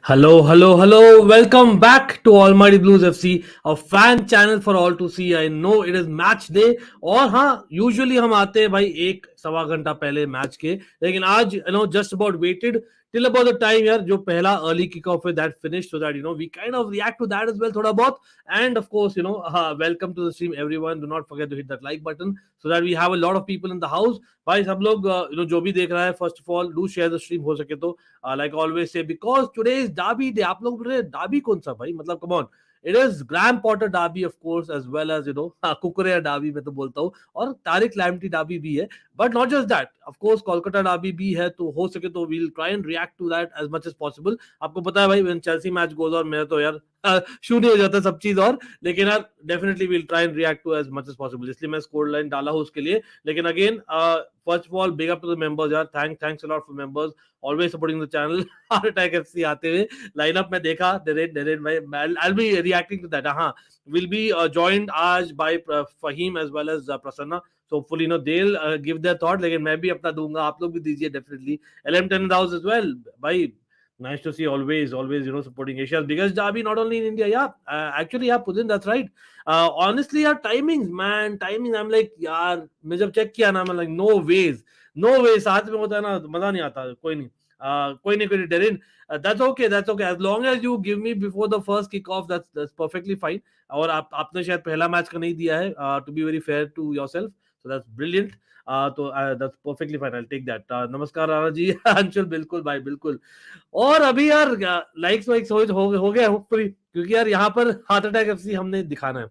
Hello. Welcome back to Almighty Blues FC, a fan channel for all to see. I know it is match day और हाँ usually हम आते हैं भाई एक सवा घंटा पहले मैच के, लेकिन आज just about waited till about the time यार जो पहला early kickoff है that finished so that we kind of react to that as well थोड़ा बहुत. And of course welcome to the stream everyone. Do not forget to hit that like button so that we have a lot of people in the house. भाई सब लोग जो भी देख रहा है, first of all do share the stream हो सके तो. Like always say, because today is Derby day. आप लोग बोल रहे हैं Derby कौन सा भाई? मतलब come on. It is Graham Potter Derby of course, as well as Kukurea Derby मैं तो बोलता हूँ, और तारिक लैम्टी Derby भी है. But not just that, of course Kolkata Derby भी है, तो हो सके तो we'll try and react to that as much as possible. आपको पता है भाई when Chelsea match goes on मेरा तो यार शून्य हो जाता है सब चीज, और लेकिन यार definitely we'll try and react to as much as possible. इसलिए मैं स्कोर लाइन डाला हूँ उसके लिए. लेकिन again first of all big up to the members यार. Thanks a lot for members always supporting the channel. ATK FC आते हुए लाइनअप में देखा I'll be reacting to that. We'll be joined आज by Fahim as well as Prasanna. So hopefully they'll give their thought. लेकिन मैं भी अपना दूंगा, आप लोग भी दीजिए definitely. LM10 in the house as well. भाई nice to see always supporting Asia's biggest derby, not only in India. Actually Putin, that's right. Honestly timings I'm like यार मैं जब चेक किया ना, मैं like no way साथ में होता है ना मजा नहीं आता. कोई नहीं Darren, that's okay as long as you give me before the first kickoff, that's perfectly fine. और आपने शायद पहला मैच का नहीं दिया है, to be very fair to yourself, so that's brilliant. तो that's perfectly fine, I'll take that. नमस्कार राणा जी. अंशुल बिल्कुल भाई बिल्कुल. और अभी यार लाइक्स वाइक्स हो गया होपफुली, क्योंकि यार यहाँ पर हार्ट अटैक एफसी हमने दिखाना है.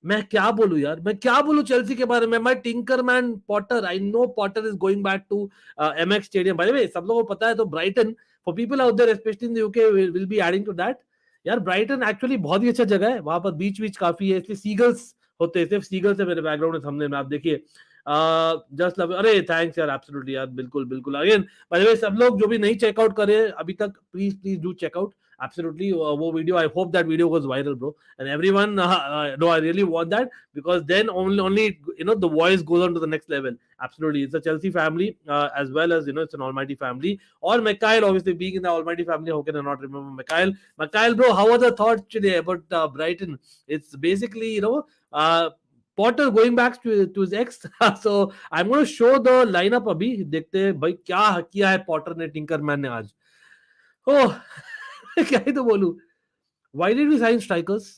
मैं क्या बोलूं चेल्सी के बारे में. My tinkerman Potter, I know Potter is going back to Amex stadium. By the way सब लोगों को पता है तो Brighton, for people out there specially in the UK, will be adding to that. यार ब्राइटन एक्चुअली बहुत ही अच्छा जगह है, वहां पर बीच काफी है, इसलिए सीगल्स होते हैं, सिर्फ सीगल्स है मेरे बैकग्राउंड में सामने में, आप देखिए. जस्ट लव, अरे थैंक्स यार, एब्सोल्युटली यार, बिल्कुल. अगेन बाय द वे सब लोग जो भी नहीं चेकआउट करे अभी तक, प्लीज डू चेकआउट. Absolutely, वो video, I hope that video goes viral, bro, and everyone no, I really want that, because then only the voice goes on to the next level. Absolutely, it's a Chelsea family, as well as it's an almighty family. Or Mikhail, obviously being in the almighty family, how can I not remember Mikhail, bro? How are the thoughts today about Brighton? It's basically Potter going back to his ex. So I'm going to show the lineup. अभी देखते हैं भाई क्या किया है Potter ने, टिंकरमैन ने आज. Oh, क्या ही तो बोलूं. Why did we sign strikers?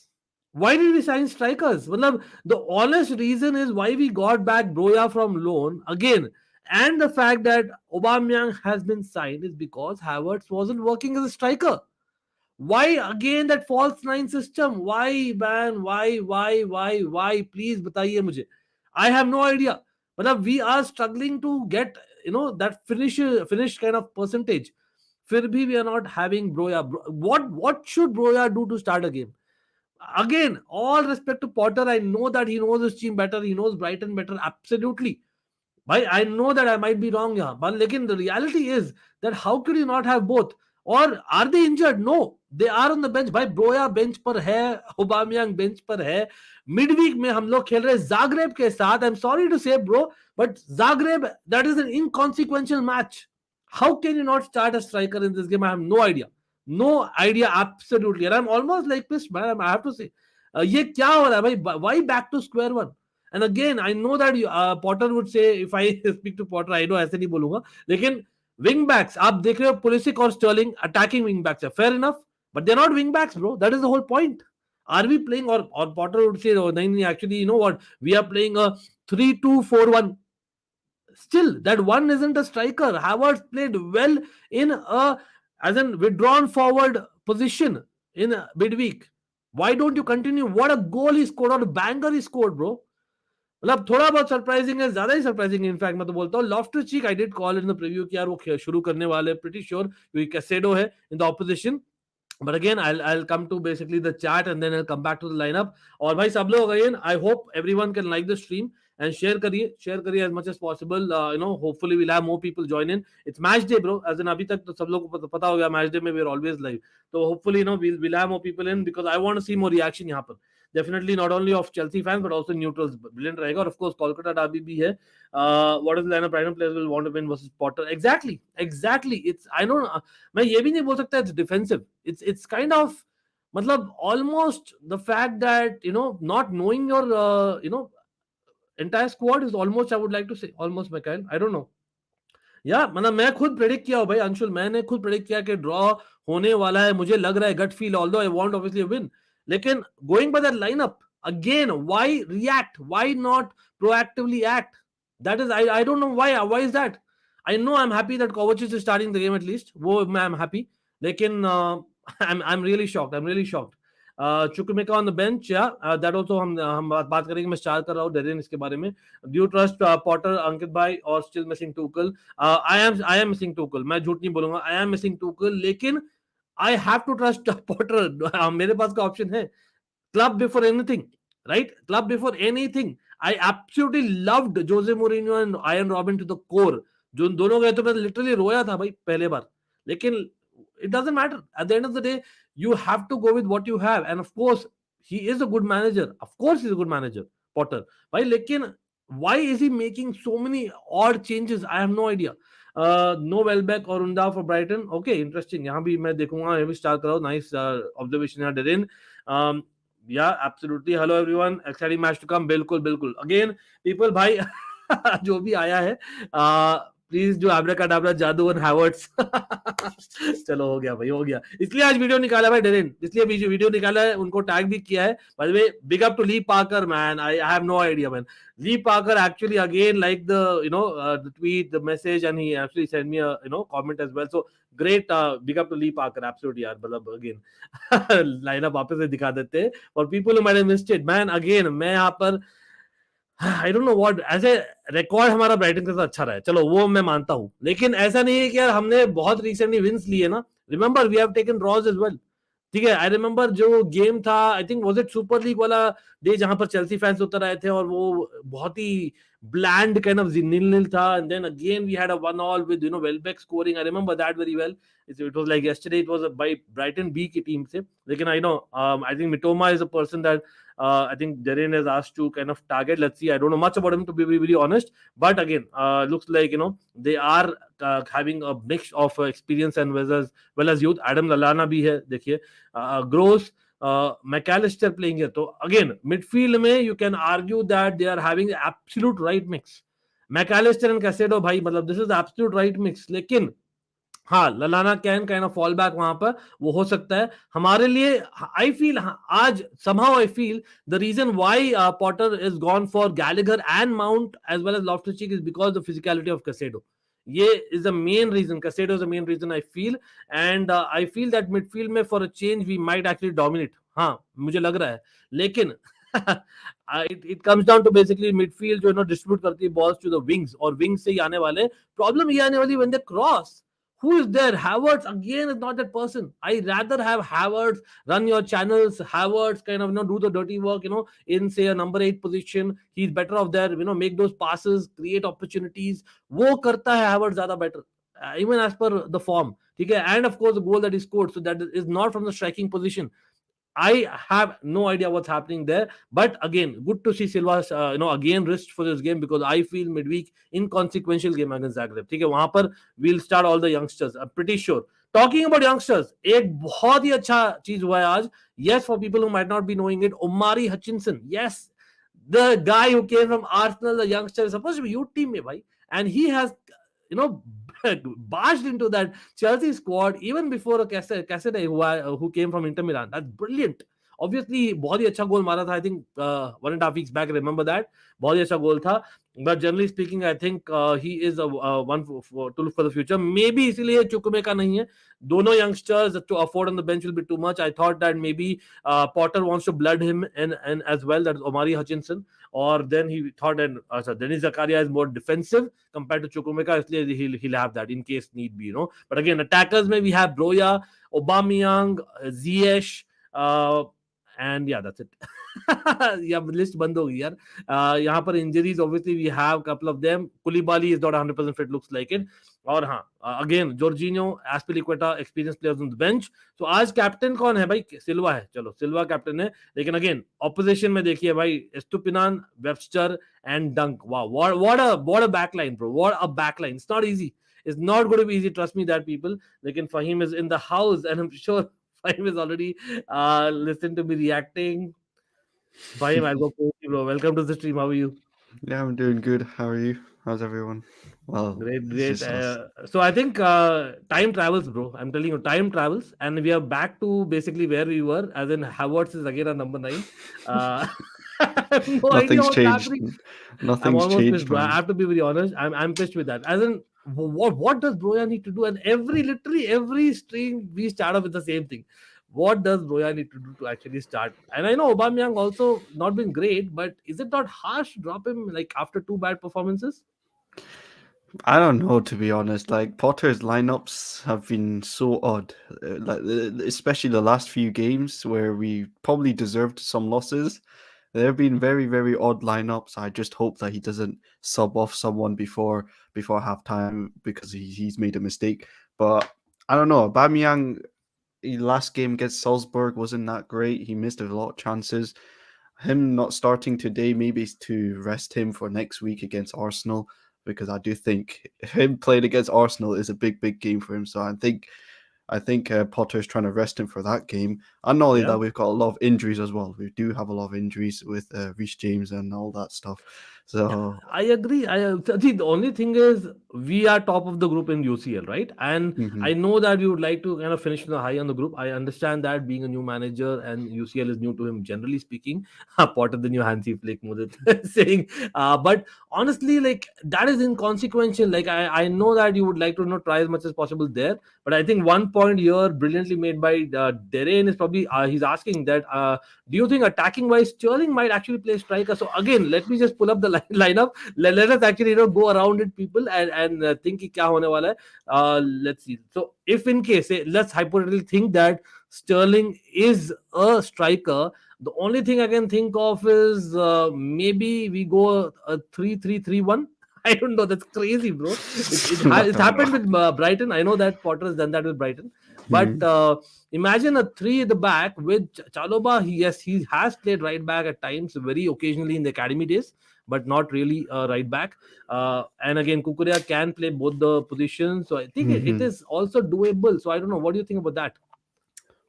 मतलब the honest reason is why we got back Broya from loan again, and the fact that Aubameyang has been signed is because Havertz wasn't working as a striker. Why again that false nine system? Why, man? Why? Please बताइए मुझे. I have no idea. मतलब we are struggling to get that finish kind of percentage. फिर भी we are not having Broya. What should Broya do to start a game? Again, all respect to Potter, I know that he knows his team better, he knows Brighton better, absolutely. But I know that I might be wrong here, but the reality is that how could you not have both? Or are they injured? No, they are on the bench. भाई Broya bench पर है, Aubameyang bench पर है. Midweek में हम लोग खेल रहे हैं Zagreb के साथ. I'm sorry to say, bro, but Zagreb, that is an inconsequential match. How can you not start a striker in this game? I have no idea, absolutely. And I'm almost like pissed, man. I have to say, ये क्या हो रहा है भाई? Why back to square one? And again, I know that Potter would say, if I speak to Potter, I know ऐसे नहीं बोलूंगा. लेकिन wing backs, आप देख रहे हो Pulisic और Sterling attacking wing backs, fair enough, but they're not wing backs, bro. That is the whole point. Are we playing, or Potter would say, oh, actually, you know what? We are playing a 3-2-4-1. Still, that one isn't a striker. Havertz played well in as in withdrawn forward position in midweek. Why don't you continue? What a goal he scored, or a banger he scored, bro. मतलब थोड़ा बहुत surprising है, ज्यादा ही surprising है. In fact मैं तो बोलता हूँ Loftus cheek, I did call in the preview कि यार वो शुरू करने वाले, प्रीटी श्योर, क्योंकि कैसेडो है in the opposition. But again, I'll come to basically the chat and then I'll come back to the lineup. और भाई सब लोग again, I hope everyone can like the stream and share करिए as much as possible. Hopefully we'll have more people join in. It's match day, bro. As in अभी तक तो सब लोग को पता हो गया match day में we're always live. So hopefully we'll have more people in, because I want to see more reaction यहाँ पर. definitely not only of Chelsea fans but also neutrals. Brilliant रहेगा. और of course Kolkata Derby भी है. What is the lineup? Brighton players will want to win versus Potter. Exactly. It's I don't. मैं ये भी नहीं बोल सकता it's defensive. It's kind of मतलब almost the fact that not knowing your entire squad is almost, I would like to say, almost Mikhail. I don't know. या मतलब मैं खुद प्रेडिक्ट किया हूं भाई अंशुल, मैंने खुद प्रेडिक्ट किया कि ड्रॉ होने वाला है, मुझे लग रहा है gut feel, although I want obviously win, लेकिन going by that lineup again, why react, why not proactively act? That is I don't know why is that. I know I am happy that Kovacic is starting the game at least, वो मैं am happy, लेकिन I am really shocked, I am really shocked. Chukwuemeka on the bench, yeah, that also हम बात करेंगे. मैं star कर रहा हूँ डेरिन इसके बारे में. Do you trust Potter, Ankit भाई, और still missing Tuchel? I am missing Tuchel. मैं झूठ नहीं बोलूंगा, I am missing Tuchel, लेकिन I have to trust Potter. मेरे पास का ऑप्शन है. Club before anything, right? Club before anything. I absolutely loved Jose Mourinho and Ian Robin to the core. जो दोनों गए तो मैं लिटरली रोया था भाई पहले बार, लेकिन it doesn't matter. At the end of the day, you have to go with what you have, and of course he is a good manager. Of course he's a good manager, Potter. Why? लेकिन why is he making so many odd changes? I have no idea. No Welbeck or Unda for Brighton. Okay, interesting. यहाँ भी मैं देखूंगा, ये भी start कराओ. Nice observation यहाँ Darren. Yeah, absolutely. Hello everyone. Exciting match to come. बिल्कुल बिल्कुल. Again, people भाई जो भी आया है, प्लीज जो एब्राकाडाब्रा जादू एंड हैवर्ट्स. चलो हो गया भाई, हो गया. इसलिए आज वीडियो निकाला भाई डेरिन, इसलिए वीडियो निकाला है, उनको टैग भी किया है. By the way, big up to Lee Parker man. I have no idea man. Lee Parker actually again liked the tweet, the message, and he actually sent me a comment as well. So great, big up to Lee Parker. Absolutely यार, मतलब again lineup वापस से दिखा देते हैं for people who might have missed it. Man, again मैं यहाँ पर आई डोंट नो व्हाट, ऐसे रिकॉर्ड हमारा ब्राइटन के साथ अच्छा रहा है, चलो वो मैं मानता हूं, लेकिन ऐसा नहीं है कि यार हमने बहुत रिसेंटली विंस लिए ना. Remember we have taken draws as well. ठीक है, आई रिमेंबर जो गेम था, I think was it super league वाला डे, जहां पर चेल्सी फैंस उतर आए थे और वो बहुत ही bland kind of nil था, and then again we had a 1-1 with Welbeck scoring. I remember that very well. It was like yesterday. It was by Brighton B की टीम से, लेकिन I know I think Mitoma is a person that I think Darren has asked to kind of target. Let's see. I don't know much about him, to be very honest, but again looks like they are having a mix of experience and well as youth. Adam Lallana भी है देखिए, Gross, McAllister playing here. So again, midfield में you can argue that they are having the absolute right mix. McAllister and Casado भाई, मतलब this is the absolute right mix. लेकिन हाँ, Lallana can kind of fall back वहां पर, वो हो सकता है हमारे लिए. आई फील आज somehow I feel the reason why Potter is gone for Gallagher and Mount as well as Loftus-Cheek is because the physicality of Casado. ये is the main reason. Casado is the main reason I feel, and I feel that midfield में for a change we might actually dominate. हाँ, मुझे लग रहा है, लेकिन it comes down to basically midfield जो distribute करती है balls to the wings, और wings से ही आने वाले problem ये आने वाली when they cross. Who is there? Havertz again is not that person. I rather have Havertz run your channels. Havertz kind of do the dirty work, in say a number 8 position. He's better off there. Make those passes, create opportunities. वो करता है Havertz ज़्यादा better, even as per the form. Okay, and of course the goal that he scored, so that is not from the striking position. I have no idea what's happening there, but again, good to see Silva, again risked for this game, because I feel midweek inconsequential game against Zagreb. ठीक है, वहां पर we'll start all the youngsters. I'm pretty sure. Talking about youngsters, एक बहुत ही अच्छा चीज हुआ है आज. Yes, for people who might not be knowing it, Omari Hutchinson. Yes, the guy who came from Arsenal, the youngster, is supposed to be your team, bhai, and he has, barged into that Chelsea squad even before a Cassette who came from Inter Milan. That's brilliant. Obviously, बहुत ही अच्छा गोल मारा था. I think 1.5 weeks back. Remember that? बहुत ही अच्छा गोल था. But generally speaking, I think he is a one to look for the future. Maybe इसीलिए Chukwuemeka नहीं है. दोनों youngsters to afford on the bench will be too much. I thought that maybe Potter wants to blood him and as well. That is Omari Hutchinson. Or then he thought that Denis Zakaria is more defensive compared to Chukwuemeka. इसलिए he'll have that in case need be. But again, attackers में we have Broja, Aubameyang, Ziyech, and yeah, that's it. या list बंद हो गई यार. यहाँ पर injuries obviously we have couple of them. Koulibaly is not 100% fit, looks like it. और हाँ, again Jorginho, Azpilicueta, experience players on the bench. तो आज कैप्टन कौन है भाई? सिल्वा है. चलो सिल्वा कैप्टन है. लेकिन अगेन ऑपोजिशन में देखिए भाई, एस्टुपिनान, वेबस्टर एंड डंक. वाह, what a backline bro, what a backline. It's not easy, it's not going to be easy, trust me that people. Lekin Fahim is in the house and I'm sure Fahim is already listened to me reacting. Fahim, I'll go for you, bro. Welcome to the stream. How are you? Yeah, I'm doing good. How are you? How's everyone? Well, Great, it's great. just us. So I think time travels, bro. I'm telling you, time travels, and we are back to basically where we were. As in, Havertz is again our number 9. Uh, I have no idea Nothing's what's changed. happening. I'm Nothing's almost pissed, changed, bro. I man. have to be very honest. I'm pissed with that. As in, what does Broya need to do? And literally every stream we start off with the same thing. What does Broya need to do to actually start? And I know Aubameyang also not been great, but is it not harsh to drop him like after 2 bad performances? I don't know, to be honest. Like Potter's lineups have been so odd, especially the last few games where we probably deserved some losses. There have been very, very odd lineups. I just hope that he doesn't sub off someone before halftime because he's made a mistake. But I don't know. Bamiyang last game against Salzburg wasn't that great. He missed a lot of chances. Him not starting today maybe is to rest him for next week against Arsenal because I do think him playing against Arsenal is a big, big game for him. So I think Potter's trying to rest him for that game. And not only Yeah. that, we've got a lot of injuries as well. We do have a lot of injuries with Reece James and all that stuff. Yeah, So, I agree. See, the only thing is we are top of the group in UCL, right? And mhm. I know that we would like to kind of finish the high on the group. I understand that being a new manager and UCL is new to him, generally speaking. Part of the new Hansi Flick Mudit saying, but honestly, like that is inconsequential. Like I know that you would like to try as much as possible there, but I think one point here, brilliantly made by Derain, is probably he's asking that. Do you think attacking wise Sterling might actually play striker? So again, let me just pull up the lineup. Let us actually go around it, people, and think कि क्या होने वाला है. Let's see. So if in case, say, let's hypothetically think that Sterling is a striker, the only thing I can think of is maybe we go a 3-3-3-1. I don't know. That's crazy, bro. I It's don't know. happened with Brighton. I know that Potter has done that with Brighton, but Mhm. imagine a three at the back with Chaloba. Yes, he has played right back at times, very occasionally in the academy days, but not really right back. And again, Kukurea can play both the positions, so I think it Mhm. is also doable. So I don't know. What do you think about that?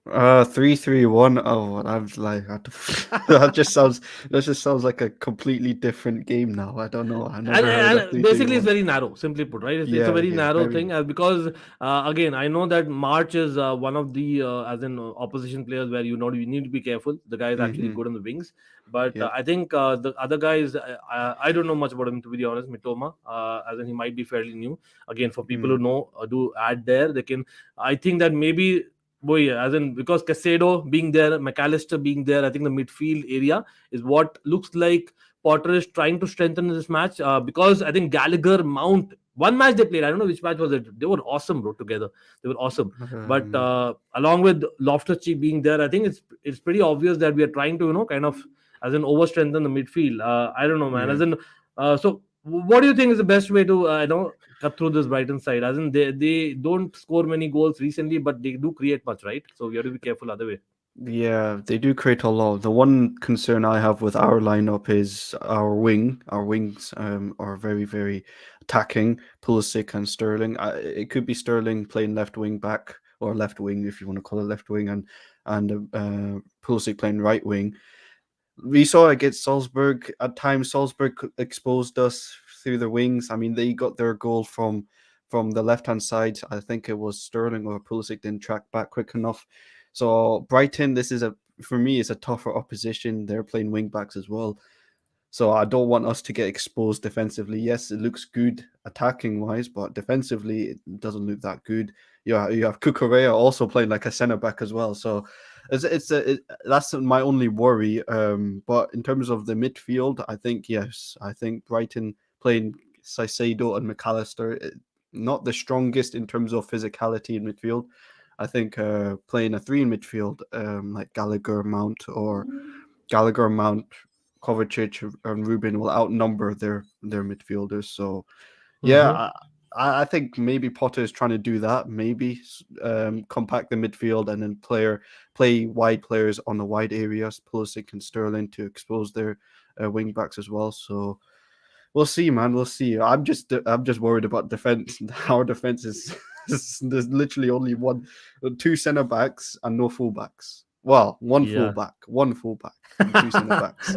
3-3-1. Oh, I'm like, that just sounds like a completely different game now. I don't know. I've and, never heard of and basically it's 3-3-1. very narrow, simply put, right? It's a Yeah, very yeah, narrow very. thing, because again, I know that March is one of the as in opposition players where you need to be careful. The guy is actually Mm-hmm. good on the wings, but Yep. I think the other guys, I don't know much about him, to be honest. Mitoma, as in he might be fairly new. Again, for people who Mm. know, do add there, they can. I think that maybe boy, as in because Casado being there, McAllister being there, I think the midfield area is what looks like Potter is trying to strengthen this match, because I think Gallagher, Mount, one match they played. I don't know which match was it. They were awesome, bro. Together, they were awesome. But Um, along with Loftus Cheek being there, I think it's pretty obvious that we are trying to kind of as an over strengthen the midfield. I don't know, man. yeah. As in, so what do you think is the best way to cut through this Brighton side? As in, they don't score many goals recently, but they do create much, right? So we have to be careful other way. Yeah, they do create a lot. The one concern I have with our lineup is our wing. Our wings are very, very attacking. Pulisic and Sterling. It could be Sterling playing left wing back or left wing if you want to call it left wing, and Pulisic playing right wing. We saw against Salzburg. At times, Salzburg exposed us through the wings. I mean, they got their goal from the left hand side. I think it was Sterling or Pulisic didn't track back quick enough. So Brighton, this is a for me, it's a tougher opposition. They're playing wing backs as well. So I don't want us to get exposed defensively. Yes, it looks good attacking wise, but defensively it doesn't look that good. You have Kukurea also playing like a centre back as well. So that's my only worry. But in terms of the midfield, I think yes, I think Brighton playing Saicedo and McAllister, not the strongest in terms of physicality in midfield. I think playing a three in midfield, like Gallagher, Mount, or Gallagher, Mount, Kovacic, and Ruben will outnumber their midfielders. So yeah, Mm-hmm. I think maybe Potter is trying to do that. Maybe compact the midfield and then play wide players on the wide areas, Pulisic and Sterling to expose their wing backs as well. So we'll see, man. We'll see. I'm just worried about defense. Our defense is there's literally only two center backs and no fullbacks. Well, Yeah. one fullback, and two center backs.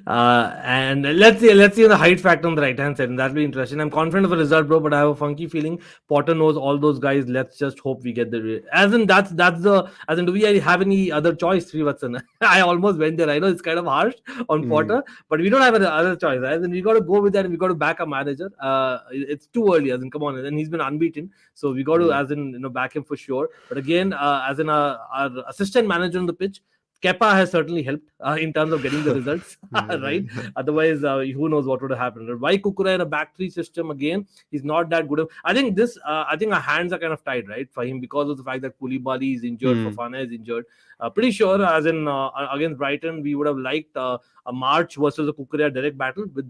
And let's see the height factor on the right hand side, and that'll be interesting. I'm confident of a result, bro, but I have a funky feeling Potter knows all those guys. Let's just hope we get as in that's the as in do we have any other choice, Srivatsan? I almost went there. I know it's kind of harsh on Mm, Potter, but we don't have any other choice. As in we got to go with that, and we got to back a manager. It's too early. As in, come on, and he's been unbeaten, so we got to mm, as in back him for sure. But again, as in our assistant manager on the pitch. Kepa has certainly helped in terms of getting the results, yeah, right? Otherwise, who knows what would have happened? Why Kukura in a back three system again? He's not that good. I think I think our hands are kind of tied, right, for him because of the fact that Koulibaly is injured, mm, Fofana is injured. Pretty sure, as in against Brighton, we would have liked a March versus a Kukura direct battle with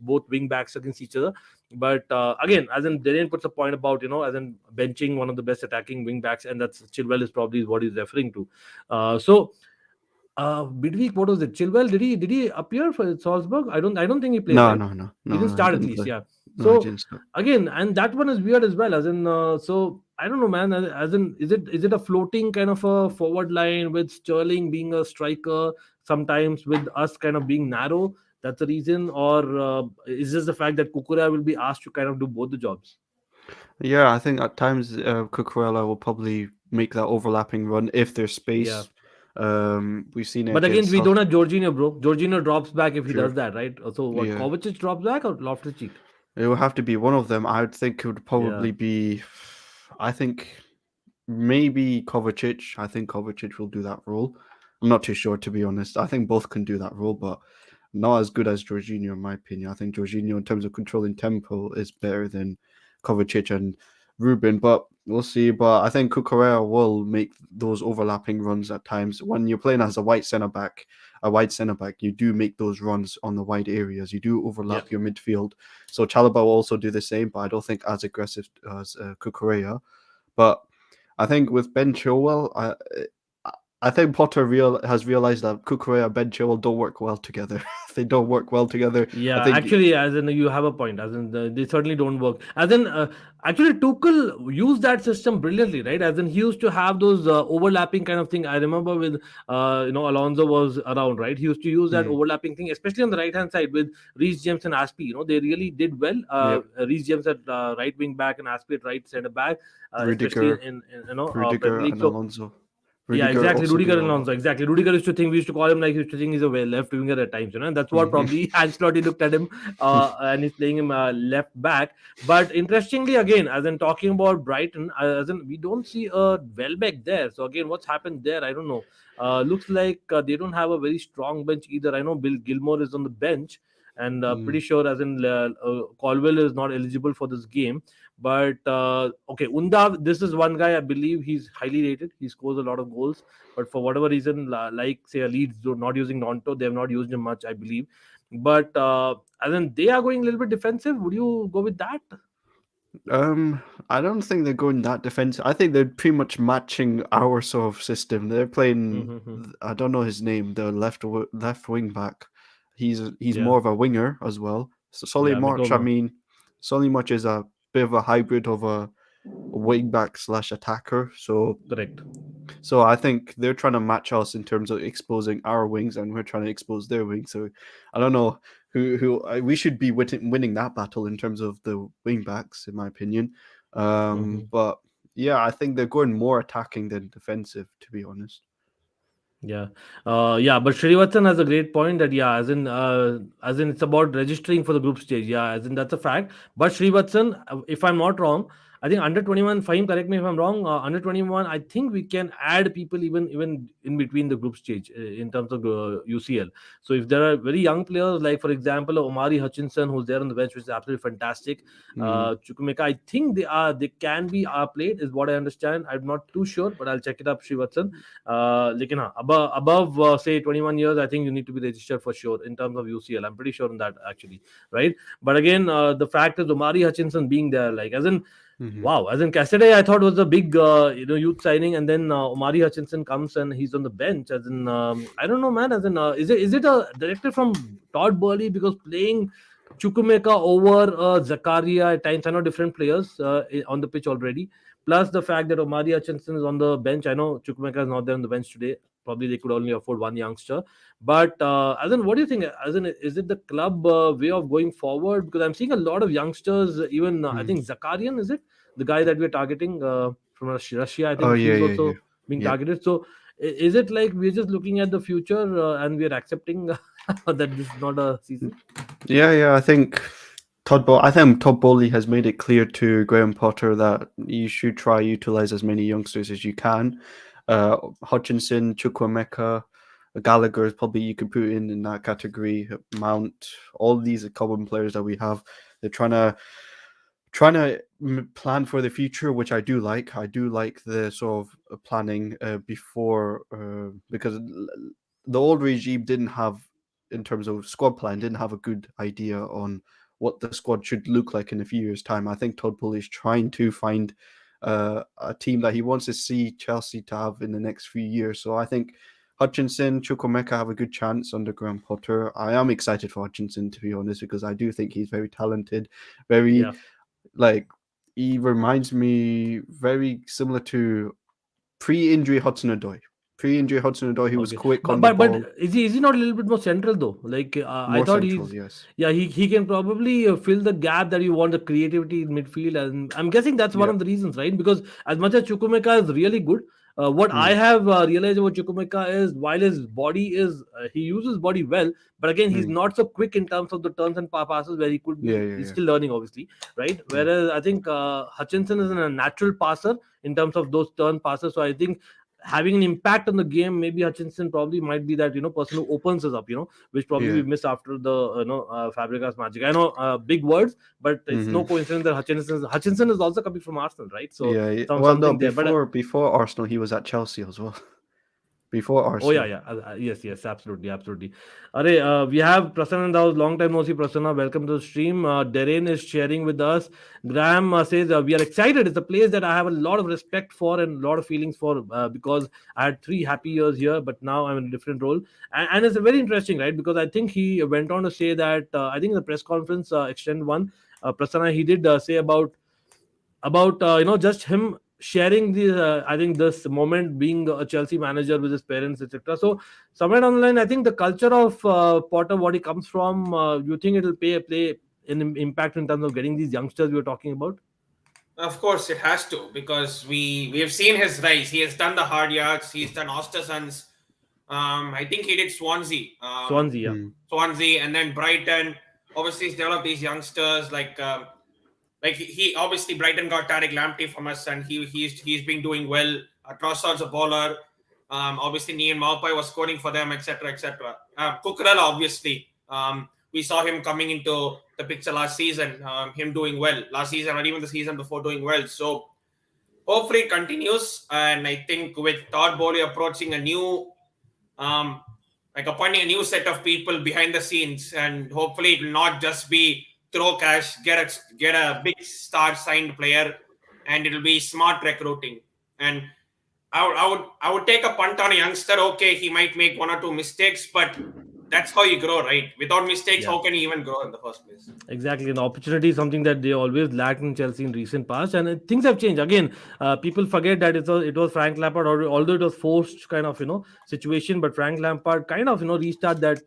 both wing backs against each other. But again, as in Darian puts a point about as in benching one of the best attacking wing backs, and that's Chilwell is probably what he's referring to. So midweek, what was it? Chilwell, did he appear for Salzburg? I don't think he played, no, right? no, no, He didn't no. I start at didn't least, play. yeah. No, I So didn't start. again, and that one is weird as well. As in, so I don't know, man. As in, is it a floating kind of a forward line with Sterling being a striker, sometimes with us kind of being narrow? That's the reason, or is this the fact that Kukura will be asked to kind of do both the jobs? Yeah, I think at times Cucurella will probably make that overlapping run if there's Yeah. space. We've seen it But again, against we South. don't have Jorginho, bro. Jorginho drops back if he Sure. does that, right? So what? Yeah, Kovacic drops back or Loftus-Cheek? it will have to be one of them. I would think it would Yeah. probably be. I think maybe Kovacic. I think Kovacic will do that role. I'm not too sure, to be honest. I think both can do that role, but not as good as Jorginho, in my opinion. I think Jorginho, in terms of controlling tempo, is better than Kovacic and Ruben, but we'll see. But I think Cucurella will make those overlapping runs at times. When you're playing as a wide centre back, you do make those runs on the wide areas. You do Yeah. overlap your midfield. So Chalobah will also do the same, but I don't think as aggressive as Cucurella. But I think with Ben Chilwell, I think Potter has realized that Cucurella and Ben Chilwell don't work well together. They don't work well together. I Yeah, think, actually, as in you have a point. As in they certainly don't work. As in, actually, Tuchel used that system brilliantly, right? As in, he used to have those overlapping kind of thing. I remember with Alonso was around, right? He used to use that mm, overlapping thing, especially on the right hand side with Reece James and Aspie. They really did well. yeah, Reece James at right wing back and Aspie at right centre back, especially Rudiger, in Rudiger Premier League. and So Alonso. yeah, Rudiger exactly. also Rudiger do and a lot. Alonso. Exactly. Rudiger used to think we used to call him like he used to think he's a left winger at times, and that's what Mhm. probably Ancelotti looked at him, and he's playing him left back. But interestingly, again, as in talking about Brighton, as in we don't see a Welbeck there. So again, what's happened there? I don't know. Looks like they don't have a very strong bench either. I know Bill Gilmore is on the bench, and pretty Mm. sure as in Colwell is not eligible for this game. But okay, Undav, this is one guy I believe he's highly rated. He scores a lot of goals, but for whatever reason, like say a Leeds, they're not using Nonto, they have not used him much, I believe. But and then they are going a little bit defensive. Would you go with that? Um, I don't think they're going that defensive. I think they're pretty much matching our sort of system. They're playing. Mm-hmm. I don't know his name. The left wing back. He's Yeah, more of a winger as well. So Solly yeah, March. I Mitoma, mean, Solly March is a bit of a hybrid of a wing back slash attacker. correct. So I think they're trying to match us in terms of exposing our wings, and we're trying to expose their wings. So I don't know we should be winning that battle in terms of the wing backs, in my opinion. Mm-hmm. But yeah, I think they're going more attacking than defensive, to be honest. Yeah, yeah, but Srivatsan has a great point that yeah, as in it's about registering for the group stage. Yeah, as in that's a fact. But Srivatsan, if I'm not wrong, I think under 21, Fahim, correct me if I'm wrong. Under 21, I think we can add people even in between the group stage in terms of UCL. So if there are very young players, like for example, Omari Hutchinson, who's there on the bench, which is absolutely fantastic. Chukwemeka, I think they can be played, is what I understand. I'm not too sure, but I'll check it up, Srivatsan. Lekin above say 21 years, I think you need to be registered for sure in terms of UCL. I'm pretty sure on that actually, right? But again, the fact is Omari Hutchinson being there, like as in. Wow, as in Cassidy, I thought was a big youth signing, and then Omari Hutchinson comes and he's on the bench. As in, I don't know, man. As in, is it a director from Todd Burley, because playing Chukwemeka over Zakaria at times? I know different players on the pitch already. Plus the fact that Omari Hutchinson is on the bench. I know Chukwemeka is not there on the bench today. Probably they could only afford one youngster. But as in, what do you think? As in, is it the club way of going forward? Because I'm seeing a lot of youngsters. Even I think Zakarian, is it the guy that we're targeting from Russia? I Oh think yeah, he's yeah, yeah. also being Yep. targeted. So is it like we're just looking at the future and we're accepting that this is not a season? Yeah. I think Todd Bowley has made it clear to Graham Potter that you should try utilize as many youngsters as you can. Hutchinson, Chukwemeka, Gallagher is probably you could put in that category. Mount, all these common players that we have. They're trying to plan for the future, which I do like. I do like the sort of planning before because the old regime didn't have, in terms of squad plan, didn't have a good idea on what the squad should look like in a few years' time. I think Todd Bowley is trying to find a team that he wants to see Chelsea to have in the next few years. So I think Hutchinson, Chukwemeka have a good chance under Graham Potter. I am excited for Hutchinson, to be honest, because I do think he's very talented, very Yeah. like he reminds me very similar to pre-injury Hudson Odoi. Pre-injury Hudson Odoi, he was Okay, quick but on the but ball, is he not a little bit more central though? Like I more thought central. he's, Yes. yeah, he can probably fill the gap that you want, the creativity in midfield, and I'm guessing that's one Yeah. of the reasons, right? Because as much as Chukwemeka is really good, what I Mm, have realized about Chukwemeka is while his body is he uses body well, but again he's mm. not so quick in terms of the turns and passes where he could Yeah, be. yeah, He's yeah. still learning, obviously, right? Mm. Whereas I think Hutchinson is a natural passer in terms of those turn passes, so I think having an impact on the game, maybe Hutchinson probably might be that person who opens us up, which probably we Yeah. missed after the Fabregas magic. I know big words, but it's no Hmm. coincidence that Hutchinson is also coming from Arsenal, right? So Yeah, yeah. some Well, no, something there, but. before Arsenal, he was at Chelsea as well. Before Oh yeah, Arsenal. yeah, yes, absolutely, absolutely. Are we have Prasanna Dow, long time no see. Prasanna, welcome to the stream. Darren is sharing with us. Graham says we are excited. It's a place that I have a lot of respect for and a lot of feelings for because I had 3 happy years here, but now I'm in a different role, and it's very interesting, right? Because I think he went on to say that I think in the press conference, extend one, Prasanna, he did say about just him sharing the I think this moment being a Chelsea manager with his parents, etc. So somewhere down the line, I think the culture of Potter, what he comes from, you think it'll play an impact in terms of getting these youngsters we were talking about? Of course, it has to, because we have seen his rise. He has done the hard yards. He's done Ostersund's. I think he did Swansea. Swansea, yeah. Mm. Swansea, and then Brighton. Obviously, he's developed these youngsters like he obviously Brighton got Tariq Lamptey from us, and he's been doing well. Trossard's a bowler. Obviously, Nian Maupai was scoring for them, etc., etc. Cucurella, obviously, we saw him coming into the picture last season. Him doing well last season, or even the season before, doing well. So hopefully it continues, and I think with Todd Bowley approaching a new um, like appointing a new set of people behind the scenes, and hopefully it will not just be throw cash, get a big star signed player, and it'll be smart recruiting. And I would take a punt on a youngster. Okay, he might make one or two mistakes, but that's how you grow, right? Without mistakes, Yeah. how can you even grow in the first place? Exactly, an opportunity is something that they always lacked in Chelsea in recent past, and things have changed. Again, people forget that it was Frank Lampard, although it was forced kind of situation, but Frank Lampard kind of restart that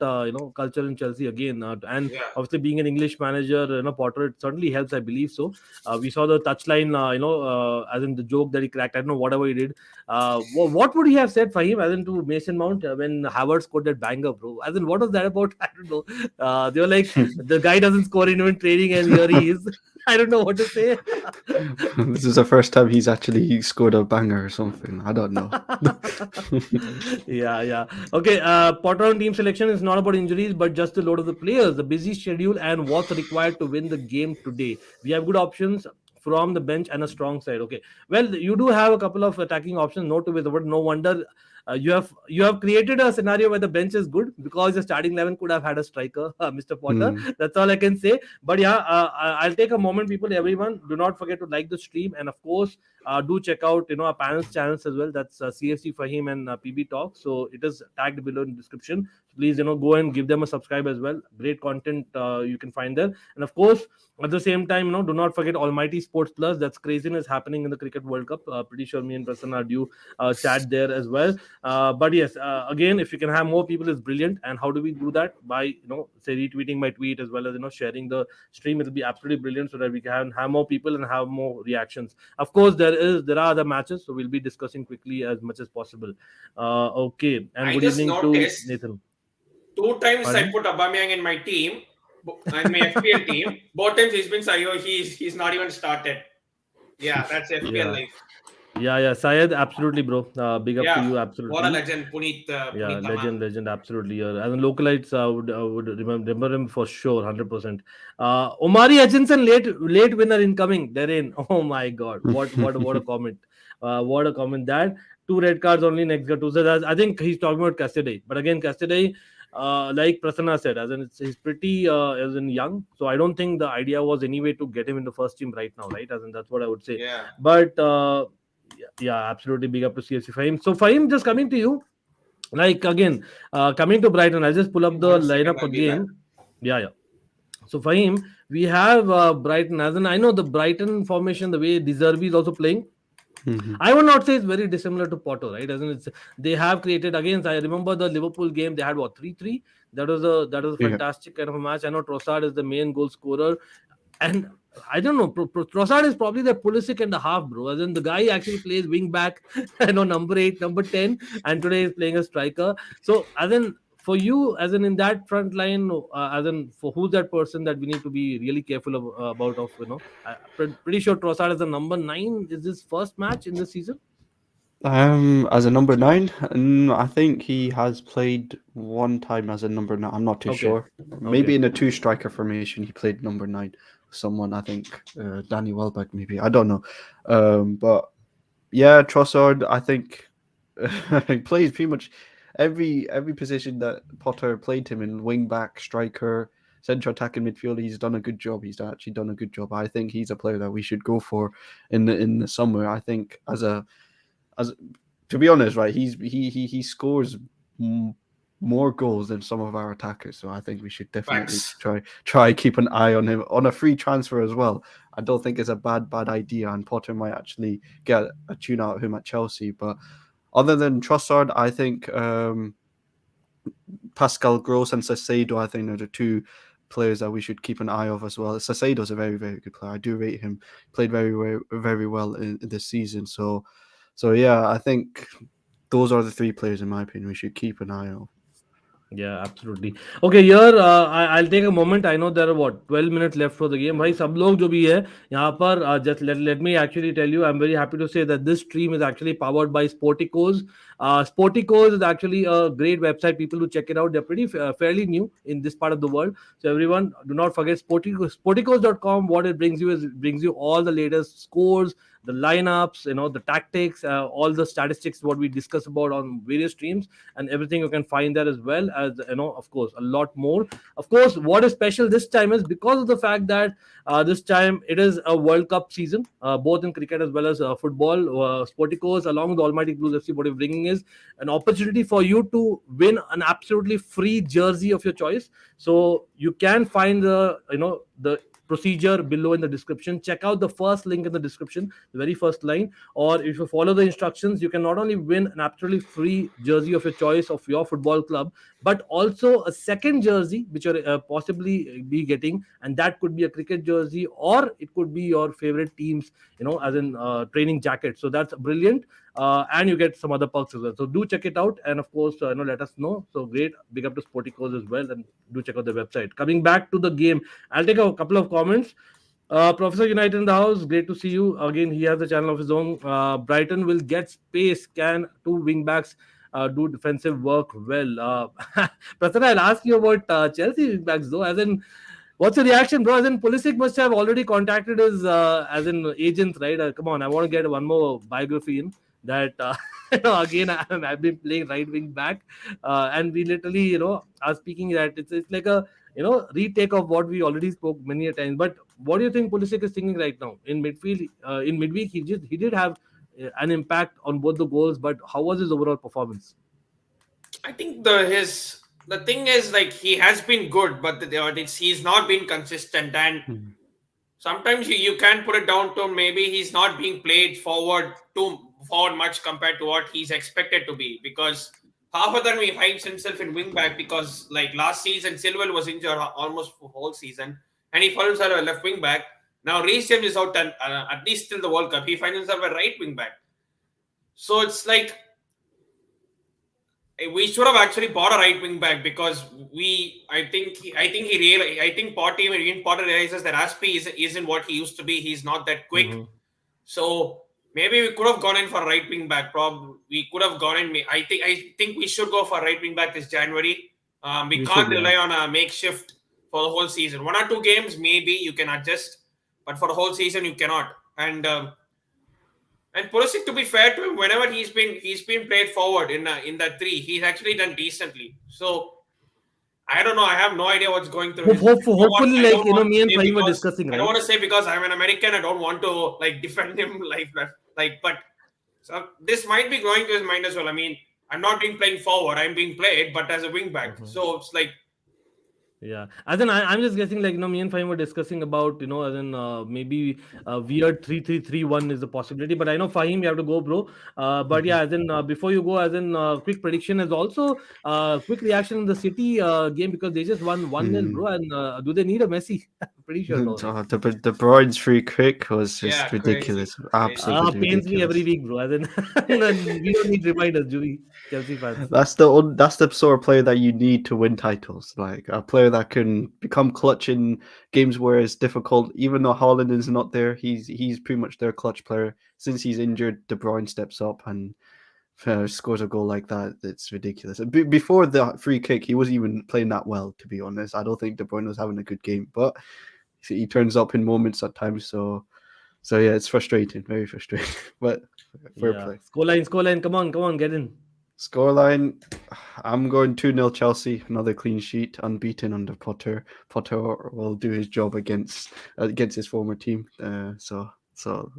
culture in Chelsea again, and Yeah. obviously being an English manager, Potter, it certainly helps, I believe so. We saw the touchline, as in the joke that he cracked. I don't know whatever he did. What would he have said for him, as in to Mason Mount when Howard scored that banger, bro? As in, what was that about? I don't know. They were like, the guy doesn't score in even training, and here he is. I don't know what to say. This is the first time he's actually scored a banger or something. I don't know. Yeah. Okay, Potter on team selection is not about injuries, but just the load of the players, the busy schedule, and what's required to win the game today. We have good options from the bench and a strong side. Okay, well, you do have a couple of attacking options. No two ways about it. No wonder you have created a scenario where the bench is good because the starting 11 could have had a striker, Mr. Potter. Mm. That's all I can say. But yeah, I'll take a moment, people. Everyone, do not forget to like the stream, and of course, do check out our panels channels as well. That's CFC Fahim and PB Talk. So it is tagged below in the description. So please go and give them a subscribe as well. Great content you can find there. And of course, at the same time, do not forget Almighty Sports Plus. That's craziness happening in the Cricket World Cup. Pretty sure me and Prasanna are due chat there as well. But yes, again, if you can have more people, is brilliant. And how do we do that? By say retweeting my tweet as well as sharing the stream. It'll be absolutely brilliant so that we can have more people and have more reactions. Of course, there are other matches, so we'll be discussing quickly as much as possible. Okay, and I good just evening to noticed Nathan. 2 times I Pardon? put Aubameyang in my team, and my FPL team. Both times he's been Sayo. He's not even started. Yeah, that's FPL Yeah, life. yeah. Syed, absolutely, bro. Big up to Yeah, you, what a absolutely. legend, Puneet. Yeah, Puneet Tama. legend, absolutely. As a localites, I would remember him for sure, 100%. Omari Hutchinson, late winner incoming. Therein, oh my God, what a comment, what a comment that. Two red cards only next guy. Two says, I think he's talking about Cassidy, but again, Cassidy, like Prasanna said, as in he's pretty as in young, so I don't think the idea was anyway to get him in the first team right now, right? As in that's what I would say. Yeah. But yeah, absolutely big up to CFC Fahim. So Fahim, just coming to you. Like again, coming to Brighton, I'll just pull up the 1 second, lineup I'll be back. again. Yeah. So Fahim, we have Brighton. As in, I know the Brighton formation, the way Zerbi is also playing. Mhm. I would not say it's very dissimilar to Porto, right? As in, they have created against. I remember the Liverpool game. They had what 3-3. That was a Yeah. fantastic kind of a match. I know Trossard is the main goal scorer, and I don't know. Trossard is probably the Pulisic and a half, bro. As in the guy actually plays wing back, number 8, number 10, and today he's playing a striker. So, as in for you, as in that front line, as in for who's that person that we need to be really careful about? Pretty sure Trossard is the number 9. Is this first match in this season? As a number 9, I think he has played one time as a number 9. I'm not too Okay. sure. Maybe in a 2-striker formation, he played number 9. Someone, I think, Danny Welbeck, maybe. I don't know. But yeah, Trossard, I think, he plays pretty much every position that Potter played him in: wing back, striker, central attacking midfield. He's done a good job. He's actually done a good job. I think he's a player that we should go for in the summer. I think as to be honest, right, he scores more goals than some of our attackers. So I think we should definitely Facts. try keep an eye on him on a free transfer as well. I don't think it's a bad idea, and Potter might actually get a tune out of him at Chelsea. But other than Trossard, I think Pascal Gross and Sassedo, I think, are the two players that we should keep an eye of as well. Sassedo's a very, very good player. I do rate him. Played very, very well in this season. So yeah, I think those are the 3 players, in my opinion, we should keep an eye on. Yeah, absolutely. Okay, here I'll take a moment. I know there are 12 minutes left for the game. भाई सब लोग जो भी है यहाँ पर just let me actually tell you, I'm very happy to say that this stream is actually powered by Sporticos. Sporticos is actually a great website. People who check it out. They're pretty fairly new in this part of the world. So everyone, do not forget Sporticos.com. What it brings you is it brings you all the latest scores, the lineups, the tactics, all the statistics, what we discuss about on various streams, and everything you can find there, as well as of course a lot more. Of course, what is special this time is because of the fact that this time it is a World Cup season, both in cricket as well as football. Sporticos, along with Almighty Blues FC, what we're bringing is an opportunity for you to win an absolutely free jersey of your choice. So you can find the procedure below in the description. Check out the first link in the description, the very first line. Or if you follow the instructions, you can not only win an absolutely free jersey of your choice of your football club, but also a second jersey which you're possibly be getting, and that could be a cricket jersey, or it could be your favorite teams, as in training jacket. So that's brilliant. And you get some other perks as well. So do check it out, and of course, let us know. So great, big up to Sporticos as well, and do check out the website. Coming back to the game, I'll take a couple of comments. Professor United in the house. Great to see you again. He has a channel of his own. Brighton will get space. Can two wing backs do defensive work well? Professor, I'll ask you about Chelsea wing backs though. As in, what's your reaction, bro? As in, Pulisic must have already contacted his as in agents, right? Come on, I want to get one more biography in that. Again, I've been playing right wing back, and we literally, are speaking that it's like a retake of what we already spoke many a times. But what do you think Pulisic is thinking right now in midfield? In midweek, he did have an impact on both the goals, but how was his overall performance? I think the thing is like he has been good, but he's not been consistent, and Hmm. sometimes you can put it down to maybe he's not being played forward much compared to what he's expected to be, because half of the time he finds himself in wing back because like last season Silwell was injured almost for whole season and he finds himself a left wing back. Now Reece James is out and at least till the World Cup he finds himself a right wing back. So it's like we should have actually bought a right wing back because I think Potter realizes that Aspi isn't what he used to be. He's not that quick. Mhm. So maybe we could have gone in for a right wing back. Probably we could have gone in. I think we should go for a right wing back this January. We We can't should, yeah. rely on a makeshift for the whole season. 1 or 2 games maybe you can adjust, but for the whole season you cannot. And Pulisic, to be fair to him, whenever he's been played forward in that three, he's actually done decently. So I don't know. I have no idea what's going through his mind. Hopefully, I like don't want me to and say Fahim were because discussing, I don't right? want to say because I'm an American. I don't want to like defend him but so this might be going to his mind as well. I mean, I'm not being playing forward. I'm being played, but as a wing back. Mhm. So it's like Yeah, as in I'm just guessing, like me and Fahim were discussing about as in maybe weird 3-3-3-1 is a possibility, but I know Fahim, you have to go, bro. But Mhm. yeah, as in before you go, as in quick prediction is also quick reaction in the City game because they just won 1-0, Hmm. bro. And do they need a Messi? Pretty sure no, right? Oh, the Bruyne's free kick was yeah, just crazy, ridiculous, crazy. absolutely Pains me every ridiculous. week, bro. As in, and we don't need reminders, do we, Chelsea fans? That's the sort of player that you need to win titles. Like a player that can become clutch in games where it's difficult. Even though Haaland is not there, he's pretty much their clutch player. Since he's injured, De Bruyne steps up and scores a goal like that. It's ridiculous. Before the free kick, he wasn't even playing that well. To be honest, I don't think De Bruyne was having a good game, but he turns up in moments at times. So yeah, it's frustrating, very frustrating. But fair Yeah, play. scoreline. Come on, get in. Scoreline, I'm going 2-0 Chelsea, another clean sheet, unbeaten under Potter. Potter will do his job against his former team. So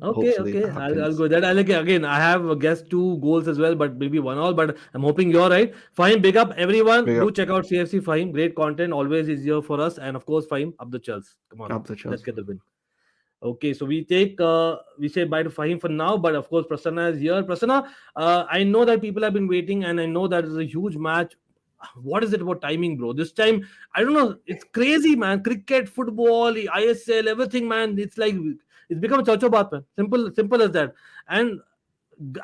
hopefully Okay. that I'll happens. go that. Again. I have guessed 2 goals as well, but maybe one all. But I'm hoping you're right. Fine, big up everyone. Big Do up, check out CFC. Fine, great content. Always is here for us. And of course, Fine, up the Chels. Come on, up the let's Chelsea. get the win. Okay, so we say bye to Fahim for now, but of course Prasanna is here. Prasanna, I know that people have been waiting, and I know that it's a huge match. What is it about timing, bro? This time, I don't know. It's crazy, man. Cricket, football, ISL, everything, man. It's like it's become a chocho baat, man. Simple as that. And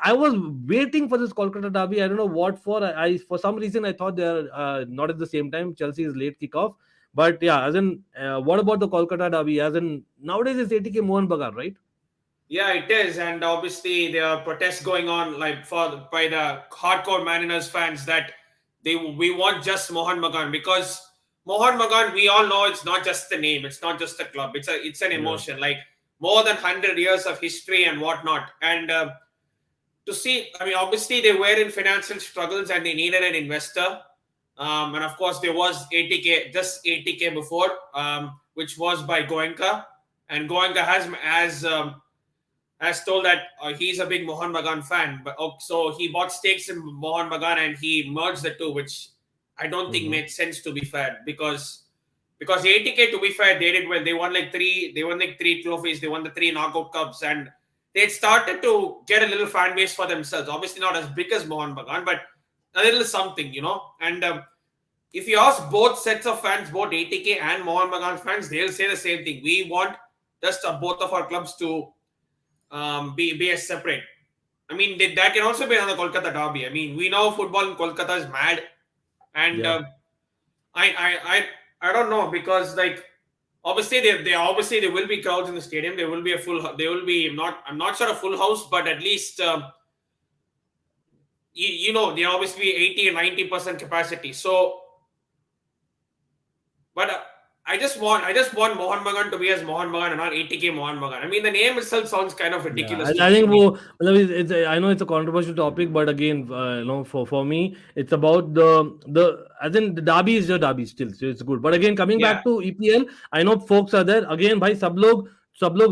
I was waiting for this Kolkata Derby. I don't know what for. I for some reason I thought they're not at the same time. Chelsea is late kickoff, but yeah. As in, what about the Kolkata Derby? As in nowadays it's ATK Mohun Bagan, right? Yeah, it is, and obviously there are protests going on, like by the hardcore Mariners fans that we want just Mohun Bagan because Mohun Bagan, we all know it's not just the name, it's not just a club, it's an Yeah. emotion, like more than 100 years of history and whatnot, and to see, I mean, obviously they were in financial struggles and they needed an investor, and of course there was ATK before, which was by Goenka, and Goenka has told that he's a big Mohun Bagan fan, but so he bought stakes in Mohun Bagan and he merged the two, which I don't think Mm-hmm. made sense to be fair because ATK, to be fair, they did well. They won like three trophies. They won the three knockout cups, and they started to get a little fan base for themselves. Obviously, not as big as Mohun Bagan, but a little something, you know. And if you ask both sets of fans, both ATK and Mohun Bagan fans, they'll say the same thing. We want just both of our clubs to be as separate. I mean, that can also be another Kolkata derby. I mean, we know football in Kolkata is mad, and Yeah. I, I I I don't know because like obviously they will be crowds in the stadium. There will be I'm not sure a full house, but at least there obviously be 80 and 90% capacity. So, but I just want Mohun Bagan to be as Mohun Bagan and not ATK Mohun Bagan. I mean, the name itself sounds kind of Yeah, ridiculous to I me. think I know it's a controversial topic, but again, for me, it's about the as in the derby is your derby still, so it's good. But again, coming Yeah. back to EPL, I know folks are there. Again, भाई सब लोग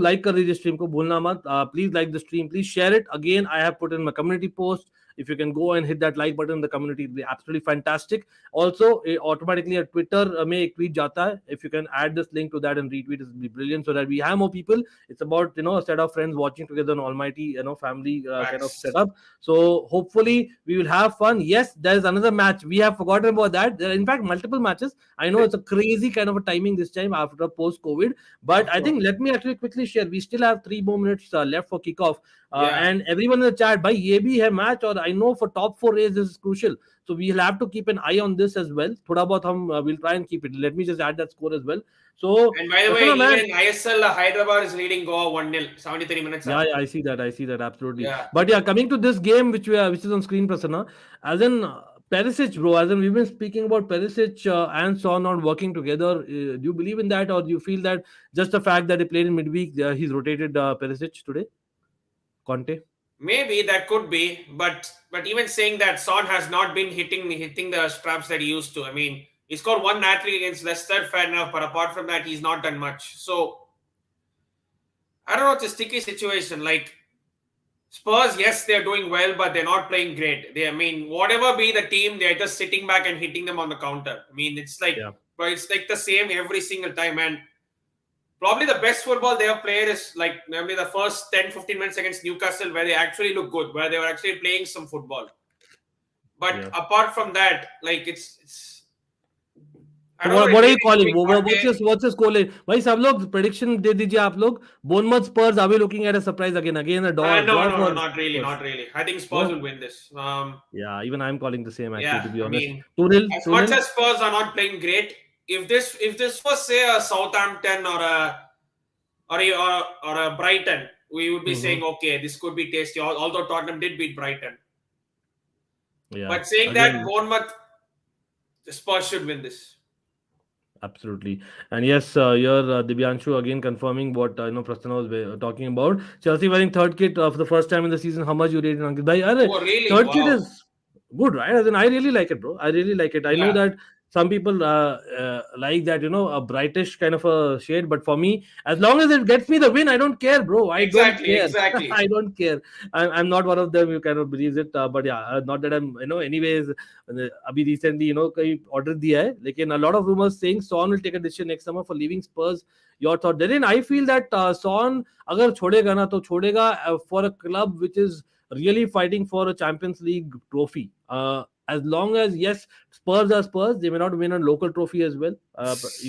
like कर दीजिए stream को भूलना मत. Please like the stream, please share it. Again, I have put in my community post. If you can go and hit that like button in the community, it'll be absolutely fantastic. Also, automatically a Twitter में एक tweet जाता है. If you can add this link to that and retweet, it will be brilliant so that we have more people. It's about a set of friends watching together, an almighty family kind of Facts. setup. So hopefully we will have fun. Yes, there is another match. We have forgotten about that. There are in fact multiple matches. I know it's a crazy kind of a timing this time after post COVID, but I think let me actually quickly share. We still have 3 more minutes left for kickoff. Yeah. And everyone in the chat, by ye bhi hai match, or I know for top 4 race this is crucial. So we'll have to keep an eye on this as well. Thoda bahut hum we'll try and keep it. Let me just add that score as well. So And by the way, Prasanna, man, even ISL Hyderabad is leading Goa 1-0, 73 minutes. yeah, I see that. I see that absolutely. Yeah. But yeah, coming to this game, which is on screen, Prasanna, as in Perisic, bro. As in we've been speaking about Perisic and Son not working together. Do you believe in that, or do you feel that just the fact that he played in midweek, he's rotated Perisic today? Conte. Maybe that could be, but even saying that, Son has not been hitting the straps that he used to. I mean, he scored one hat-trick against Leicester, fair enough, but apart from that, he's not done much. So I don't know, it's a sticky situation. Like Spurs, yes, they're doing well, but they're not playing great. I mean, whatever be the team, they're just sitting back and hitting them on the counter. I mean, it's like, but it's like the same every single time. And probably the best football they have played is like maybe the first 10-15 minutes against Newcastle, where they actually look good, where they were actually playing some football. But apart from that, like it's what are you calling? What's your score line? भाई सब लोग prediction दे दीजिए आप लोग. Bournemouth Spurs, are we looking at a surprise again a draw? No, not really. I think Spurs will win this. Yeah, even I'm calling the same actually, to be honest. I mean, 2-0. As much as Spurs are not playing great, if this was say a Southampton or a Brighton, we would be saying okay, this could be tasty. Although Tottenham did beat Brighton, but saying that Bournemouth, the Spurs should win this. Absolutely. And yes, here Divyanshu again confirming what Prasanna was talking about. Chelsea wearing third kit for the first time in the season. How much you rate it, Ankit? Really? Third kit is good, right? As in, I really like it, bro. I really like it. I know that some people like that, a brightish kind of a shade. But for me, as long as it gets me the win, I don't care, bro. I don't care. Exactly. I don't care. I'm not one of them who kind of believes it. But yeah, not that I'm, anyways, अभी recently, कहीं order दिया है. लेकिन a lot of rumors saying Son will take a decision next summer for leaving Spurs. Your thought? Then I feel that Son अगर छोड़ेगा ना तो छोड़ेगा for a club which is really fighting for a Champions League trophy. As long as, yes, Spurs are Spurs, they may not win a local trophy as well,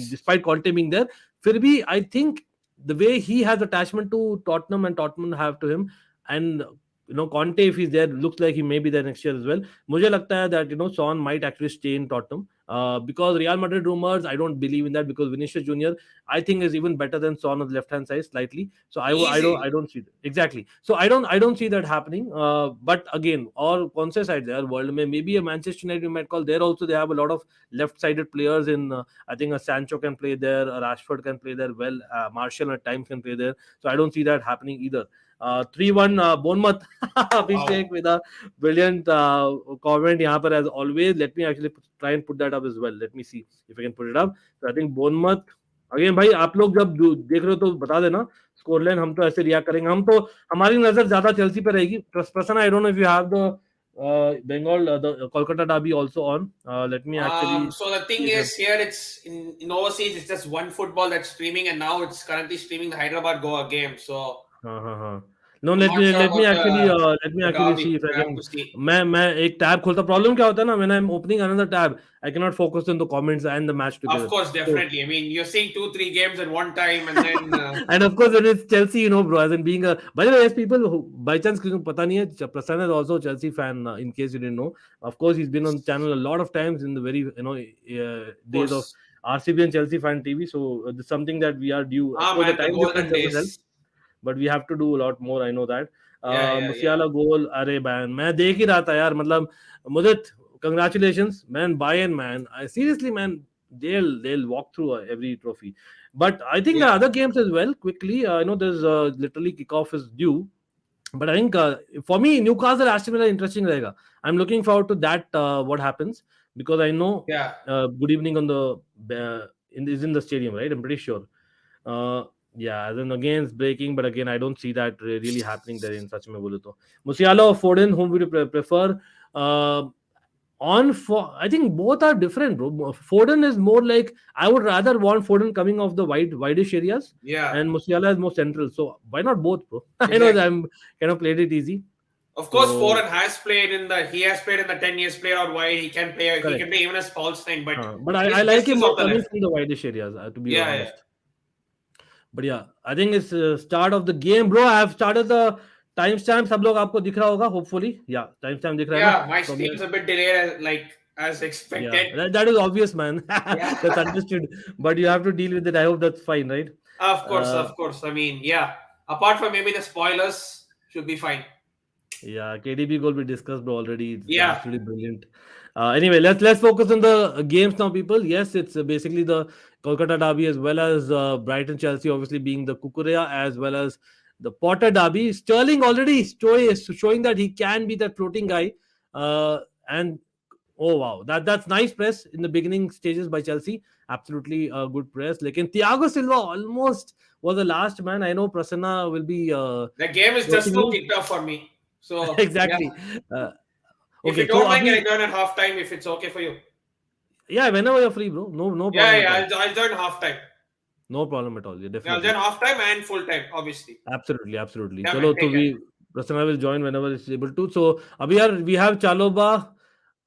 despite Conte being there. फिर भी, I think the way he has attachment to Tottenham and Tottenham have to him, and Conte, if he's there, looks like he may be there next year as well. मुझे लगता है that Son might actually stay in Tottenham. Because Real Madrid rumors, I don't believe in that, because Vinicius Junior, I think, is even better than Son on the left hand side slightly. So I don't see that. Exactly. So I don't see that happening. But again, or कौन से side there world में, maybe a Manchester United you might call there also, they have a lot of left sided players in. I think a Sancho can play there, a Rashford can play there well, Martial at times can play there. So I don't see that happening either. 3-1 Bournemouth. Abhishek with a brilliant comment यहाँ पर as always. Let me actually try and put that up as well. Let me see if I can put it up. So I think Bournemouth again, भाई आप लोग जब देख रहे हो तो बता देना स्कोर लाइन. हम तो ऐसे रिएक्ट करेंगे. हम तो हमारी नजर ज्यादा चेल्सी पे रहेगी. Prasanna, I don't know if you have the Bengal, the Kolkata Derby also on. Let me actually. So the thing is, here it's in overseas, it's just one football that's streaming, and now it's currently streaming the Hyderabad Goa game. So. No, let me actually see if I can. मैं एक tab खोलता. Problem क्या होता है ना, when I'm opening another tab, I cannot focus on the comments and the match together. Of course, definitely. I mean, you're seeing 2-3 games at one time, and then. And of course, when it's Chelsea, bro, as in being a. By the way, yes, people who by chance पता नहीं है, Prasanna is also a Chelsea fan. In case you didn't know, of course, he's been on the channel a lot of times in the very days of RCB and Chelsea fan TV. So it's something that we are due. Of course, the Man, the time golden difference doesn't help, days. but we have to do a lot more. I know that. Yeah. Musiala goal, अरे ban मैं देख ही रहा था यार. मतलब मुदित, congratulations, man. Bayern, man. I seriously, man. They'll walk through every trophy. But I think there are Yeah. other games as well. Quickly, I know there's literally kickoff is due. But I think for me, Newcastle Aston Villa interesting रहेगा. I'm looking forward to that. What happens, because I know Yeah. good evening on the is in the stadium, right? I'm pretty sure. Yeah, then again it's breaking, but again I don't see that really happening there in such में बोले तो. Musiala or Foden, whom would you prefer? Uh, I think both are different, bro. Foden is more like, I would rather want Foden coming off the widish areas, Yeah. and Musiala is more central. So why not both, bro? I know that Exactly. I'm kind of played it easy. Of course, So Foden has played in the 10 years player out wide. He can play. He can correct. play even as false nine, but But his I like best him is more off the coming left. from the widish areas, to be Yeah. honest. But yeah, I think it's start of the game, bro. I have started the timestamp. सब लोग आपको दिख रहा होगा, hopefully. Yeah, timestamp दिख रहा है ना? Yeah, my So stream's a bit delayed, as yeah, expected. that is obvious, man. Yeah. That's understood. But you have to deal with it. I hope that's fine, right? Of course, Uh, of course. I mean, yeah. Apart from maybe the spoilers, should be fine. Yeah, KDB goal we discussed, bro, already. It's Yeah. absolutely brilliant. Anyway, let's focus on the games now, people. Yes, it's basically the Kolkata Derby as well as Brighton Chelsea, obviously being the Kukurea, as well as the Potter Derby. Sterling already showing that he can be that floating guy. And oh wow, that's nice press in the beginning stages by Chelsea. Absolutely good press. Like in Thiago Silva almost was the last man. I know Prasanna will be The game is just roasting now me. kicked off for me. So, yeah. Exactly. Uh, If you okay, so don't mind, can I Abhi, join at halftime if it's okay for you? yeah, whenever you're free, bro. No Yeah, problem at all. I'll join halftime. No problem at all. Yeah, Yeah, I'll definitely. join halftime and full time, obviously. Absolutely. Yeah, Chalo, man, so take care. Prasanna will join whenever it's able to. So Abhi, we have Chaloba.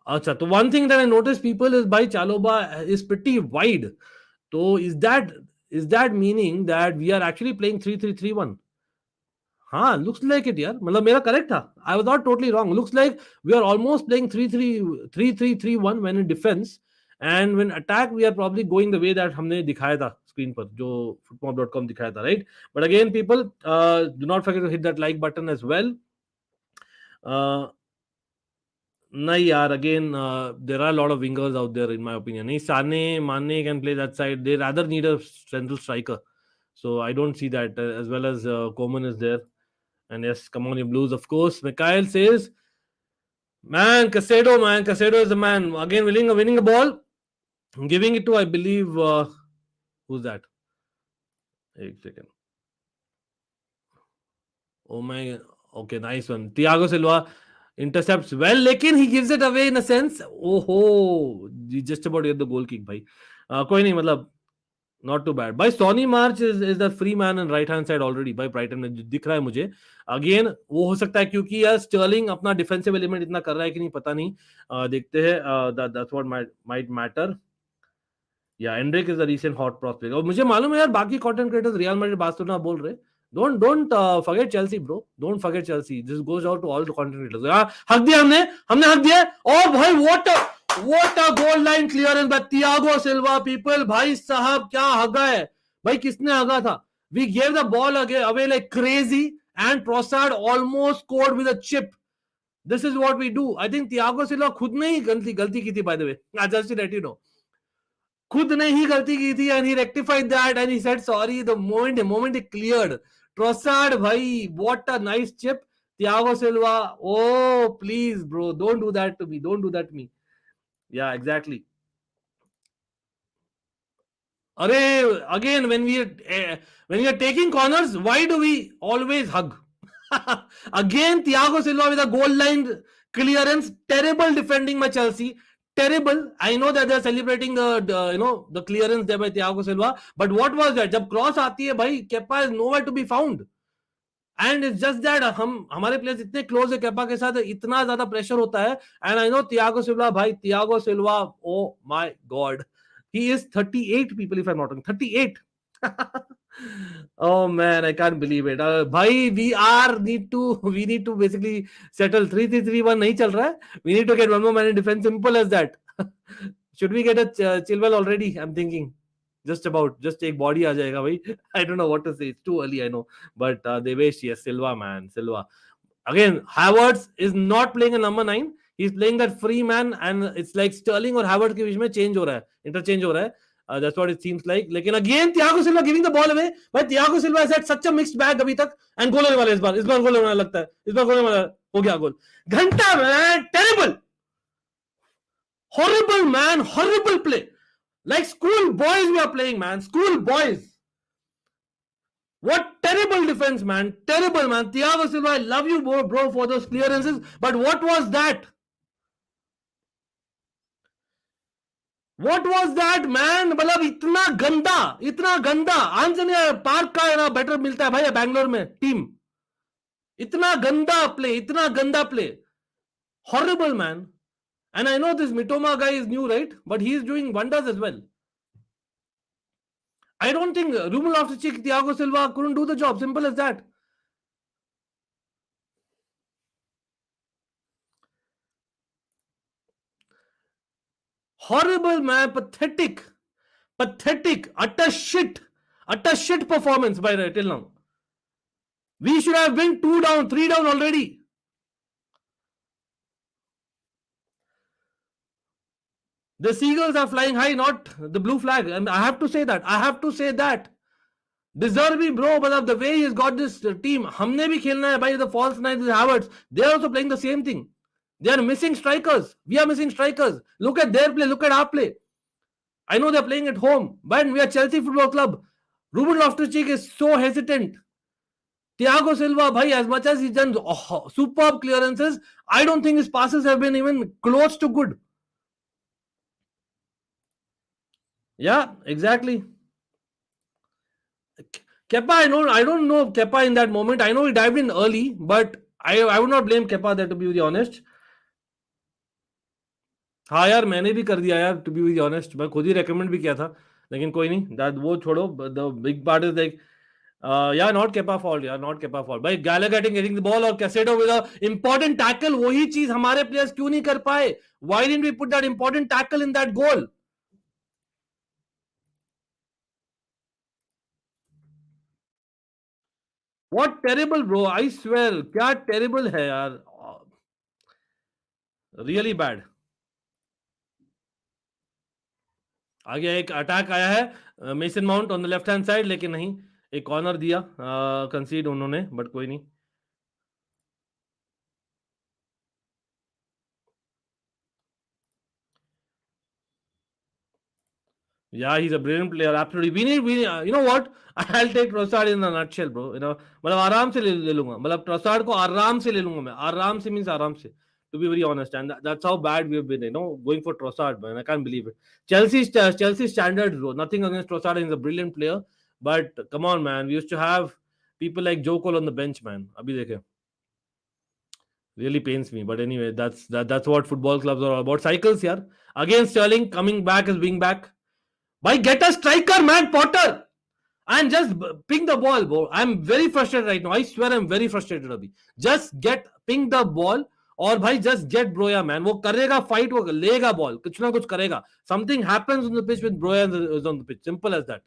Acha, so one thing that I noticed, people, is by Chaloba is pretty wide. So is that meaning that we are actually playing 3-3-3-1? हाँ, looks like it, यार. मतलब मेरा correct था. I was not totally wrong. Looks like we are almost playing 3-3-3-1 when in defense, and when attack we are probably going the way that हमने दिखाया था screen पर, जो footmob.com दिखाया था, right? But again, people, do not forget to hit that like button as well. नहीं यार, again, there are a lot of wingers out there in my opinion. नहीं, Sane, Mane can play that side. They rather need a central striker. So I don't see that, as well as Coman is there. And yes, come on, you Blues, of course. Mikhail says, man, Casedo is the man. Again, winning a ball, giving it to, I believe, who's that? 1 second. Oh my, okay, nice one. Thiago Silva intercepts well, lekin he gives it away in a sense. Oh, he just about get the goal kick, bhai. कोई नहीं, मतलब not too bad. By Sonny March is the free man on right hand side already by Brighton में दिख रहा है मुझे. Again, वो हो सकता है क्योंकि यार स्टर्लिंग अपना डिफेंसिव एलिमेंट इतना कर रहा है कि नहीं पता नहीं. देखते हैं. That's what might matter. Yeah, Endrick is a recent hot prospect. और मुझे मालूम है यार, बाकी content creators real Madrid Barcelona बोल रहे. Don't forget Chelsea, bro. Don't forget Chelsea. This goes out to all the content creators. हाँ, हक दिया हमने हक दिया. और भाई what a goal line clearance by Thiago Silva, people. भाई साहब क्या हगा है भाई, किसने हगा था? We gave the ball away like crazy, and Trossard almost scored with a chip. This is what we do. I think Thiago Silva खुद ने ही गलती की थी, by the way. Just to let you know. खुद ने ही गलती की थी, and he rectified that and he said sorry the moment it cleared. Trossard, bhai, what a nice chip. Thiago Silva, oh please bro, don't do that to me. Yeah, exactly. Again, when we are taking corners, why do we always hug? Again, Thiago Silva with a goal line clearance. Terrible defending by Chelsea. Terrible. I know that they're celebrating the clearance there by Thiago Silva. But what was that? जब cross आती है भाई, Kepa is nowhere to be found. And it's just that हमारे players इतने close है Kepa के साथ, इतना ज़्यादा pressure होता है. And I know Thiago Silva, oh my God. He is 38, people, if I'm not wrong. 38. Oh man, I can't believe it. Bhai, we need to basically settle 3-3-3-1 नहीं चल रहा है. We need to get one more man in defense. Simple as that. Should we get a Chilwell already? I'm thinking. Just एक body आ जाएगा भाई. I don't know what to say. It's too early, I know. But Devesh, yes, Silva, man. Silva. Again, Havertz is not playing a number 9. He's playing that free man, and it's like Sterling और Havertz के बीच में change हो रहा है, interchange हो रहा है. That's what it seems like. लेकिन again Thiago Silva giving the ball away. भाई Thiago Silva has had such a mixed bag अभी तक, and गोल होने वाला है इस बार गोल होने वाला लगता है. इस बार गोल होने वाला हो गया गोल. घंटा man, terrible, horrible man, horrible play. Like school boys we are playing, man. School boys. What terrible defense, man. Terrible, man. Thiago Silva, I love you, bro, for those clearances. But what was that? What was that, man? मतलब इतना गंदा आंजने park का है ना better मिलता है भाई बैंगलोर में टीम. इतना गंदा play. Horrible, man. And I know this Mitoma guy is new, right? But he is doing wonders as well. I don't think Ruben Loftus-Cheek, Thiago Silva couldn't do the job. Simple as that. Horrible, man. Pathetic. Utter shit performance by till now. We should have been 2 down, 3 down already. The seagulls are flying high, not the blue flag. And I have to say that. Zerbi, bro, but the way he's got this team, हमने भी खेलना है भाई. The false nine with Havertz, they are also playing the same thing. They are missing strikers. We are missing strikers. Look at their play. Look at our play. I know they're playing at home, but we are Chelsea Football Club. Ruben Loftus-Cheek is so hesitant. Thiago Silva, bhai, as much as he's done superb clearances, I don't think his passes have been even close to good. Yeah, exactly. Kepa, I don't know Kepa in that moment. I know he dived in early, but I would not blame Kepa there, to be very honest. हाँ यार मैंने भी कर दिया यार, to be very honest. मैं खुद ही recommend भी किया था, लेकिन कोई नहीं. That वो छोड़ो. The big part is like, yeah, not Kepa fault. भाई Gallagher getting the ball और Caicedo with a important tackle. वही चीज हमारे players क्यों नहीं कर पाए? Why didn't we put that important tackle in that goal? What terrible, bro. I swear. क्या terrible है यार. Really bad. आगे एक अटैक आया है mason mount on the left hand side, लेकिन नहीं, एक कॉर्नर दिया कंसीड उन्होंने, बट कोई नहीं. Yeah, he's a brilliant player. Absolutely. We need, you know what? I'll take Trossard in a nutshell, bro. You know, मतलब आराम से ले लूंगा. मतलब Trossard को आराम से ले लूंगा मैं. आराम से means आराम से. To be very honest, and that's how bad we've been. You know, going for Trossard, man. I can't believe it. Chelsea standards, bro. Nothing against Trossard. He's a brilliant player, but come on, man. We used to have people like Joe Cole on the bench, man. अभी देखे. Really pains me, but anyway, that's what football clubs are all about. Cycles, yeah. Again, Sterling coming back as wing back. Bhai, get a striker, man, Potter, and just ping the ball, bro. I'm very frustrated right now. I swear I'm very frustrated abhi. Just ping the ball, और भाई just get Broya, man. वो करेगा fight, वो लेगा ball, कुछ ना कुछ करेगा. Something happens on the pitch with Broya is on the pitch. Simple as that.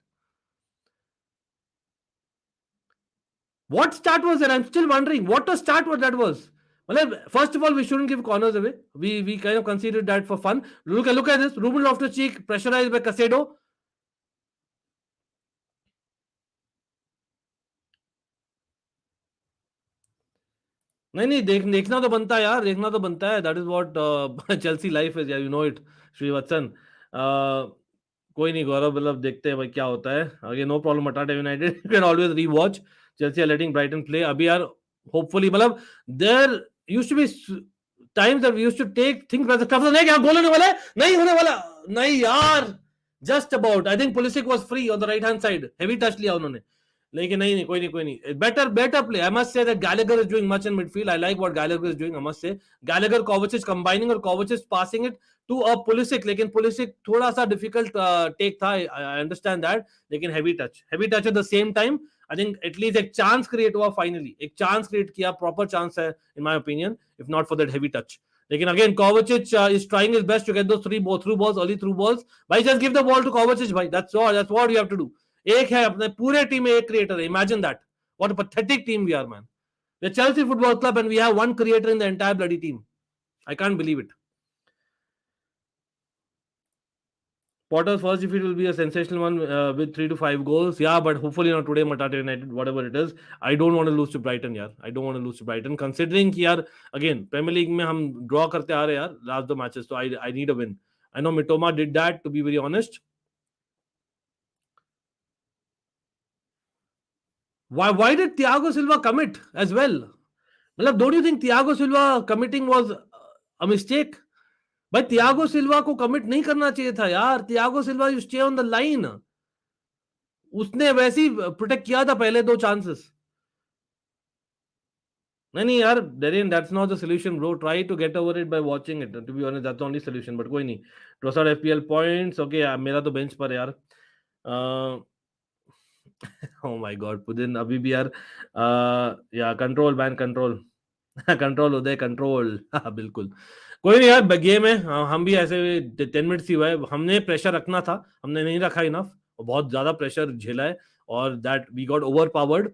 What start was that? I'm still wondering what a start what that was. Well, first of all, we shouldn't give corners away. We kind of considered that for fun. Look at this. Ruben Loftus-Cheek pressurized by Caicedo. नहीं देखना तो बनता है यार, देखना तो बनता है. That is what Chelsea life is, you know it Srivatsan. कोई नहीं गौरव, मतलब देखते हैं भाई क्या होता है आगे. No problem. अटाटा United you can always rewatch. Chelsea are letting Brighton play. अभी यार होपफुली, मतलब there used to be times that we used to take things by the scruff. नहीं क्या गोल होने वाला है? नहीं होने वाला. नहीं यार, just about. I think Pulisic was free on the right hand side. Heavy touch लिया उन्होंने, लेकिन नहीं कोई नहीं. Better play. I must say that Gallagher is doing much in midfield. I like what Gallagher is doing. I must say Gallagher Kovacic is combining, और Kovacic is passing it to a Pulisic. लेकिन Pulisic थोड़ा सा difficult take था. I understand that. लेकिन heavy touch at the same time. I think at least एक chance create हुआ finally. एक chance create किया, proper chance है in my opinion, if not for that heavy touch. लेकिन again Kovacic is trying his best to get those through balls, early through balls. भाई just give the ball to Kovacic भाई. That's what you have to do. एक है अपने पूरे team में एक creator है. Imagine that. What a pathetic team we are, man. We're Chelsea Football Club and we have one creator in the entire bloody team. I can't believe it. Potter's first defeat will be a sensational one with 3 to 5 goals. Yeah, but hopefully not today, Matata United, whatever it is. I don't want to lose to Brighton, yaar. I don't want to lose to Brighton. Considering कि यार, again, Premier League में हम draw करते आ रहे यार, last 2 matches, so I need a win. I know Mitoma did that, to be very honest. Why did Thiago Silva commit as well? मतलब, don't you think Thiago Silva committing was a mistake? भाई Thiago Silva को commit नहीं करना चाहिए था यार. Thiago Silva, you stay on the line. उसने वैसे ही प्रोटेक्ट किया था पहले 2 चांसेस. नहीं यार, Darren, that's not the solution, bro. Try to get over it by watching it. To be honest, that's the only solution. But कोई नहीं. Trossard FPL points. Okay, मेरा तो बेंच पर है यार. Oh my God, Pudin अभी भी यार. या कंट्रोल मैन, कंट्रोल. कंट्रोल उदय, कंट्रोल. बिल्कुल. कोई नहीं यार, गेम है. हम भी ऐसे 10 मिनट्स ही हुआ है. हमने प्रेशर रखना था, हमने नहीं रखा इनफ. बहुत ज्यादा प्रेशर झेला है और that we got overpowered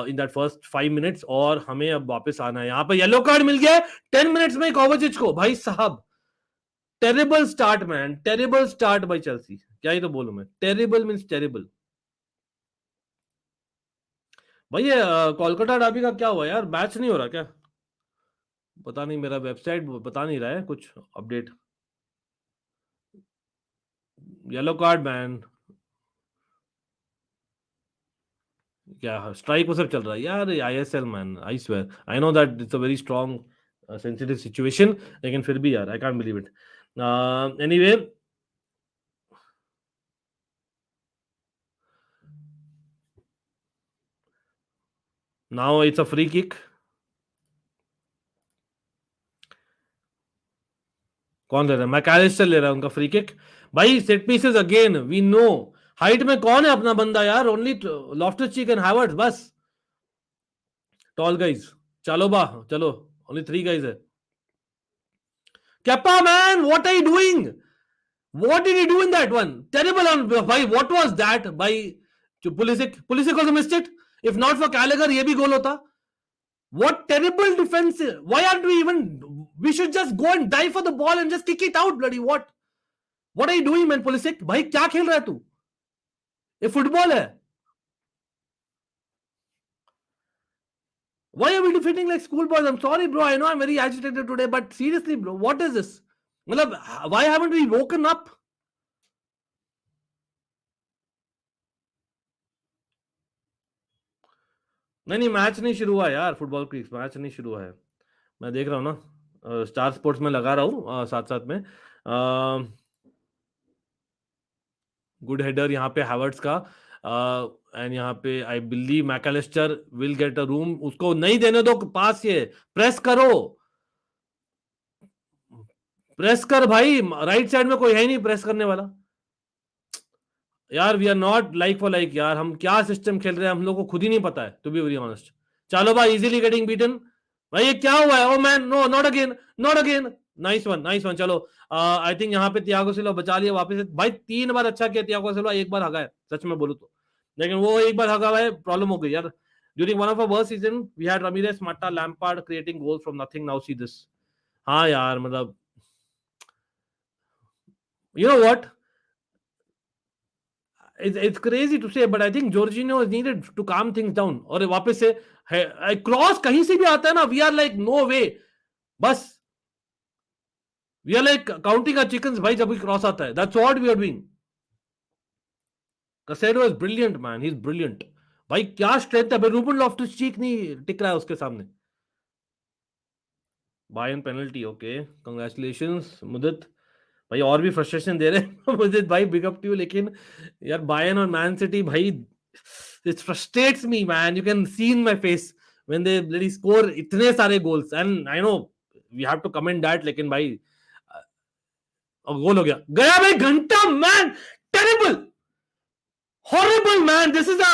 in that first 5 minutes. और हमें अब वापस आना है. यहाँ पे येलो कार्ड मिल गया 10 मिनट्स में कोवाचिच को. भाई साहब, terrible start man, terrible start by Chelsea. क्या ही तो बोलूं मैं. Terrible means terrible. भाई ये कोलकाता डर्बी का क्या हुआ यार? मैच नहीं हो रहा क्या? पता नहीं, मेरा वेबसाइट बता नहीं रहा है कुछ अपडेट. Yellow card man. क्या स्ट्राइक वो सब चल रहा है यार? ISL man, I swear. I know that it's a very strong sensitive situation, लेकिन फिर भी यार I can't believe it. Anyway, now it's a free kick. कौन ले रहा है? मैकैलिस्टर ले रहा है उनका फ्री किक. भाई set pieces again, we know. Height में कौन है अपना बंदा यार? ओनली लॉफ्टस-चीक एंड हावर्ट्स, बस. टॉल गाइज, चलो बा, चलो. ओनली 3 गाइज है. Kepa, man, what are you doing? What did he do in that one? Terrible on भाई. What was that? भाई Pulisic also missed it. If not for Gallagher, ये भी गोल होता. What terrible defense. Why aren't we even? We should just go and dive for the ball and just kick it out, bloody what? What are you doing, man, Pulisic? भाई क्या खेल रहा है तू? ये फुटबॉल है. Why are we defeating like schoolboys? I'm sorry, bro. I know I'm very agitated today, but seriously, bro, what is this? मतलब, why haven't we woken up? नहीं, मैच नहीं शुरू हुआ यार. फुटबॉल क्रिक्स मैच नहीं शुरू हुआ है. मैं देख रहा हूँ ना, स्टार स्पोर्ट्स में लगा रहा हूँ साथ साथ में. गुड हेडर यहाँ पे हैवर्ट्स का. एंड यहाँ पे I believe Mac Allister will get a room. उसको नहीं देने दो पास. ये प्रेस करो, प्रेस कर भाई. राइट साइड में कोई है नहीं प्रेस करने वाला यार. We are not like for like यार. हम क्या सिस्टम खेल रहे हैं हम लोग को खुद ही नहीं पता है, टू बी वेरी ऑनेस्ट. चलो भाई, इजीली गेटिंग बीटन. भाई ये क्या हुआ है? Oh man, no, not again, not again. Nice one, nice one. चलो, आई थिंक यहाँ पे थियागो सिल्वा बचा लिया वापस. भाई 3 बार अच्छा किया थियागो सिल्वा, 1 बार हगा है सच में बोलूं तो. लेकिन वो 1 बार हगा हुआ है, प्रॉब्लम हो गई यार. During one of our worst season we had Ramires, Mata, Lampard creating goals from nothing. Now see this. हाँ यार, मतलब you know what, it's crazy to say, but I think Jorginho is needed to calm things down. और वापस से cross कहीं से भी आता है ना, we are like no way. बस we are like counting our chickens भाई जब भी क्रॉस आता है. That's what we are doing. Casado is brilliant, man. He's brilliant. भाई क्या स्ट्रेंथ है. रूबन लॉफ्टस-चीक नहीं टिक रहा है उसके सामने. Bayern penalty. ओके, कांग्रेचुलेशंस मुदित भाई. और भी फ्रस्ट्रेशन दे रहे हैं मुदित भाई, बिग अप टू यू. लेकिन यार बायर्न और मैन सिटी भाई, it frustrates me, man. You can see in my face when they really score इतने सारे goals. And I know we have to comment that, लेकिन भाई गोल हो गया भाई. घंटा, man, terrible, horrible, man. This is a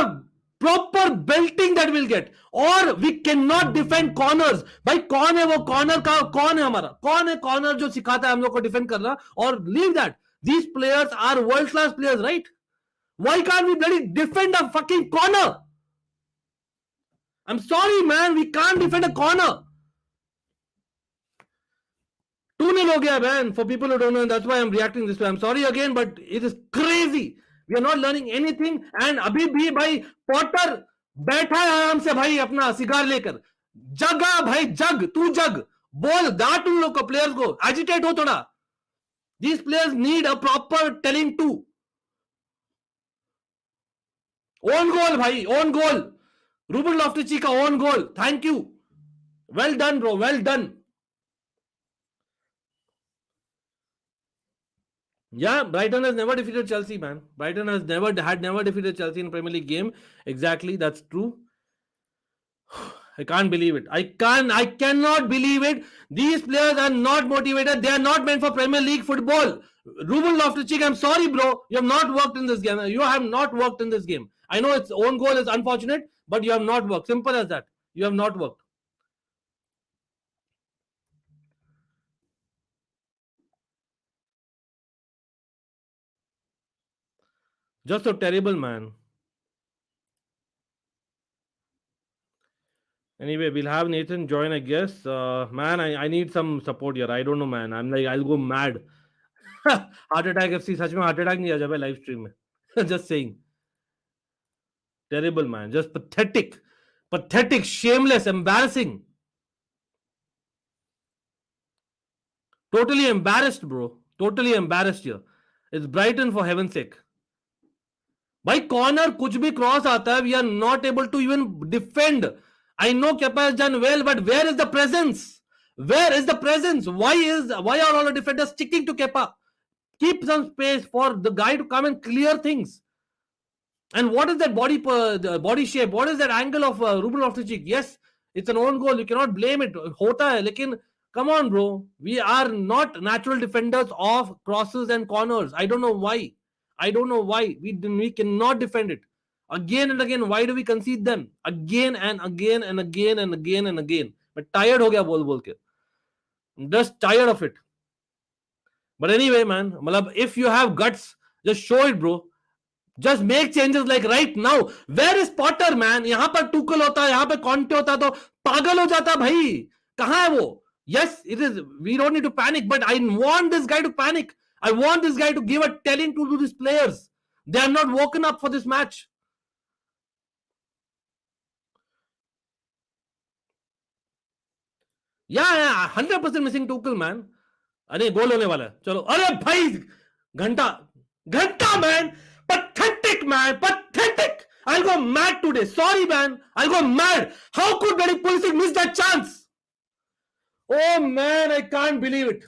proper belting that we'll get. Or we cannot defend corners. भाई कौन है वो corner का, कौन है हमारा, कौन है corner जो सिखाता है हम लोग को defend करना? Or leave that. These players are world class players, right? Why can't we bloody defend a fucking corner? I'm sorry, man. We can't defend a corner. 2-0 हो गया, man. For people who don't know, that's why I'm reacting this way. I'm sorry again, but it is crazy. We are not learning anything. And अभी भी भाई Potter बैठा है आराम से भाई अपना सिगार लेकर. जगा भाई, जग, तू जग. बोल डांट उन लोग को, प्लेयर्स को. एजिटेट हो थोड़ा. These players need a proper telling too. Own goal भाई, own goal. Ruben Loftus-Cheek का own goal. Thank you. Well done, bro. Well done. Yeah, Brighton has never defeated Chelsea, man. Brighton has never defeated Chelsea in Premier League game. Exactly, that's true. I can't believe it. I cannot believe it. These players are not motivated. They are not meant for Premier League football. Ruben Loftus-Cheek, I'm sorry, bro. You have not worked in this game. You have not worked in this game. I know its own goal is unfortunate, but you have not worked. Simple as that. You have not worked. Just so terrible, man. Anyway, we'll have Nathan join, I guess. Man, I need some support here. I don't know, man. I'm like, I'll go mad. Heart attack FC, सच में heart attack नहीं आ जाए live stream में. Just saying. Terrible, man. Just pathetic. Pathetic, shameless, embarrassing. Totally embarrassed, bro. Totally embarrassed here. It's Brighton, for heaven's sake. भाई corner कुछ भी cross आता है, we are not able to even defend. I know Kepa has done well, but where is the presence? Where is the presence? Why are all the defenders sticking to Kepa? Keep some space for the guy to come and clear things. And what is that body shape? What is that angle of Ruben Loftus-Cheek? Yes, it's an own goal. You cannot blame it. होता है, लेकिन come on, bro. We are not natural defenders of crosses and corners. I don't know why. We cannot defend it. Again and again, why do we concede them? Again and again and again and again and again. But tired हो गया बोल के. I'm just tired of it. But anyway, man, if you have guts, just show it, bro. Just make changes like right now. Where is Potter, man? यहाँ पर Tuchel होता है, यहाँ पर कॉन्टे होता तो पागल हो जाता भाई. कहाँ है वो? Yes, it is. We don't need to panic, but I want this guy to panic. I want this guy to give a telling to these players. They are not woken up for this match. Yeah, 100% missing Tuchel, man. अरे गोल होने वाला है. चलो. अरे भाई घंटा man. Pathetic, man. Pathetic. I'll go mad today. Sorry, man. I'll go mad. How could bloody Pulisic miss that chance? Oh man, I can't believe it.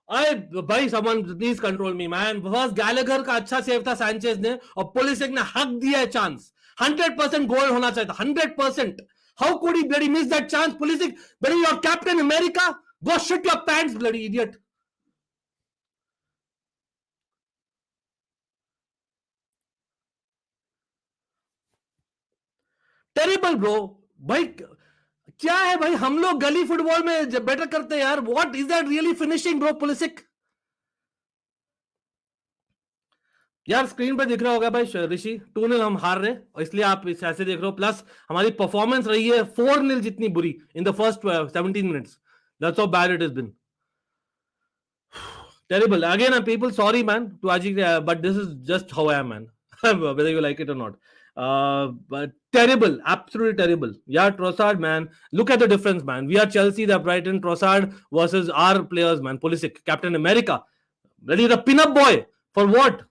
भाई someone please control me, man. First Gallagher का अच्छा save था Sanchez ने, और Pulisic ने हक दिया है चांस. 100% गोल होना चाहिए था. 100%. How could he bloody miss that chance? Pulisic, bloody your Captain America, go shit your pants, bloody idiot. Terrible, bro. भाई क्या है भाई, हम लोग गली फुटबॉल में बेटर करते हैं यार. What is that really finishing, bro? Pulisic. यार स्क्रीन पे दिख रहा होगा भाई ऋषि, 2-0 हम हार रहे और इसलिए आप इसे ऐसे देख रहे हो. प्लस हमारी परफॉर्मेंस रही है 4-0 जितनी बुरी in the first 17 minutes. That's how bad it has been. Terrible. Again, people, sorry, man, to Ajik, but this is just how I am, man. Whether you like it or not. But terrible, absolutely terrible. Yeah, Trossard, man. Look at the difference, man. We are Chelsea, they're Brighton. Trossard versus our players, man. Pulisic, Captain America. Ready, the pin-up boy. For what?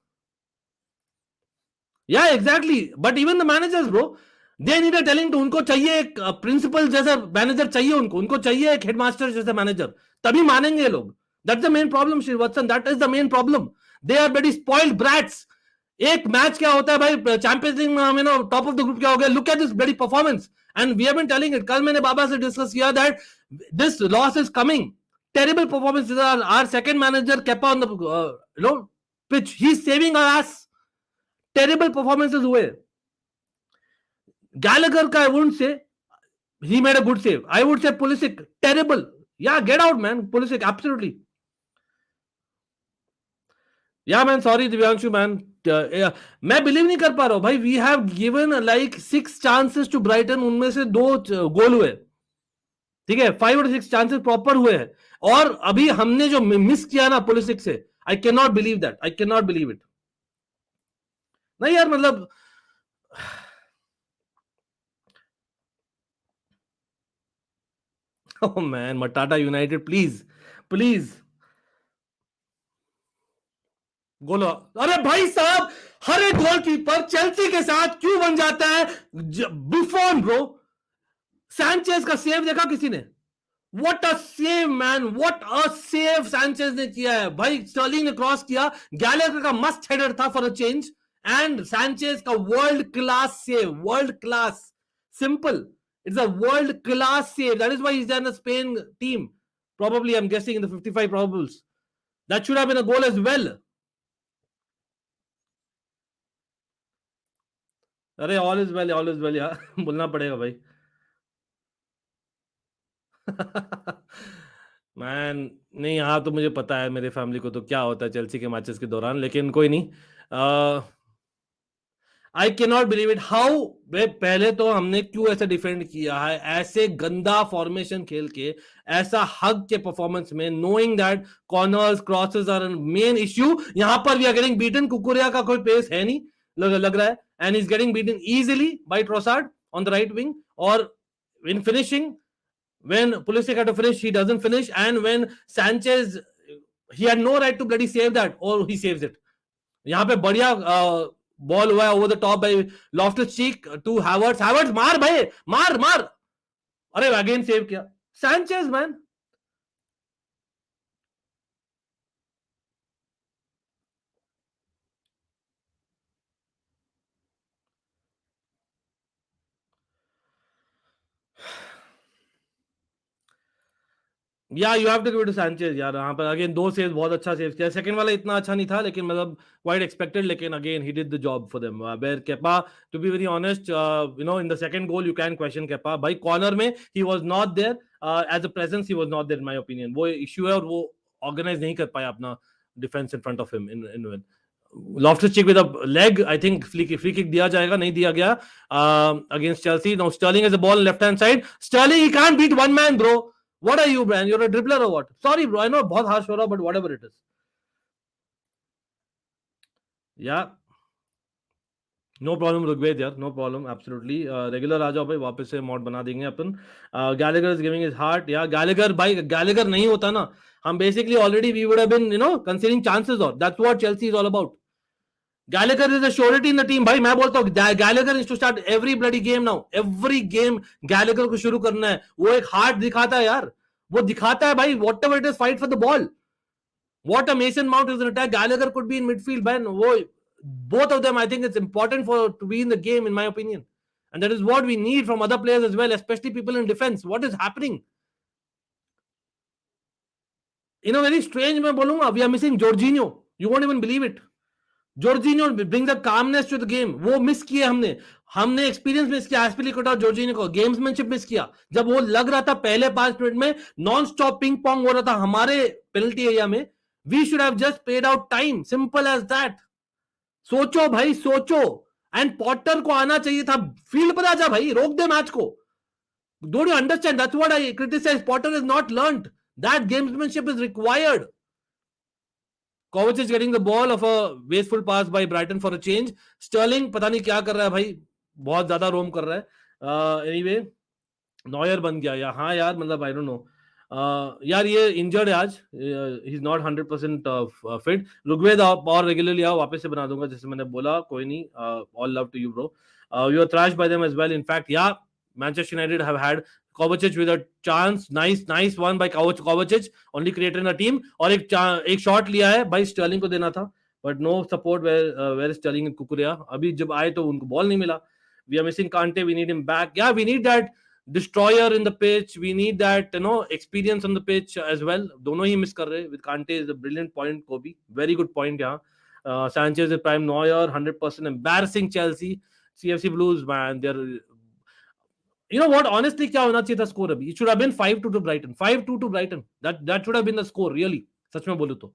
Yeah, exactly. But even the managers, bro, they need a telling to. उनको चाहिए एक principal जैसा manager चाहिए, उनको चाहिए एक headmaster जैसा manager, तभी मानेंगे ये लोग. That's the main problem, Srivatsan. That is the main problem. They are very spoiled brats. एक मैच क्या होता है भाई, चैंपियंस लीग में हम टॉप ऑफ द ग्रुप क्या हो गया. Look at this very performance. And we have been telling it. कल मैंने बाबा से डिस्कस किया that this loss is coming. Terrible performances. Our second manager Kepa on the pitch. He's saving our ass. Terrible performances हुए. Gallagher ka I wouldn't say he made a good save. I would say Pulisic terrible. Yeah, get out man. Pulisic absolutely. Yeah man, sorry Divyanshu man. मैं believe नहीं कर पा रहा हूं भाई. We have given like 6 chances to Brighton, उनमें से 2 गोल हुए. ठीक है, 5 और 6 चांसेस प्रॉपर हुए हैं. और अभी हमने जो मिस किया ना पुलिसिक से, I can not believe that. I can not believe it. नहीं यार मतलब oh man, Matata United, please, please. गोल. अरे भाई साहब, हर एक गोलकीपर चेल्सी के साथ क्यों बन जाता है बुफोन ब्रो. सैंचेज का सेव देखा किसी ने? What a save man, what a save Sanchez ने किया है भाई. स्टर्लिंग ने क्रॉस किया, गैलेगर का मस्ट हेडर था for a change, and Sanchez का world class save. World class, simple. It's a world class save. That is why he's there in the Spain team. Probably, I'm guessing in the 55 probables. That should have been a goal as well. अरे all is well यार. बोलना पड़ेगा भाई. Man नहीं, यहाँ तो मुझे पता है मेरे फैमिली को तो क्या होता है चेल्सी के मैचेस के दौरान, लेकिन कोई नहीं. I can not believe it. How. पहले तो हमने क्यों ऐसे डिफेंड किया है, ऐसे गंदा फॉर्मेशन खेल के, ऐसा हग के परफॉर्मेंस में, knowing that corners crosses are main issue. यहां पर वी आर गेटिंग बीटन. कुकुरिया का कोई पेस है नहीं लग रहा है, and is getting beaten easily by Trossard on the right wing. और in finishing, when Pulisic had to finish, he doesn't finish, and when Sanchez, he had no right to bloody save that, or he saves it. यहाँ पे बढ़िया ball हुआ है over the top by Loftus Cheek to Havertz. Havertz मार भाई, मार. अरे again save किया Sanchez man. Yeah you have to give it to Sanchez यार. यहाँ पर अगेन 2 सेव, बहुत अच्छा सेव किया. सेकंड वाला इतना अच्छा नहीं था, लेकिन मतलब क्वाइट एक्सपेक्टेड, लेकिन again he did the job for them. Where Kepa, to be very honest, you know, in the second goal you can question Kepa भाई. कॉर्नर में he was not there, as a presence he was not there in my opinion. वो issue है, और वो organise नहीं कर पाया अपना defence in front of him in विन. Loftus Cheek with a leg, I think free kick दिया जाएगा, नहीं दिया गया against Chelsea. Now Sterling has the ball on left hand side. Sterling, he can't beat one man, bro. What are you, man? You're a dribbler or what? Sorry, bro. I know बहुत harsh हो रहा, but whatever it is. Yeah. No problem Rigved यार, no problem, absolutely. Regular आ जाओ भाई, वापस से mod बना देंगे अपन. Gallagher is giving his heart. या गैलेगर भाई, गैलेगर नहीं होता ना, हम basically already we would have been, you know, considering chances. और that's what Chelsea is all about. Gallagher is a surety in the team भाई. मैं बोलता हूँ Gallagher is to start every bloody game now. Every game Gallagher को शुरू करना है. वो एक हार्ट दिखाता है यार, वो दिखाता है भाई. What ever it is, fight for the ball. What a Mason Mount is an attack. Gallagher could be in midfield, man. Both of them, I think it's important to be in the game, in my opinion. And that is what we need from other players as well, especially people in defense. What is happening? In a very strange मैं बोलूंगा, we are missing Jorginho. You won't even believe it. Jorginho brings the calmness to the game. वो miss किए हमने experience miss किया. एस्पिलिक्वेटा और Jorginho को गेम्समैनशिप miss किया. जब वो लग रहा था पहले 5 मिनट में नॉन स्टॉप पिंग पोंग हो रहा था हमारे पेनल्टी एरिया में, we should have just paid out time. Simple as that. सोचो भाई, सोचो. एंड पॉटर को आना चाहिए था. फील्ड पर आ जा भाई, रोक दे मैच को. Don't you understand? That's what I criticize. Potter has not learned. That gamesmanship is required. Kovacic is getting the ball of a wasteful pass by Brighton for a change. Sterling पता नहीं क्या कर रहा है भाई, बहुत ज्यादा रोम कर रहा है. Anyway, नॉयर बन गया या हाँ यार, मतलब आई डोंट नो यार. ये इंजर्ड है आज, ही इज नॉट 100% फिट. ऋग्वेद और रेगुलरली आओ, वापस से बना दूंगा जैसे मैंने बोला. कोई नहीं, all love to you bro. You are thrashed by them as well. In fact या Manchester United have had Kovacic with a chance, nice one by Kovacic, only created in a team. और एक shot लिया है भाई, Stirling को देना था, but no support where Sterling and Kukurea. अभी जब आए तो उनको बॉल नहीं मिला. We are missing Kante, we need him back. Yeah, we need that destroyer in the pitch. We need that, you know, experience on the pitch as well. दोनों ही miss कर रहे. With Kante is a brilliant point, Kobe. Very good point यहाँ. Sanchez is prime. Neuer 100% embarrassing Chelsea. CFC Blues, man, they're You know what? Honestly, क्या होना चाहिए था score अभी? It should have been 5-2 to Brighton. 5-2 to Brighton. That should have been the score. Really. सच में बोलूं तो.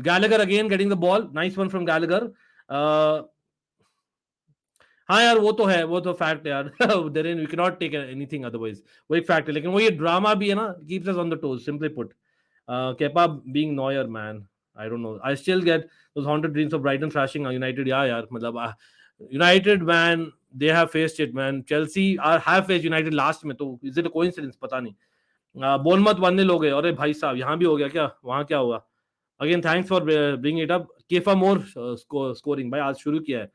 Gallagher again getting the ball. Nice one from Gallagher. हाँ यार वो तो फैक्ट है यार. Then we cannot take anything otherwise. वो एक फैक्ट है, लेकिन वो ये ड्रामा भी है ना, keeps us on the toes. Simply put. Kepa being Neuer, man. I don't know. I still get those haunted dreams of Brighton thrashing United. Yeah, यार मतलब United, man, they have faced it, man. Chelsea have faced United last में, तो is it a coincidence? पता नहीं. Bournemouth 1-0 हो गए. अरे भाई साहब, यहाँ भी हो गया क्या? वहाँ क्या हुआ? Again, thanks for bringing it up. Kepa more scoring. भाई आज शुरू किया है.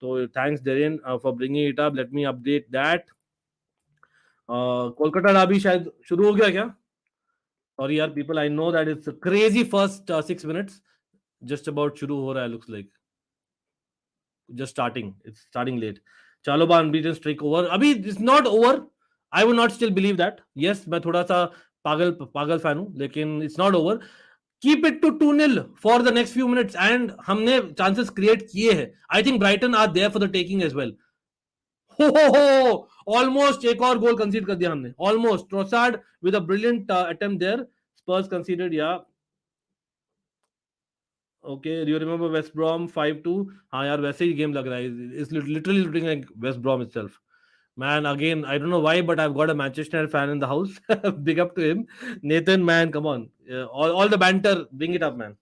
So thanks Darren for bringing it up. Let me update that. Kolkata Derby शायद शुरू हो गया क्या? Sorry यार people, I know that it's a crazy first 6 minutes. Just about शुरू हो रहा है, looks like. Just starting. It's starting late. Chaloba unbeaten streak over. Abhi it's not over. I would not still believe that. Yes, मैं थोड़ा सा पागल fan हूँ, लेकिन it's not over. Keep it to 2-0 for the next few minutes, and हमने chances create किए हैं. I think Brighton are there for the taking as well. हो almost एक और goal concede कर दिया हमने. Almost. Trossard with a brilliant attempt there. Spurs conceded, yeah. Okay, do you remember West Brom 5-2? हाँ यार वैसे ही गेम लग रहा है. It's literally looking like West Brom itself. Man, again, I don't know why, but I've got a Manchester fan in the house. Big up to him. Nathan, man, come on. All the banter, bring it up, man.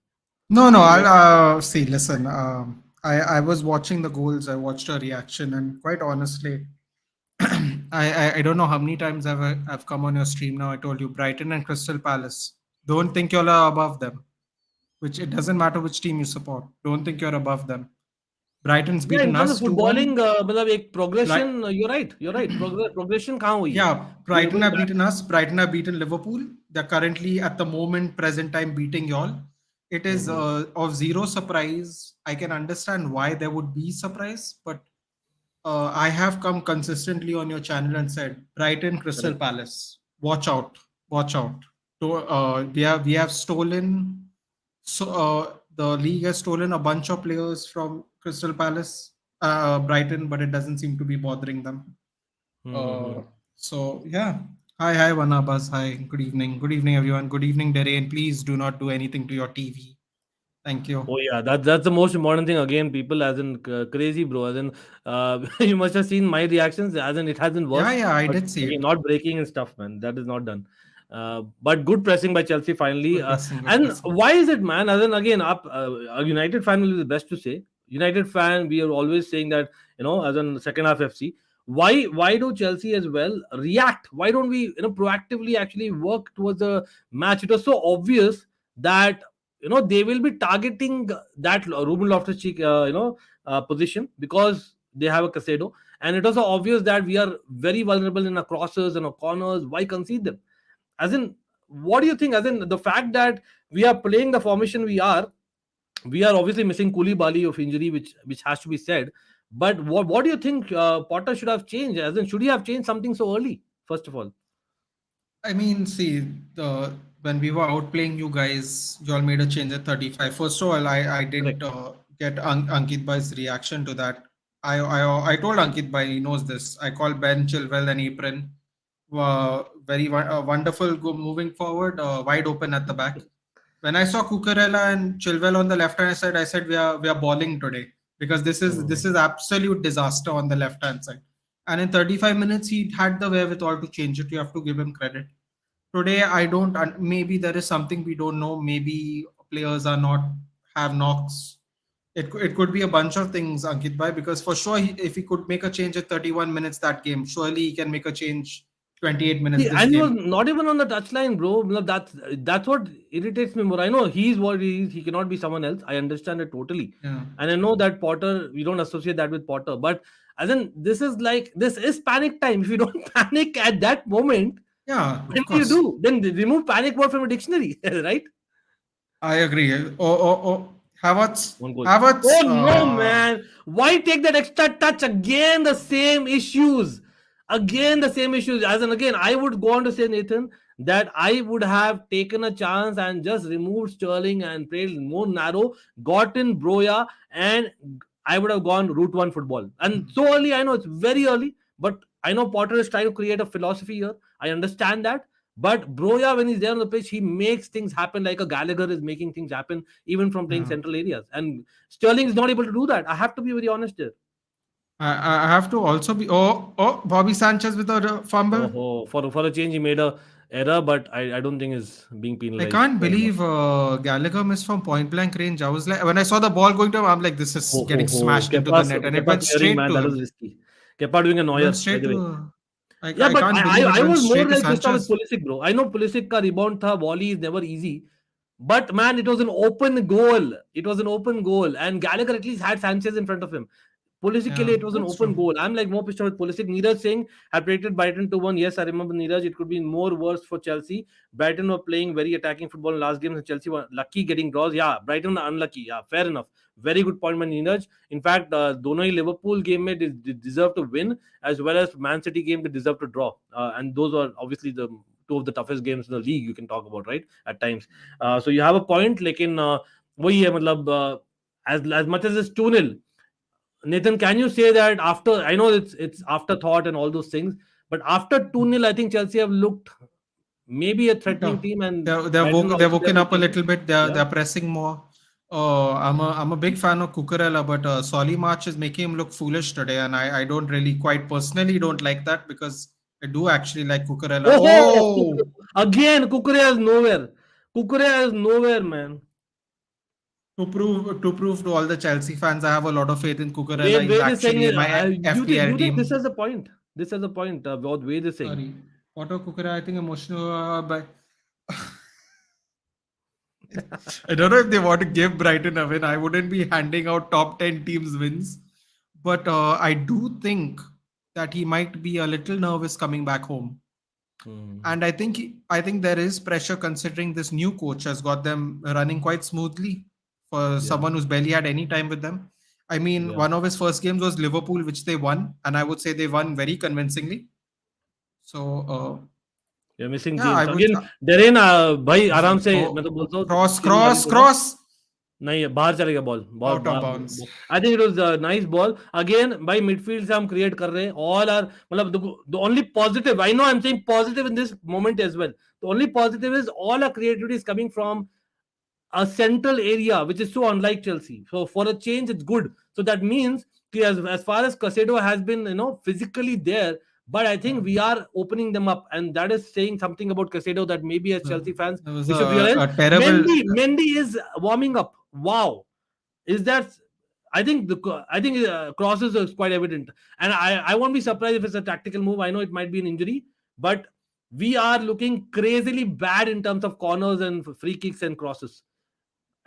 No, I'll see. Listen, I was watching the goals. I watched a reaction, and quite honestly, I don't know how many times I've come on your stream now. I told you Brighton and Crystal Palace. Don't think you're above them. Which it doesn't matter which team you support. Don't think you're above them. Brighton's Yeah, in beaten terms us of footballing, 2-1. मतलब एक progression. You're right. Progression कहाँ हुई? Yeah, Brighton You're have going back. beaten us. Brighton have beaten Liverpool. They're currently at the present time beating y'all. It is of zero surprise. I can understand why there would be surprise, but I have come consistently on your channel and said Brighton, Crystal Palace, watch out. We have stolen. So the league has stolen a bunch of players from Crystal Palace, Brighton, but it doesn't seem to be bothering them. So yeah. Hi, Vanabaz. Hi, good evening, everyone. Good evening, Dere. Please do not do anything to your TV. Thank you. Oh yeah, that's the most important thing. Again, people, as in crazy, bro. As in, you must have seen my reactions. As in, it hasn't worked. Yeah, I but did see again, it. not breaking and stuff, man. That is not done. But good pressing by Chelsea finally. Good pressing. Why is it, man? As in, again, a United fan will be the best to say. United fan, we are always saying that, as in second half FC. Why do Chelsea as well react? Why don't we, proactively actually work towards the match? It was so obvious that they will be targeting that Ruben Loftus-Cheek position because they have a Casado, and it was so obvious that we are very vulnerable in our crosses and our corners. Why concede them? As in, what do you think? As in, the fact that we are playing the formation we are obviously missing Koulibaly of injury, which has to be said. But what do you think Potter should have changed? As in, should he have changed something so early? First of all, I mean, see, when we were outplaying you guys, you all made a change at 35. First of all, I didn't get Ankit Bhai's reaction to that. I told Ankit Bhai, he knows this. I called Ben Chilwell and Apron. Very wonderful moving forward, wide open at the back. When I saw Cucurella and Chilwell on the left hand side, I said we are balling today because this is absolute disaster on the left hand side. And in 35 minutes, he had the wherewithal to change it. You have to give him credit. Today, I don't. Maybe there is something we don't know. Maybe players have knocks. It could be a bunch of things, Ankit Bhai, because for sure, if he could make a change at 31 minutes that game, surely he can make a change 28 minutes this and game. he was not even on the touchline, bro. That's what irritates me more. I know he's what he is. He cannot be someone else. I understand it totally. Yeah. And I know that Potter, we don't associate that with Potter. But as in, this is panic time. If you don't panic at that moment, yeah, what do you do? Then remove panic word from a dictionary, right? I agree. Havertz. Oh no, man! Why take that extra touch again? The same issues. As in, again, I would go on to say, Nathan, that I would have taken a chance and just removed Sterling and played more narrow, gotten Broya, and I would have gone route one football. And so early, I know it's very early, but I know Potter is trying to create a philosophy here. I understand that. But Broya, when he's there on the pitch, he makes things happen like a Gallagher is making things happen, even from playing Yeah. central areas. And Sterling is not able to do that. I have to be very honest here. I have to also be. Bobby Sanchez with a fumble. Oh, for a change, he made a error, but I don't think is being I penalized. can't Fair enough. believe Gallagher missed from point blank range. I was like, when I saw the ball going to him, I'm like, this is getting smashed into the net, and it Kepa went clearing, straight man. to That was him. risky. Kepa doing a It Neuer, went by straight the way. to. Yeah, I but can't believe it I went was more straight to like pissed off with Sanchez. Pulisic, bro. I know Pulisic ka rebound tha, volley is never easy. But man, it was an open goal. It was an open goal. And Gallagher at least had Sanchez in front of him. Pulisic ke Yeah, liye it was an that's open true. goal. I'm like more pissed off with Pulisic. Neeraj Singh had predicted Brighton 2-1. Yes, I remember Neeraj. It could be more worse for Chelsea. Brighton were playing very attacking football in last games and Chelsea were lucky getting draws. Yeah, Brighton were unlucky. Yeah, fair enough. Very good point by Neeraj. In fact, दोनों ही Liverpool game में deserve to win as well as Man City game they deserve to draw. And those are obviously the two of the toughest games in the league you can talk about, right? At times. So you have a point, लेकिन वही है मतलब as much as it's 2-0. Nathan, can you say that after, I know it's afterthought and all those things, but after 2-0, I think Chelsea have looked maybe a threatening Yeah. team and They're Brighton they're also there woken to up a change. little bit. Yeah. They're pressing more. I'm a big fan of Cucurella, but Solly March is making him look foolish today, and I don't really quite personally don't like that because I do actually like Cucurella. Oh, Oh, again, Kukurea is nowhere. Kukurea is nowhere, man. to prove to all the Chelsea fans, I have a lot of faith in Cucurella. He's Wade is saying, actually in my do FPL you think this team. has a point? This has a point, what Wade is saying. Sorry, Otto Cucurella. I think emotional, but I don't know if they want to give Brighton a win. I wouldn't be handing out top 10 teams wins. But I do think that he might be a little nervous coming back home. And I think there is pressure considering this new coach has got them running quite smoothly for Yeah, someone who's barely had any time with them. I mean, yeah. one of his first games was Liverpool, which they won, and I would say they won very convincingly. So You're missing yeah, I James. would. Again, Deren, भाई आराम से मैं तो Oh, बोलता हूँ cross, chill मारी cross, थोड़ा. cross, नहीं बाहर चलेगा ball out of bounds. I think it was nice ball again भाई मिडफील्ड से हम क्रिएट कर रहे हैं ऑल आर मतलब the only positive I know I am saying positive in this moment as well the only positive is all are creativity is coming from a central area which is so unlike Chelsea. So for a change it's good. So that means as far as Casado has been physically there, but I think we are opening them up, and that is saying something about Casado that maybe as Chelsea fans It was we should realize. a terrible. Mendy is warming up. Wow, is that? I think crosses is quite evident, and I won't be surprised if it's a tactical move. I know it might be an injury, but we are looking crazily bad in terms of corners and free kicks and crosses,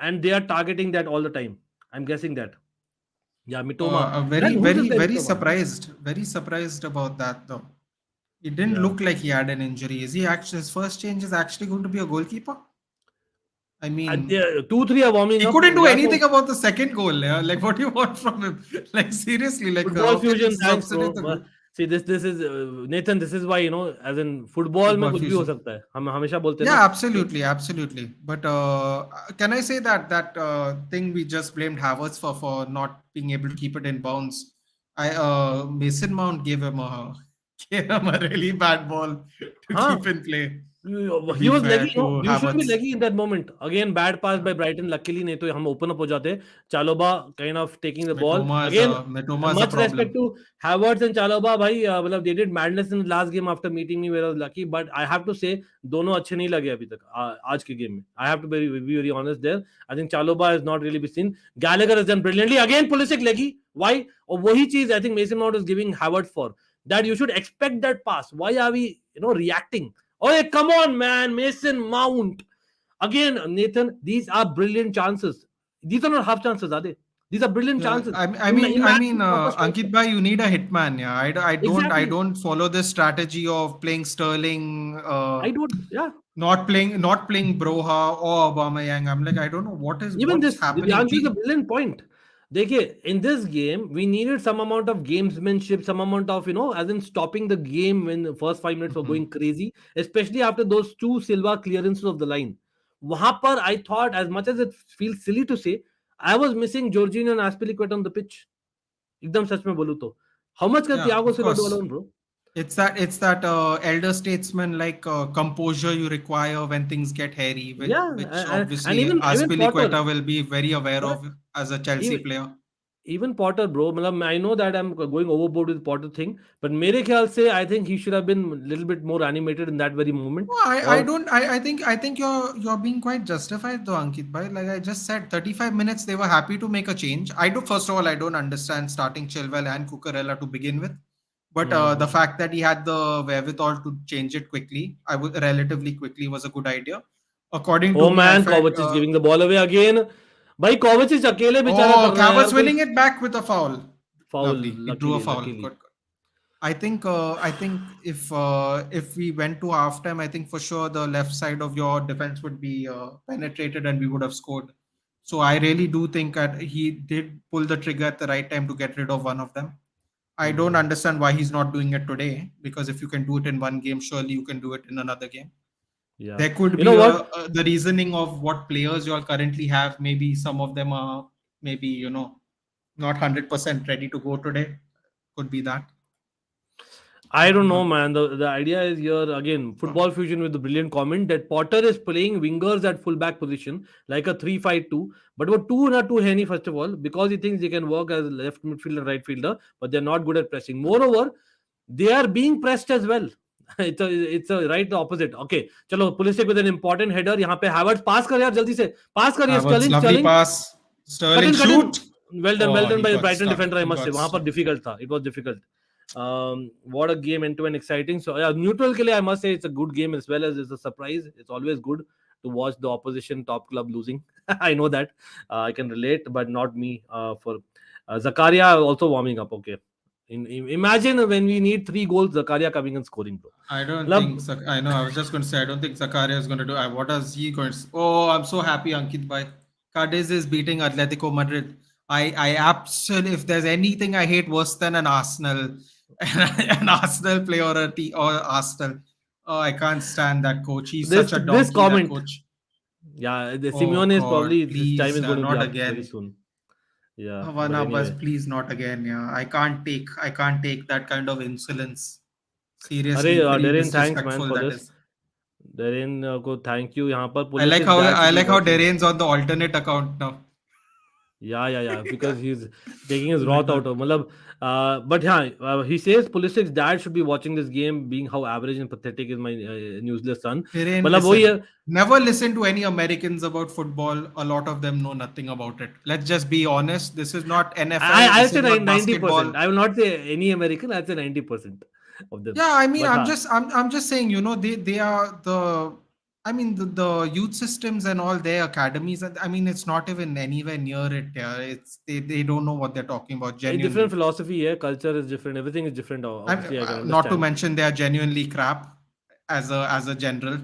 and they are targeting that all the time. I'm guessing that. Yeah, Mitoma. Very, Man, who's this very, guy very Mitoma? surprised about that though. It didn't Yeah. look like he had an injury. Is he actually his first change is actually going to be a goalkeeper? I mean, 2-3 are warming he up. couldn't do Yeah, anything so about the second goal. Yeah? Like, what do you want from him? Like, seriously, like, football how can you fusion, thanks, substitute bro. the goal? See, this is Nathan. This is why as in football में Football कुछ भी हो fusion. सकता है. हम हमेशा बोलते हैं Yeah, ना. absolutely. But can I say that thing we just blamed Havertz for not being able to keep it in bounds? Mason Mount gave him a really bad ball to हाँ. keep in play. To He be was fair leggy, to you should be Havertz. leggy in that moment. Again, bad pass by Brighton. Luckily, नहीं तो हम open up हो जाते. Chalobah kind of taking the ball. Again, Mitoma is a much respect problem. to Havertz and Chalobah. भाई मतलब they did madness in the last game after meeting me where I was lucky. But I have to say दोनों अच्छे नहीं लगे अभी तक आज के game में. I have to be very honest there. I think Chalobah has not really been seen. Gallagher has done brilliantly. Again, Pulisic leggy. Why? और वही चीज I think Mason Mount is giving Havertz for. That you should expect that pass. Why are we reacting? Oh, come on, man. Mason Mount. Again, Nathan, these are brilliant chances. These are not half chances, are they? These are brilliant chances. I mean, proper striker. Ankit bhai, you need a hitman. Yeah, I Exactly. don't follow this strategy of playing Sterling. I don't. Yeah. Not playing Broha or Aubameyang. I'm like, I don't know Even what's this, happening. Divyanshu is a brilliant point. देखिए, in this game, we needed some amount of gamesmanship, some amount of, as in stopping the game when the first 5 minutes were going crazy, especially after those two Silva clearances of the line. वहां पर I thought, as much as it feels silly to say, I was missing Jorginho and Aspilicueta on the pitch. एकदम सच में बोलूं तो. How much can Yeah, Thiago of Silva do course. alone, bro? It's that elder statesman like composure you require when things get hairy, Yeah, which and obviously even Potter, Aspilicueta will be very aware correct. of as a Chelsea Even player. even Potter, bro. मतलब I know that I'm going overboard with Potter thing, but मेरे ख्याल से I think he should have been a little bit more animated in that very moment. No, I Or don't I think you're being quite justified though, Ankit bhai. Like I just said, 35 minutes they were happy to make a change. I do First of all, I don't understand starting Chilwell and Cucurella to begin with. But the Mhm. fact that he had the wherewithal to change it quickly, I would relatively quickly was a good idea. According to Oh me, I man, felt Kovacic giving the ball away again. भाई Kovacic अकेले बेचारा कर oh, रहा है यार Havertz कोई winning it back with a foul. Foul. Lovely. He drew a Luckily, foul. luckily. Good. I think if we went to halftime, I think for sure the left side of your defense would be penetrated and we would have scored. So I really do think that he did pull the trigger at the right time to get rid of one of them. I don't Mhm. understand why he's not doing it today, because if you can do it in one game, surely you can do it in another game. Yeah. There could You know be what? the reasoning of what players you all currently have. Maybe some of them are maybe not 100% ready to go today. Could be that. I don't know, But man. The idea is here again. Football Fusion with the brilliant comment that Potter is playing wingers at fullback position like a 3-5-2. But what two not too henny first of all because he thinks they can work as left midfielder, right fielder, but they're not good at pressing. Moreover, they are being pressed as well. it's a right opposite. Okay, चलो Pulisic with an important header. यहाँ पे Havertz pass कर यार जल्दी से pass कर ये Havertz, Sterling lovely Sterling pass. cut Sterling in cut in. shoot. Well Oh, done he by got Brighton stuck. defender I He must say. got वहाँ पर stuck. difficult था. It was difficult. What a game end to end exciting. So yeah, neutral के लिए I must say it's a good game as well as it's a surprise. It's always good to watch the opposition top club losing. I know that I can relate, but not me. For Zakaria also warming up. Okay, imagine when we need 3 goals, Zakaria coming and scoring, bro. I don't think. Love. I know. I was just going to say. I don't think Zakaria is going to do. What is he going to? Oh, I'm so happy, Ankit bhai. Cadiz is beating Atletico Madrid. I absolutely. If there's anything I hate worse than an Arsenal, an Arsenal player or Arsenal. Oh, I can't stand that coach. He's This such a this donkey. That comment. coach. Yeah, the Oh Simeone is God, probably his time please, is going to be not up very again. soon. Yeah, but Havana bus, anyway. please not again. Yeah, I can't take that kind of insolence. अरे Seriously, very Darren thanks man disrespectful for that this. is. Darren को thank you. यहाँ पर I like Pulisic how that I should be like how watching. Darian's on the alternate account now. Yeah, because he's taking his I like wrath out that. of मतलब but yeah, he says Pulisic's dad should be watching this game being how average and pathetic is my newsless son. Darian, मतलब वही है. listen. Never listen to any Americans about football. A lot of them know nothing about it. Let's just be honest. This is not NFL. I'll This say is not 90%. basketball. I will not say any American. I'll say 90% of them. Yeah, I mean, But I'm just saying, they are I mean, the youth systems and all their academies. I mean, it's not even anywhere near it. Yeah, they don't know what they're talking about. a different Genuinely, philosophy. Yeah, culture is different. Everything is different. Obviously, I can not to understand. mention they are genuinely crap as a general.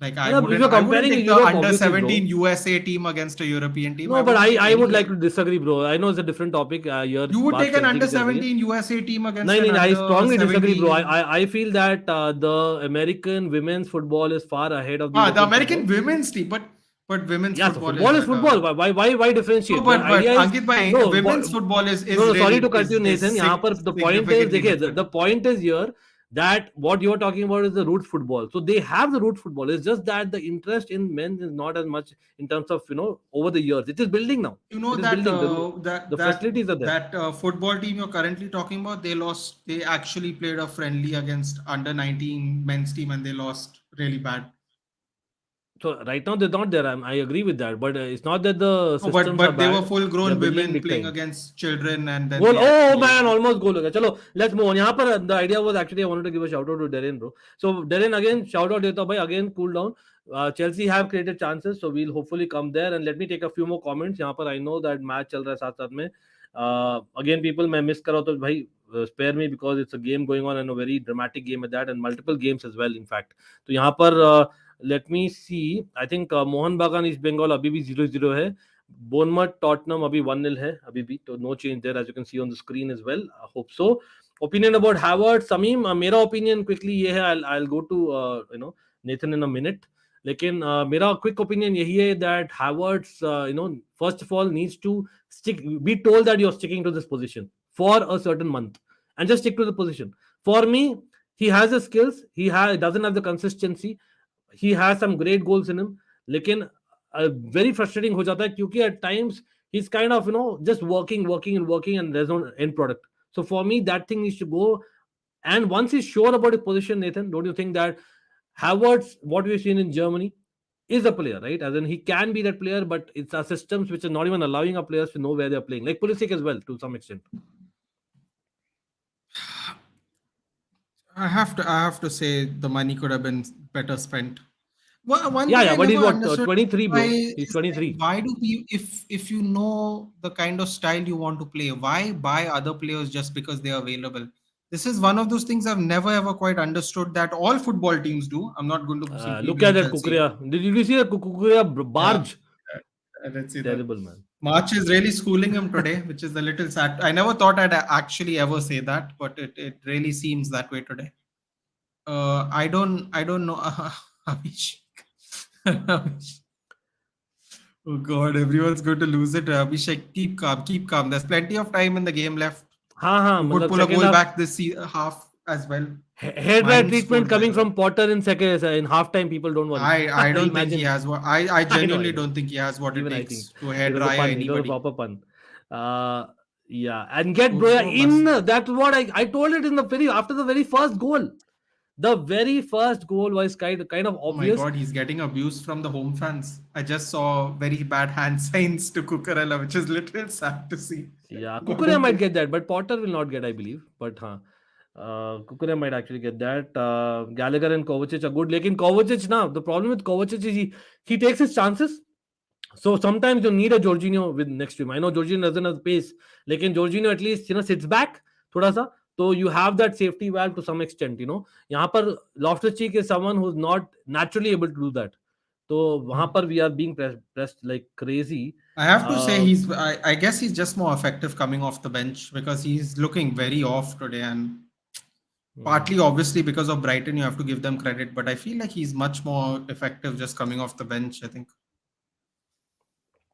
Like I मतलब if wouldn't you're I wouldn't comparing take the Europe, under obviously, bro. 17 USA team against a European team. I No, but wouldn't take I would any. like to disagree, bro. I know it's a different topic. Your You would बात take an चलती under की चल रही है. 17 USA team against नहीं an नहीं I under strongly disagree, bro. 17. I feel that the American women's football is far ahead of the The European American football. women's team, but women's Yeah, so football is football is better. football. Why No, differentiate? The but idea is Ankit bhai, no. women's football is No, is no, sorry to really cut you, is Nathan. यहाँ पर the point is, significantly देखिए, different. the point is here that what you're talking about is the root football. So they have the root football. It's just that the interest in men is not as much in terms of over the years. It is building now. You know It is that building. that The that facilities are there. that football team you're currently talking about, they lost. They actually played a friendly against under 19 men's team and they lost really bad. So right now they're not there. I agree with that, but it's not that the No, but systems are but they were bad. full They're grown building women big playing time. against children and then Goal. they Oh actually man, almost goal. चलो, let's move on. यहाँ पर the idea was actually I wanted to give a shout out to Darren, bro. So Darren again, shout out देता हूँ भाई. Again, cool down. Chelsea have created chances, so we'll hopefully come there. And let me take a few more comments. यहाँ पर I know that match चल रहा है साथ साथ में. Again, people मैं miss कर रहा हूँ तो भाई spare me because it's a game going on and a very dramatic game at that and multiple games as well. In fact, तो यहाँ पर let me see. I think Mohan बागान ईस्ट बंगाल अभी भी 0-0 है. Bournemouth Tottenham अभी 1-0 है अभी भी तो no change there as you can see on the screen as well. I hope so. Opinion about Havertz, Sameem, मेरा opinion quickly ये है. I'll go to Nathan in a minute. लेकिन मेरा quick opinion यही है that Havertz first of all needs to be told that you're sticking to this position for a certain month and just stick to the position. For me, he has the skills, doesn't have the consistency, he has some great goals in him, लेकिन very frustrating हो जाता है क्योंकि at times he's kind of just working and there's no end product. So for me that thing needs to go. And once he's sure about his position, Nathan, don't you think that Havertz, what we've seen in Germany, is a player, right? As in he can be that player, but it's our systems which are not even allowing our players to know where they're playing, like Pulisic as well to some extent. I have to say the money could have been better spent. One Yeah, thing yeah, I but he's never what, understood 23, why bro. He's is like 23. why do you if you know the kind of style you want to play, why buy other players just because they are available? This is one of those things I've never ever quite understood that all football teams do. I'm not going to simply Look at blame that Chelsea. Kukurea. Did you see the Kukurea Yeah, barge? let's see that. Terrible, man. March is really schooling him today, which is a little sad. I never thought I'd actually ever say that, but it really seems that way today. I don't know. Abhishek. Oh God, everyone's going to lose it. Abhishek, keep calm, keep calm. There's plenty of time in the game left. हाँ, You could मतलब pull a second goal half back this half as well. hair dry Mine treatment scored, by coming the way. from Potter in second in halftime. People don't worry. I don't think he Imagine. has what I I genuinely know. don't think he has what it Even I think takes to hair it was a dry pun. It was a anybody. proper pun. Uh, yeah, and get Good Broya for in. Bas- That's what I told it in the after the very first goal. The very first goal was kind of Oh my obvious. God, he's getting abuse from the home fans. I just saw very bad hand signs to Cucurella, which is little sad to see. Yeah, But Kukurea might okay. get that, but Potter will not get, I believe. But Kukurea might actually get that. Gallagher and Kovacic are good. Lekin Kovacic now, the problem with Kovacic is he takes his chances. So sometimes you need a Jorginho with next to him. I know Jorginho doesn't have the pace. Lekin Jorginho at least sits back thoda sa. So you have that safety valve to some extent. यहाँ पर Loftus-Cheek is someone who's not naturally able to do that. So वहाँ पर we are being pressed like crazy. I have to say I guess he's just more effective coming off the bench because he's looking very off today, and partly obviously because of Brighton you have to give them credit, but I feel like he's much more effective just coming off the bench, I think.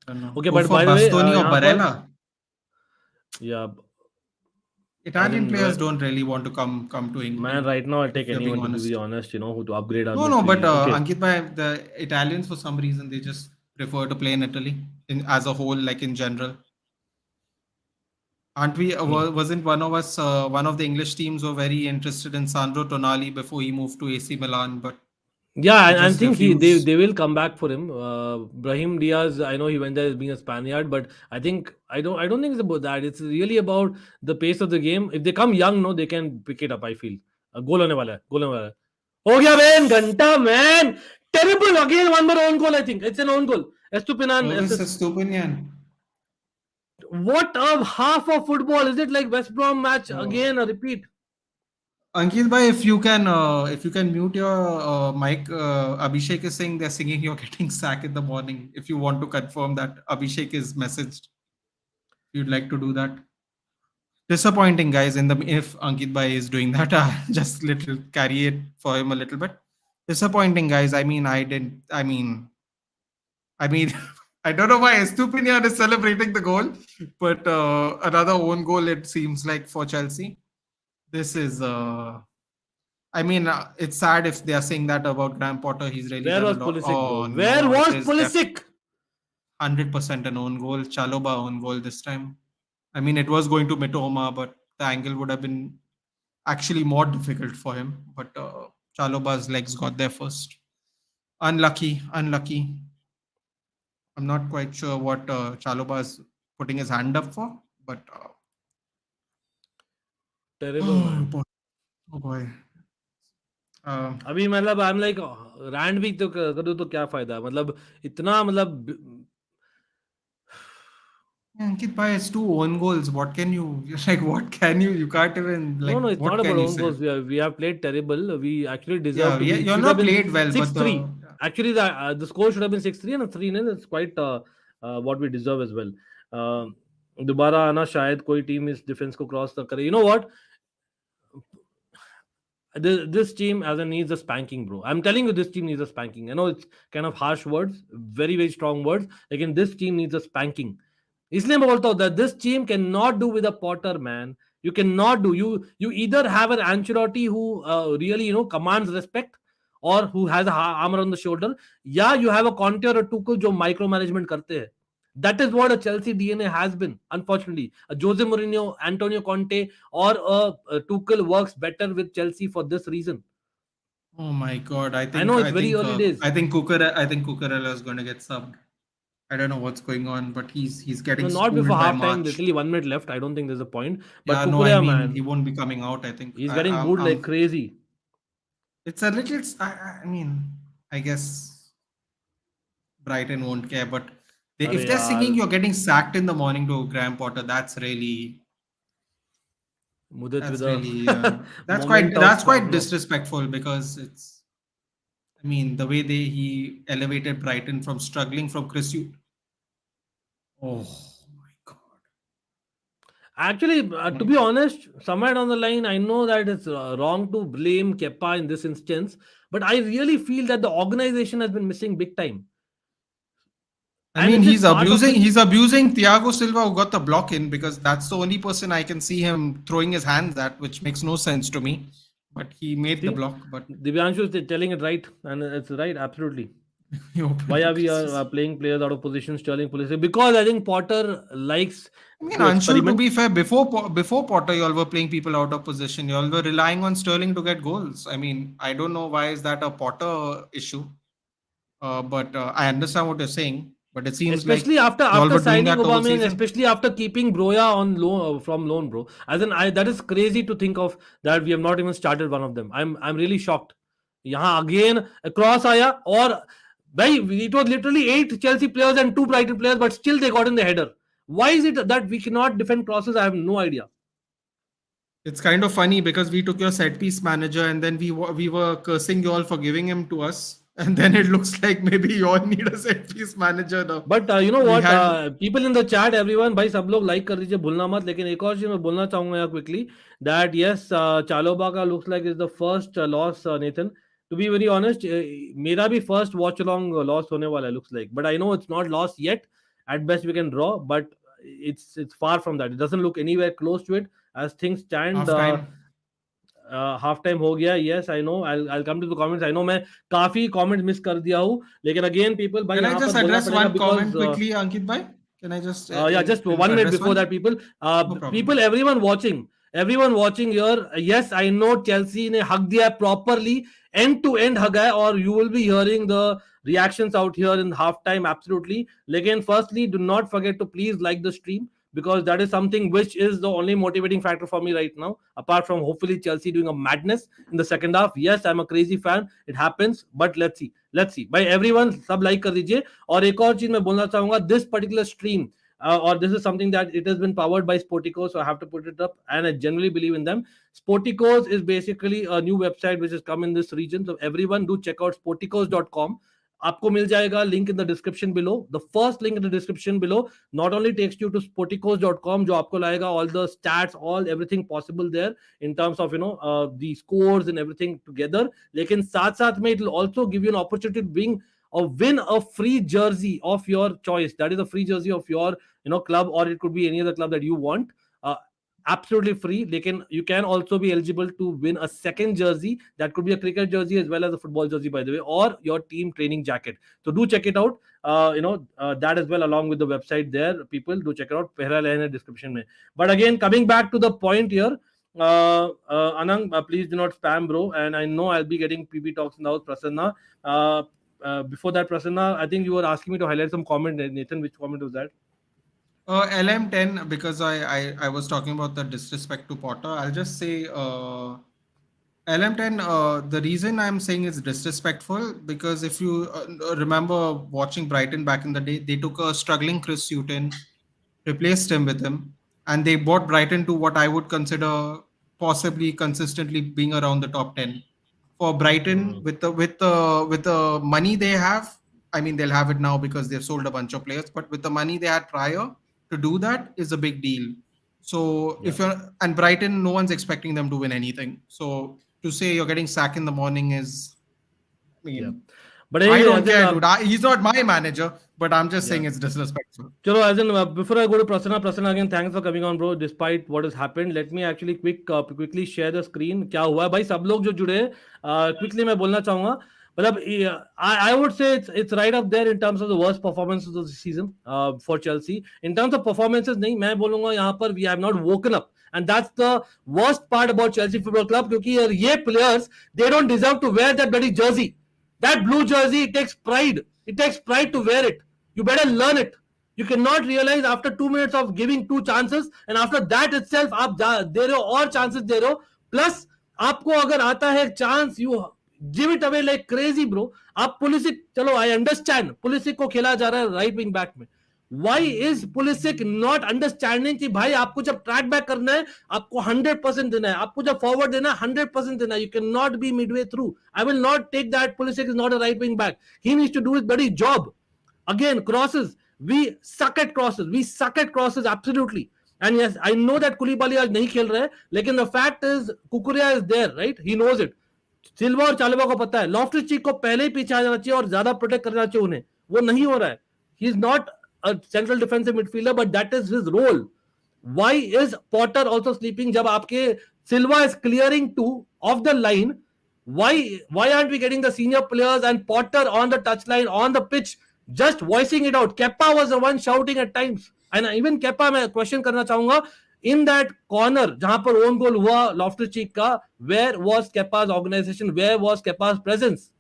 I don't know. Okay, Go but for by the way, Bastoni or यहाँ पर Barella. yeah, as Italian in players don't really want to come to England. man, right now I'll take if you're being anyone to be honest. honest. Who to upgrade our No, but midfield. Okay, Ankit bhai, the Italians for some reason they just prefer to play in Italy as a whole, like in general. Aren't we? Wasn't one of us? One of the English teams were very interested in Sandro Tonali before he moved to AC Milan, but yeah, he I just think they refused. they will come back for him. Brahim Diaz, I know he went there as being a Spaniard, but I don't think it's about that. It's really about the pace of the game. If they come young, no, they can pick it up. I feel goal होने वाला है, goal होने वाला है. हो गया man, घंटा man, terrible again, one more own goal. I think it's an own goal. Estupinan Lovis assist. Estupinian. What a half of football is it? Like West Brom match again, a repeat. Ankit bhai, if you can mute your mic, Abhishek is saying they're singing you're getting sacked in the morning. If you want to confirm that, Abhishek is messaged. If you'd like to do that. Disappointing, guys. If Ankit bhai is doing that, just little carry it for him a little bit. Disappointing, guys. I mean, I I don't know why Estupinian is celebrating the goal, but another own goal it seems like for Chelsea. This is it's sad if they are saying that about Graham Potter. He's really Where done a was lot. Pulisic, bro? Oh Where no, was it is Pulisic? 100% an own goal. Chaloba own goal this time. I mean, it was going to Mitoma, but the angle would have been actually more difficult for him. But Chaloba's legs got there first. Unlucky. I'm not quite sure what Chaloba is putting his hand up for, but Terrible, man. Oh boy. अभी मतलब I am like Rand भी तो करूँ तो क्या फायदा, मतलब इतना मतलब Ankit bhai, it's two own goals. What can you like? What can you? You can't even like. no, it's What not about can you own say? goals. We have played terrible. We actually deserve Yeah, to be. It you're should not have been played well, but 6-3. Actually the score should have been 6-3 and 3-0. It's quite what we deserve as well. दोबारा आना शायद कोई team इस defence को cross ना करे. You know what, this team as a needs a spanking, bro. I'm telling you, this team needs a spanking. I know it's kind of harsh words, very very strong words. Again, this team needs a spanking. इसलिए मैं बोलता हूँ that this team cannot do with a Potter, man. You cannot do. You either have an Ancelotti who really commands respect, or who has a armor on the shoulder. Yeah, you have a Conte or a Tuchel जो micromanagement करते हैं. That is what a Chelsea DNA has been. Unfortunately, a Jose Mourinho, Antonio Conte, or a Tuchel works better with Chelsea for this reason. Oh my God! I know it's very early days. I think Cucurella is going to get subbed. I don't know what's going on, but he's No, getting not schooled before by half time. March. Literally 1 minute left. I don't think there's a point. But Yeah, no, I Kukurea, mean he man, won't be coming out. I think he's getting booed like crazy. it's a little. I mean, I guess Brighton won't care, but if Arey they're singing, yaar, you're getting sacked in the morning to Graham Potter. That's really Mudit with that's a really moment of that's quite disrespectful, because it's. I mean, the way he elevated Brighton from struggling from Chris. Oh my God. Actually, to be honest, somewhere down the line, I know that it's wrong to blame Kepa in this instance, but I really feel that the organization has been missing big time. I And mean, it is part of he's abusing Thiago Silva, who got the block in, because that's the only person I can see him throwing his hands at, which makes no sense to me. But he made the See, block. But Divyanshu is telling it right, and it's right, absolutely. he opened Why the are we cases. playing players out of position, Sterling policy? Because I think Potter likes I mean, to Anshul, to experiment. be fair, before Potter, you all were playing people out of position. You all were relying on Sterling to get goals. I mean, I don't know why is that a Potter issue, but I understand what you're saying. But it seems like Especially after you all after were doing signing that the whole Aubameyang, season. especially after keeping Broya on loan from loan, bro. As in, that is crazy to think of that we have not even started one of them. I'm really shocked. यहाँ again cross आया और भाई it was literally 8 Chelsea players and 2 Brighton players, but still they got in the header. Why is it that we cannot defend crosses? I have no idea. It's kind of funny because we took your set piece manager, and then we were cursing you all for giving him to us, and then it looks like maybe you all need a set piece manager now. But you know We what, had people in the chat everyone, भाई सब लोग like कर दीजिए, भूलना मत. लेकिन एक और चीज मैं बोलना चाहूंगा यहाँ क्विकली, दैट यस चालोबा का looks like is the first loss, Nathan. To be very honest, मेरा भी फर्स्ट वॉच अलोंग लॉस होने वाला है, looks like. But I know it's not loss yet. At best we can draw, but it's far from that. It doesn't look anywhere close to it as things stand. half time. Half time हो गया. Yes I know, I'll come to the comments. I know मैं काफी comment miss कर दिया हूँ, लेकिन again people भाई Can I यहाँ just पर बोलना address पड़ेगा one comment because quickly, Ankit bhai? Can I just yeah, just 1 minute address before one? that, people, No problem. people, everyone watching here, yes, I know Chelsea ने हक दिया है properly, end to end हक है, और you will be hearing the reactions out here in half time, absolutely. लेकिन firstly, do not forget to please like the stream, because that is something which is the only motivating factor for me right now, apart from hopefully Chelsea doing a madness in the second half. Yes, I'm a crazy fan, it happens, but let's see. By everyone, सब like कर दीजिए. और एक और चीज मैं बोलना चाहूंगा, this particular stream, or this is something that it has been powered by Sporticos, so I have to put it up, and I generally believe in them. Sporticos is basically a new website which has come in this region, so everyone do check out sporticos.com. आपको मिल जाएगा link in the description below. The first link in the description below not only takes you to sporticos.com, जो आपको लाएगा all the stats, all everything possible there in terms of the scores and everything together. लेकिन साथ साथ में it will also give you an opportunity to win a free jersey of your choice. That is a free jersey of your club, or it could be any other club that you want. uh, Absolutely free. Lekin you can also be eligible to win a second jersey. That could be a cricket jersey as well as a football jersey, by the way, or your team training jacket. So do check it out. That as well, along with the website there. People do check it out. Pehla line in description mein. But again, coming back to the point here, Anang, please do not spam, bro. And I know I'll be getting PB talks now. Prasanna. Before that, Prasanna, I think you were asking me to highlight some comment. Nathan, which comment was that? LM10, because I was talking about the disrespect to Potter. I'll just say LM10, the reason I'm saying it's disrespectful, because if you remember watching Brighton back in the day, they took a struggling Chris Hughton, replaced him with him, and they brought Brighton to what I would consider possibly consistently being around the top 10. For Brighton, with the money they have, I mean, they'll have it now because they've sold a bunch of players, but with the money they had prior, to do that is a big deal. So if you're, and Brighton, no one's expecting them to win anything. So to say you're getting sacked in the morning is, I mean, But I anyway, don't as in, care, dude. He's not my manager, but I'm just saying yeah. it's disrespectful. Chalo, as in, before I go to Prasanna again, thanks for coming on, bro. Despite what has happened, let me actually quickly share the screen. क्या हुआ है भाई सब लोग जो जुड़े हैं quickly मैं बोलना चाहूंगा मतलब I would say it's right up there in terms of the worst performances of the season for Chelsea. In terms of performances नहीं मैं बोलूंगा यहाँ पर we have not woken up. And that's the worst part about Chelsea Football Club क्योंकि ये players they don't deserve to wear that bloody jersey. That blue jersey, it takes pride. It takes pride to wear it. You better learn it. You cannot realize after 2 minutes of giving 2 chances and after that itself आप दे रहे हो और chances दे रहे हो plus आपको अगर आता है chance you give it away like crazy bro. आप Pulisic चलो I understand Pulisic को खेला जा रहा है right wing back में. Why is Pulisic not understanding कि भाई आपको जब ट्रैक बैक करना है आपको 100% देना है आपको जब फॉरवर्ड देना है 100% देना है you cannot be midway through. I will not take that Pulisic is not a right wing back. He needs to do his bloody job. Again crosses. We suck at crosses. We suck at crosses absolutely. And yes, I know that Koulibaly आज नहीं खेल रहा है, लेकिन the fact is Kukurea is there, right? He knows it. सिल्वा और चालेबा को पता है. लॉफ्टस चीक को पहले ही पीछे आ जाना चाहिए और ज्यादा प्रोटेक्ट करना चाहिए उन्हें. वो नहीं हो रहा है. He is not a central defensive midfielder, but that is his role. Why is Potter also sleeping? जब आपके Silva is clearing two off the line, why aren't we getting the senior players and Potter on the touchline on the pitch? Just voicing it out. Kepa was the one shouting at times. And even Kepa मैं question करना चाहूंगा in that corner जहां पर own goal हुआ Loftus Cheek का where was Kepa's organization? Where was Kepa's presence?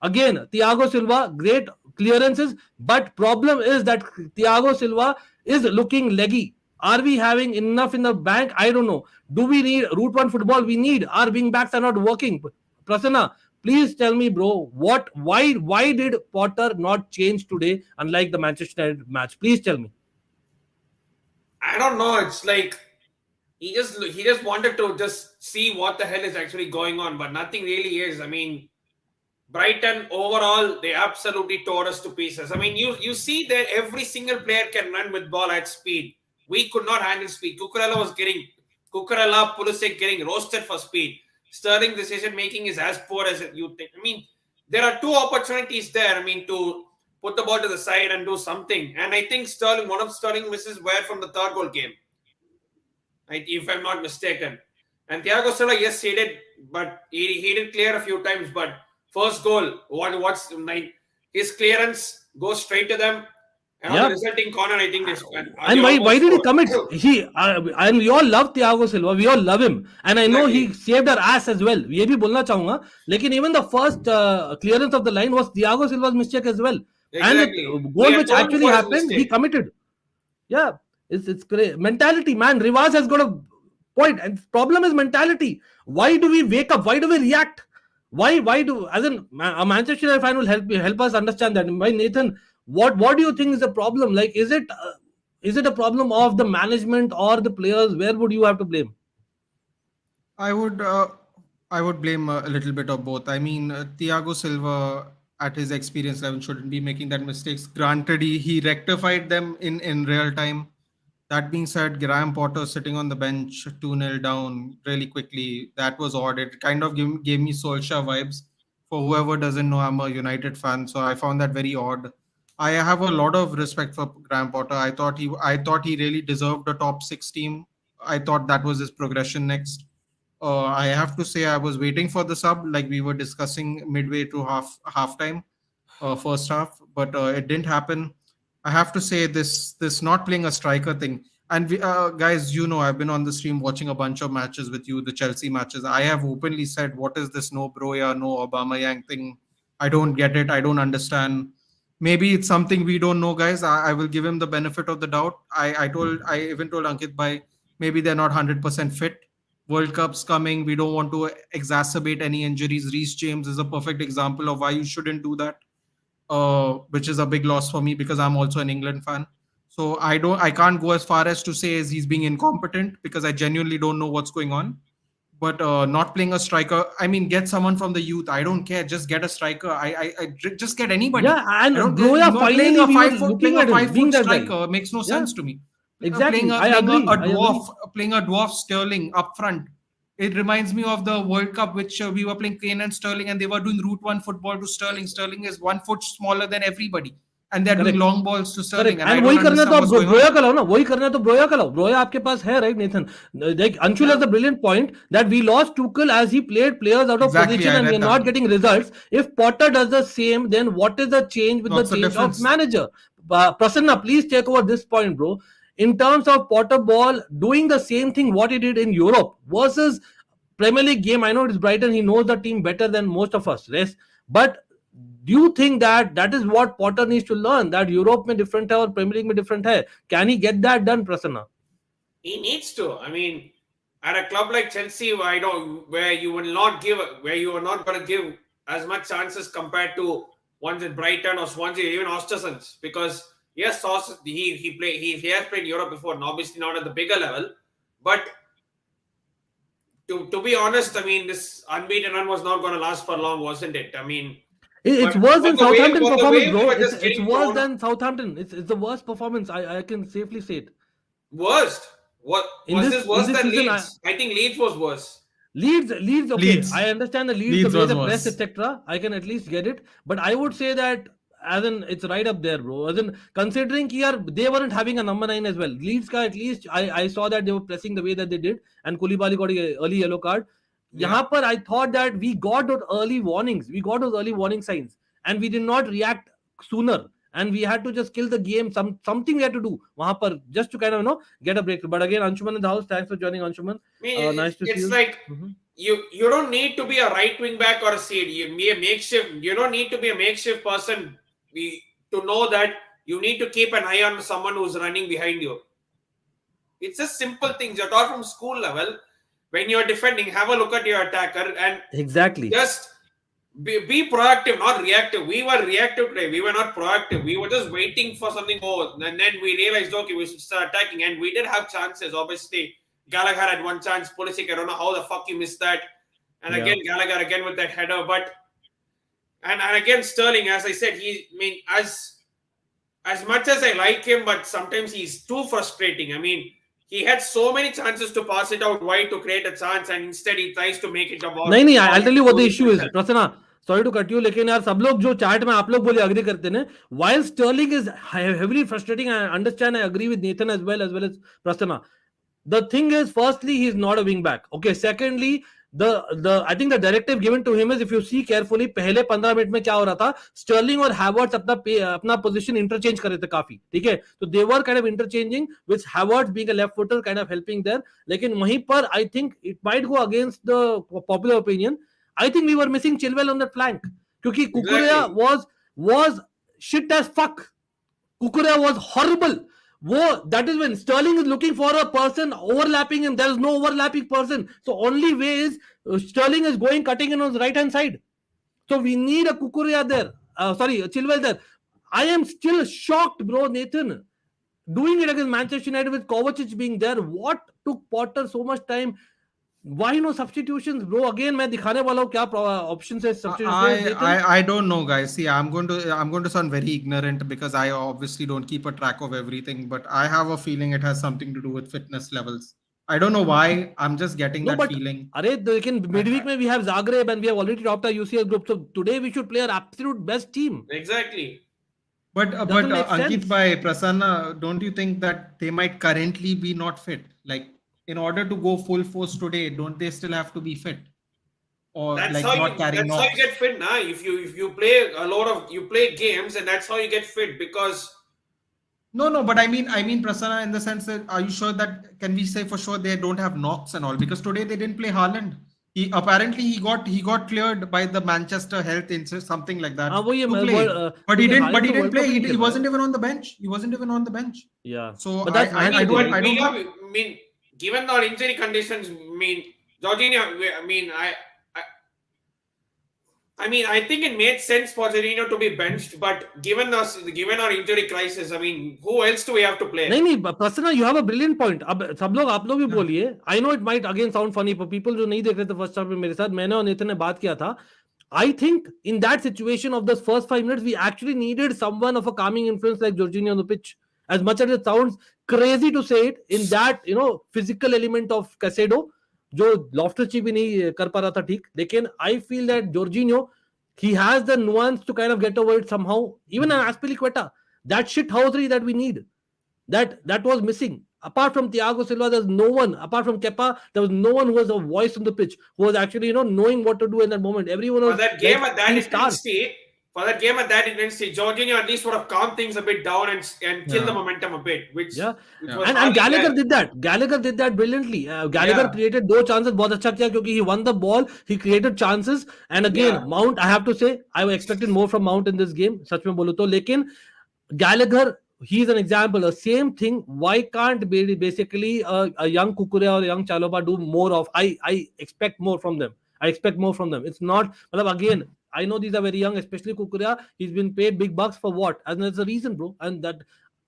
Again, Thiago Silva, great clearances, but problem is that Thiago Silva is looking leggy. Are we having enough in the bank? I don't know. Do we need Route 1 football? We need. Our wing backs are not working. Prasanna, please tell me, bro, why did Potter not change today, unlike the Manchester United match? Please tell me. I don't know. It's like he just wanted to just see what the hell is actually going on, but nothing really is. I mean, Brighton overall, they absolutely tore us to pieces. I mean, you see that every single player can run with ball at speed. We could not handle speed. Cucurella, Pulisic getting roasted for speed. Sterling decision making is as poor as you think. I mean, there are 2 opportunities there. I mean, to put the ball to the side and do something. And I think one of Sterling misses were from the 3rd goal game, if I'm not mistaken. And Thiago Silva, yes, he did, but he did clear a few times. But first goal, what's his clearance goes straight to them. And on the resulting corner, I think this. And why did he commit? And we all love Thiago Silva. We all love him. And I know he saved our ass as well. ये भी बोलना चाहूंगा. लेकिन even the first clearance of the line was Thiago Silva's mistake as well. Exactly. And the goal which actually happened, he committed. Yeah, it's great. Mentality, man. Rivas has got a point. And problem is mentality. Why do we wake up? Why do we react? Why do, as in a Manchester United fan will help us understand that. By Nathan, what do you think is the problem? Like, is it a problem of the management or the players? Where would you have to blame? I would blame a little bit of both. I mean, Thiago Silva at his experience level shouldn't be making that mistakes. Granted, he rectified them in real time. That being said, Graham Potter sitting on the bench 2-0 down really quickly, that was odd. It kind of gave me Solskjaer vibes. For whoever doesn't know, I'm a United fan, so I found that very odd. I have a lot of respect for Graham Potter. I thought he really deserved a top 6 team. I thought that was his progression next. I have to say I was waiting for the sub, like we were discussing midway to halftime, first half, but it didn't happen. I have to say this not playing a striker thing. And guys, you know, I've been on the stream watching a bunch of matches with you, the Chelsea matches. I have openly said, what is this no Broya, no Aubameyang thing? I don't get it. I don't understand. Maybe it's something we don't know, guys. I will give him the benefit of the doubt. I even told Ankit maybe they're not 100% fit. World Cup's coming. We don't want to exacerbate any injuries. Reece James is a perfect example of why you shouldn't do that. Which is a big loss for me because I'm also an England fan. So I can't go as far as to say as he's being incompetent because I genuinely don't know what's going on. But not playing a striker, I mean, get someone from the youth. I don't care. Just get a striker. I just get anybody. Yeah, and Broya finally playing a 5-foot striker makes no sense to me. Exactly. Playing a dwarf Sterling up front It reminds me of the World Cup, which we were playing Kane and Sterling, and they were doing route one football to Sterling. Sterling is 1 foot smaller than everybody, and they're doing Correct. long balls to Sterling. Correct And I and don't वही करना है तो understand आप what's going ब्रोया on. का लाओ ना, वही करना है तो ब्रोया का लाओ. ब्रोया आपके पास है, right Nathan? Like Anshul has a brilliant point that we lost Tuchel as he played players out of Exactly, position I and we are read not that. getting results. If Potter does the same, then what is the change with What's the the change of difference? manager? Prasanna, please take over this point, bro. In terms of Potter ball doing the same thing what he did in Europe versus Premier League game, I know it's Brighton, he knows the team better than most of us, yes, but do you think that that is what Potter needs to learn, that Europe में different है और Premier League में different है? Can he get that done, Prasanna? He needs to. I mean, at a club like Chelsea, where you are not going to give as much chances compared to ones in Brighton or Swansea, even Ostersons, because yes, he has played Europe before, and obviously not at the bigger level, but to be honest, I mean, this unbeaten run was not going to last for long, wasn't it? I mean, It's but worse than the way- Southampton but the performance, way bro. we were It's just getting worse thrown- than Southampton. It's the worst performance. I can safely say it. worst. What In was this- this in worse this than season, Leeds? I think Leeds was worse. Leeds, okay. Leeds. I understand the Leeds, Leeds the way was the press, worse. etc. I can at least get it, but I would say that as in it's right up there, bro. As in considering here they weren't having a number 9 as well. Leeds ka at least I saw that they were pressing the way that they did, and Koulibaly got an early yellow card. यहाँ पर I thought that we got those early warnings, we got those early warning signs, and we did not react sooner. And we had to just kill the game. Something we had to do वहाँ पर just to kind of get a breakthrough. But again, Anshuman in the house. Thanks for joining, Anshuman. I mean, Nice to see it's you. like you don't need to be a right wing back or a seed. You be a makeshift. You don't need to be a makeshift person to know that you need to keep an eye on someone who's running behind you. It's just simple things. You're taught from school level. When you're defending, have a look at your attacker and Exactly. just be proactive, not reactive. We were reactive today. We were not proactive. We were just waiting for something more. And then we realized, okay, we should start attacking. And we did have chances. Obviously, Gallagher had one chance. Pulisic, I don't know how the fuck he missed that. And again, Gallagher again with that header. But and again, Sterling, as I said, as much as I like him, but sometimes he's too frustrating. I mean, he had so many chances to pass it out wide to create a chance, and instead he tries to make it a ball. नहीं, I'll tell you what the issue is, Prasanna. Sorry to cut you, लेकिन यार सब लोग जो chat में आप लोग बोले agree करते हैं, while Sterling is heavily frustrating, I understand, I agree with Nathan as well as Prasanna. The thing is, firstly, he's not a wing back. Okay, secondly, I think the directive given to him is, if you see carefully, पहले 15 minute में क्या हो रहा था, Sterling और Havertz अपना position interchange कर रहे थे काफी, ठीक है? So they were kind of interchanging, with Havertz being a left footer kind of helping there. लेकिन वहीं पर I think it might go against the popular opinion. I think we were missing Chilwell on that flank, क्योंकि Kukurea was shit as fuck. Kukurea was horrible. That is when Sterling is looking for a person overlapping him. There is no overlapping person. So only way is Sterling is going cutting in on his right hand side. So we need a Kukurea there. Chilwell there. I am still shocked, bro, Nathan. Doing it against Manchester United with Kovacic being there. What took Potter so much time? Why no substitutions, bro? Again, मैं दिखाने वाला हूँ क्या options है substitutions. I don't know, guys. See, I'm going to sound very ignorant because I obviously don't keep a track of everything, but I have a feeling it has something to do with fitness levels. I don't know why. I'm just getting that feeling. Lekin midweek we have Zagreb and we have already topped our UCL group. So today we should play our absolute best team. Exactly. But Ankit by Prasanna, don't you think that they might currently be not fit? Like, in order to go full force today, don't they still have to be fit? Or that's how you get fit, nah? If you play you play games, and that's how you get fit. Because no, but I mean Prasanna, in the sense that, are you sure that, can we say for sure they don't have knocks and all? Because today they didn't play Haaland. He got cleared by the Manchester Health Insurance, something like that. But he didn't play. He wasn't even on the bench. Yeah. So but that's I don't know. I mean, given our injury conditions, Jorginho, I think it made sense for Jorginho to be benched, but given our injury crisis, who else do we have to play? नहीं, Prasanna, you have a brilliant point. अब सब लोग आप लोग भी बोलिए. I know it might again sound funny for people जो नहीं देख रहे थे first half में मेरे साथ, मैंने और नेतन ने बात किया था. I think in that situation of those first 5 minutes, we actually needed someone of a calming influence like Jorginho on the pitch. As much as it sounds crazy to say it, in that physical element of Caicedo, जो लॉफ्टस-चीक भी नहीं कर पा रहा था ठीक, लेकिन I feel that Jorginho, he has the nuance to kind of get over it somehow. Even an Azpilicueta, that shithousery that we need, that was missing. Apart from Thiago Silva, there's no one. Apart from Kepa, there was no one who was a voice on the pitch, who was actually, knowing what to do in that moment. Everyone was For that game like at that being stars. intensity, Jorginho at least would have calmed things a bit down and kill the Yeah. momentum a bit, which Yeah. was And hardly Gallagher there. did that. Gallagher did that brilliantly. Gallagher Yeah. created 2 chances बहुत अच्छा किया क्योंकि he won the ball, he created chances, and again Yeah. Mount, I have to say I expected more from Mount in this game, सच में बोलूं तो, लेकिन Gallagher, he's an example. The same thing. Why can't basically a young Kukurea or a young Chaloba do more of? I expect more from them. I expect more from them. It's not. Matlab, again, I know these are very young, especially Kukurea. He's been paid big bucks for what? And there's a reason, bro. And that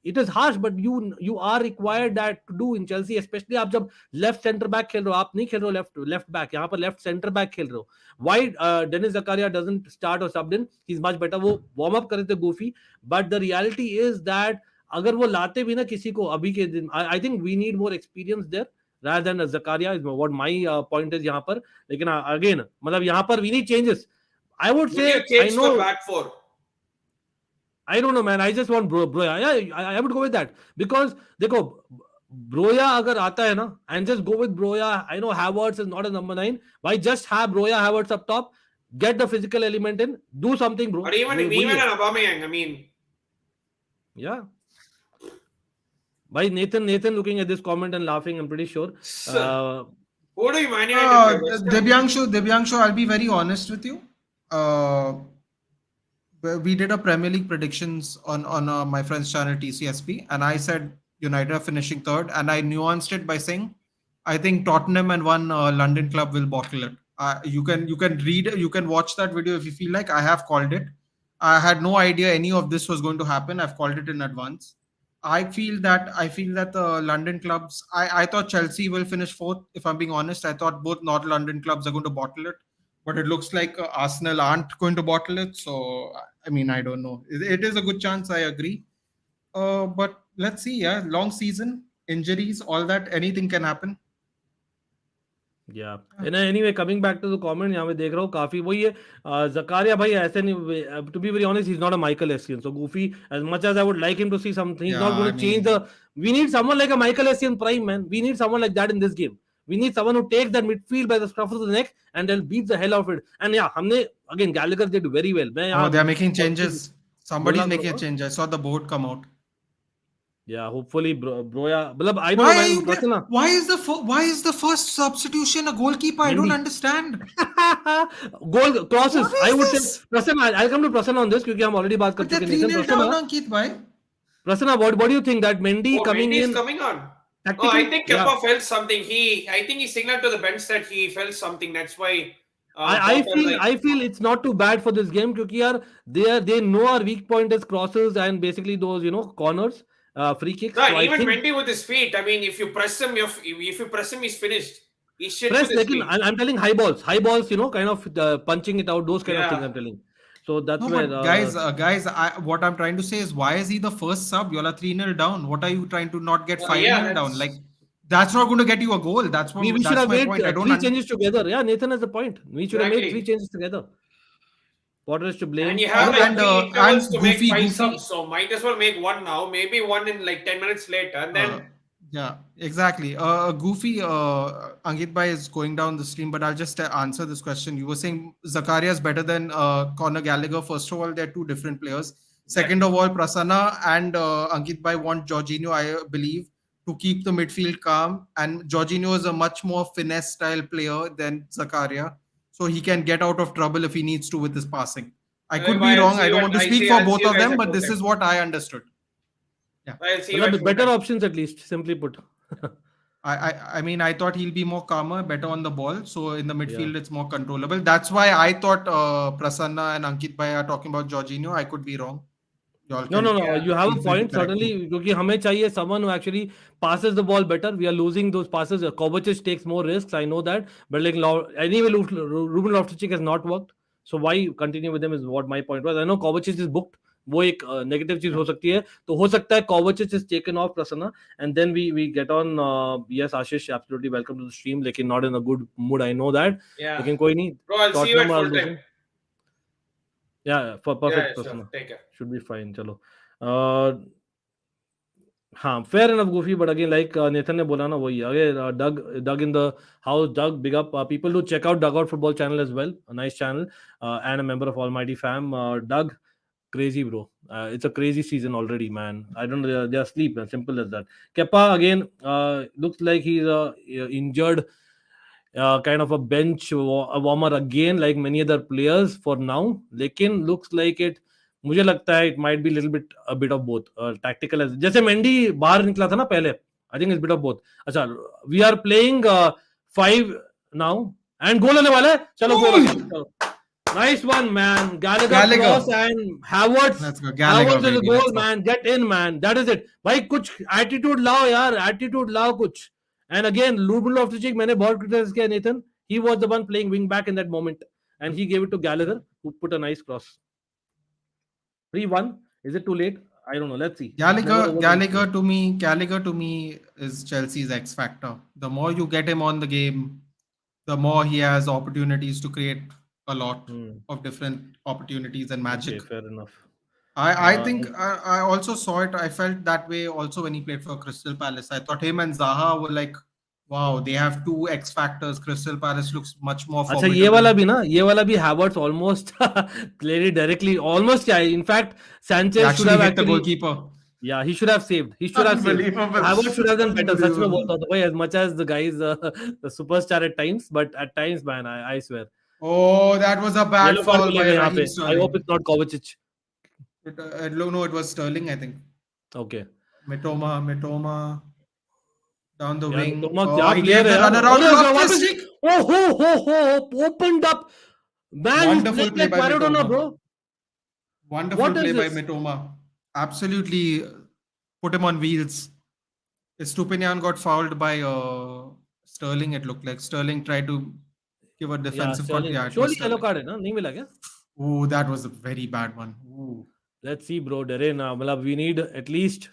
it is harsh, but you are required that to do in Chelsea, especially आप जब left center back खेल रहे हो, आप नहीं खेल रहे हो left back, यहाँ पर left center back खेल रहे हो. Why Dennis Zakaria doesn't start or subbed in? He's much better. वो warm up करे थे goofy, but the reality is that अगर वो लाते भी ना किसी को अभी के दिन, I think we need more experience there rather than Zakaria is what my point is यहाँ पर. लेकिन again मतलब यहाँ पर we need changes. I would Would say you change I know. the back four? I don't know, man. I just want Broya. Yeah, I would go with that because देखो Broya अगर आता है ना, and just go with Broya. I know Havertz is not a number 9. Why just have Broya Havertz up top? Get the physical element in. Do something, bro. Or even an Aubameyang. I mean, yeah. By Nathan looking at this comment and laughing, I'm pretty sure. who do you Man United? Debyanshu, I'll be very honest with you. We did a Premier League predictions on my friend's channel TCSP, and I said United are finishing third, and I nuanced it by saying I think Tottenham and one London club will bottle it. You can watch that video if you feel like. I have called it. I had no idea any of this was going to happen. I've called it in advance. I feel that the London clubs. I thought Chelsea will finish fourth. If I'm being honest, I thought both North London clubs are going to bottle it, but it looks like Arsenal aren't going to bottle it. So I mean, I don't know. It is a good chance. I agree. But let's see. Yeah, long season, injuries, all that. Anything can happen. Yeah. And anyway, coming back to the comment, यहाँ पे देख रहा हूँ काफी वही है. Zakaria भाई ऐसे नहीं. To be very honest, he's not a Michael Essien. So goofy. As much as I would like him to see something, he's not going to change the. We need someone like a Michael Essien prime, man. We need someone like that in this game. We need someone who takes that midfield by the scruff of the neck and they'll beat the hell out of it. And yeah, हमने again Gallagher did very well. They're making changes. Somebody's making a change. I saw the board come out. Yeah, hopefully, Broya. I don't know. Why is the first substitution a goalkeeper? I don't understand. Goal crosses. I would say Prasanna. I'll come to Prasanna on this because I'm already बात कर चुके हैं. Ankit bhai. Prasanna, what do you think that Mendy coming in? Coming on. Tactical? I think Kepa felt something. I think he signaled to the bench that he felt something. That's why. I feel it's not too bad for this game because they know our weak point is crosses and basically those corners. Free kicks. No, so even I think Mendy with his feet. I mean, if you press him, he's finished. He's shit press. with his feet. I'm telling high balls, kind of punching it out. Those kind of things I'm telling. So that's where guys. What I'm trying to say is, why is he the first sub? You're 3-0 down. What are you trying to not get 5-0 down? Like that's not going to get you a goal. That's what we should have made point. 3 changes together. Yeah, Nathan has a point. We should have made 3 changes together. Potter is to blame. And you have like 3 intervals to make 5 Goofy. subs, so might as well make 1 now, maybe 1 in like 10 minutes later, and then. Yeah, exactly. Goofy, Ankit Bhai is going down the stream, but I'll just answer this question. You were saying Zakaria is better than Conor Gallagher. First of all, they're 2 different players. Second of all, Prasanna and Ankit Bhai want Jorginho, I believe, to keep the midfield calm. And Jorginho is a much more finesse style player than Zakaria. So he can get out of trouble if he needs to with his passing. I could be wrong. I don't want to speak for both of them, but this is what I understood. Yeah. Well, better options at least, simply put. I mean, I thought he'll be more calmer, better on the ball. So in the midfield, it's more controllable. That's why I thought Prasanna and Ankit Bhai are talking about Jorginho. I could be wrong. No. You have a point, certainly. Because हमें चाहिए someone who actually passes the ball better. We are losing those passes. Kovacic takes more risks. I know that. But like anyway, Ruben Loftus-Cheek has not worked. So why continue with them is what my point was. I know Kovacic is booked. वो एक negative चीज हो सकती है. तो हो सकता है Kovacic is taken off, Prasanna, and then we get on. Yes, Ashish, absolutely welcome to the stream. लेकिन not in a good mood, I know that. Yeah. लेकिन कोई नहीं. Bro, I'll see you at Tottenham are full time. losing. Yeah, for perfect, Yeah, sure. Prasanna. Take care. Should be fine. चलो. हाँ, fair enough, Goofy, but again, like Nathan ने बोला ना, वही अगे Doug in the house. Doug, big up. People do check out Dugout Football channel as well, a nice channel, and a member of Almighty Fam. Doug, crazy, bro. It's a crazy season already, man. I don't know, they're asleep, man. Simple as that. Kepa again, looks like he's injured, kind of a bench a warmer again, like many other players for now. लेकिन looks like it, मुझे लगता है it might be a bit of both, tactical as जैसे Mendy बाहर निकला था ना पहले. I think it's bit of both. अच्छा, we are playing 5 now and goal होने वाला है. चलो goal आ गया. चलो. Nice one, man. Gallagher cross and Havertz. Let's go, Gallagher, Havertz is a baby, goal, let's go. man. Get in, man. That is it. भाई कुछ attitude लाओ यार. Attitude लाओ कुछ. And again, Ruben Loftus-Cheek, मैंने बहुत criticize किया Nathan. He was the one playing wing back in that moment, and he gave it to Gallagher, who put a nice cross. 3-1. Is it too late? I don't know. Let's see. Gallagher to me is Chelsea's X factor. The more you get him on the game, the more he has opportunities to create a lot of different opportunities and magic. Okay, fair enough. I think I also saw it. I felt that way also when he played for Crystal Palace. I thought him and Zaha were like, wow, they have two X factors. Crystal Palace looks much more अच्छा formidable. ये वाला भी Havertz almost played it directly. Almost, yeah. In fact, Sanchez should have hit the actually. goalkeeper. Yeah, he should have saved. Unbelievable. Havertz should have done better. सच में Unbelievable. बोलता हूँ तो भाई, as much as the guy is the superstar at times, but at times, man, I swear. Oh, that was a bad Yellow card foul by मिलेगा यहाँ Raheem पे. I Sterling. hope it's not Kovacic. No, it was Sterling, I think. Okay. Mitoma down the Yeah, wing. Mitoma Oh, क्या he player gave the है यार. runaround और to वापस Loftus-Cheek. हो opened up. Man, he's Wonderful playing play like by Maradona, Mitoma. bro. Wonderful What is play by this? Mitoma. Absolutely put him on wheels. Stupinian got fouled by Sterling, it looked like. Sterling tried to give a Yeah, defensive Sterling. it was Surely yellow Sterling. card है ना? नहीं मिला क्या? Ooh, that was a very bad one. Ooh. Let's see, bro. मतलब we need at least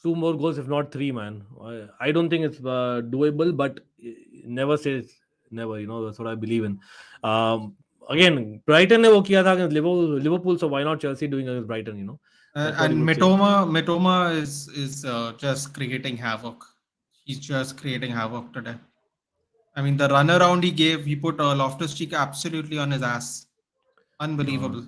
2 more goals, if not 3, man. I don't think it's doable, but never say never. You know, that's what I believe in. Again, Brighton ने वो किया था against Liverpool, so why not Chelsea doing against Brighton? You know, that's what And you would say. Mitoma is just creating havoc. He's just creating havoc today. I mean, the run around he gave, he put Loftus-Cheek absolutely on his ass. Unbelievable.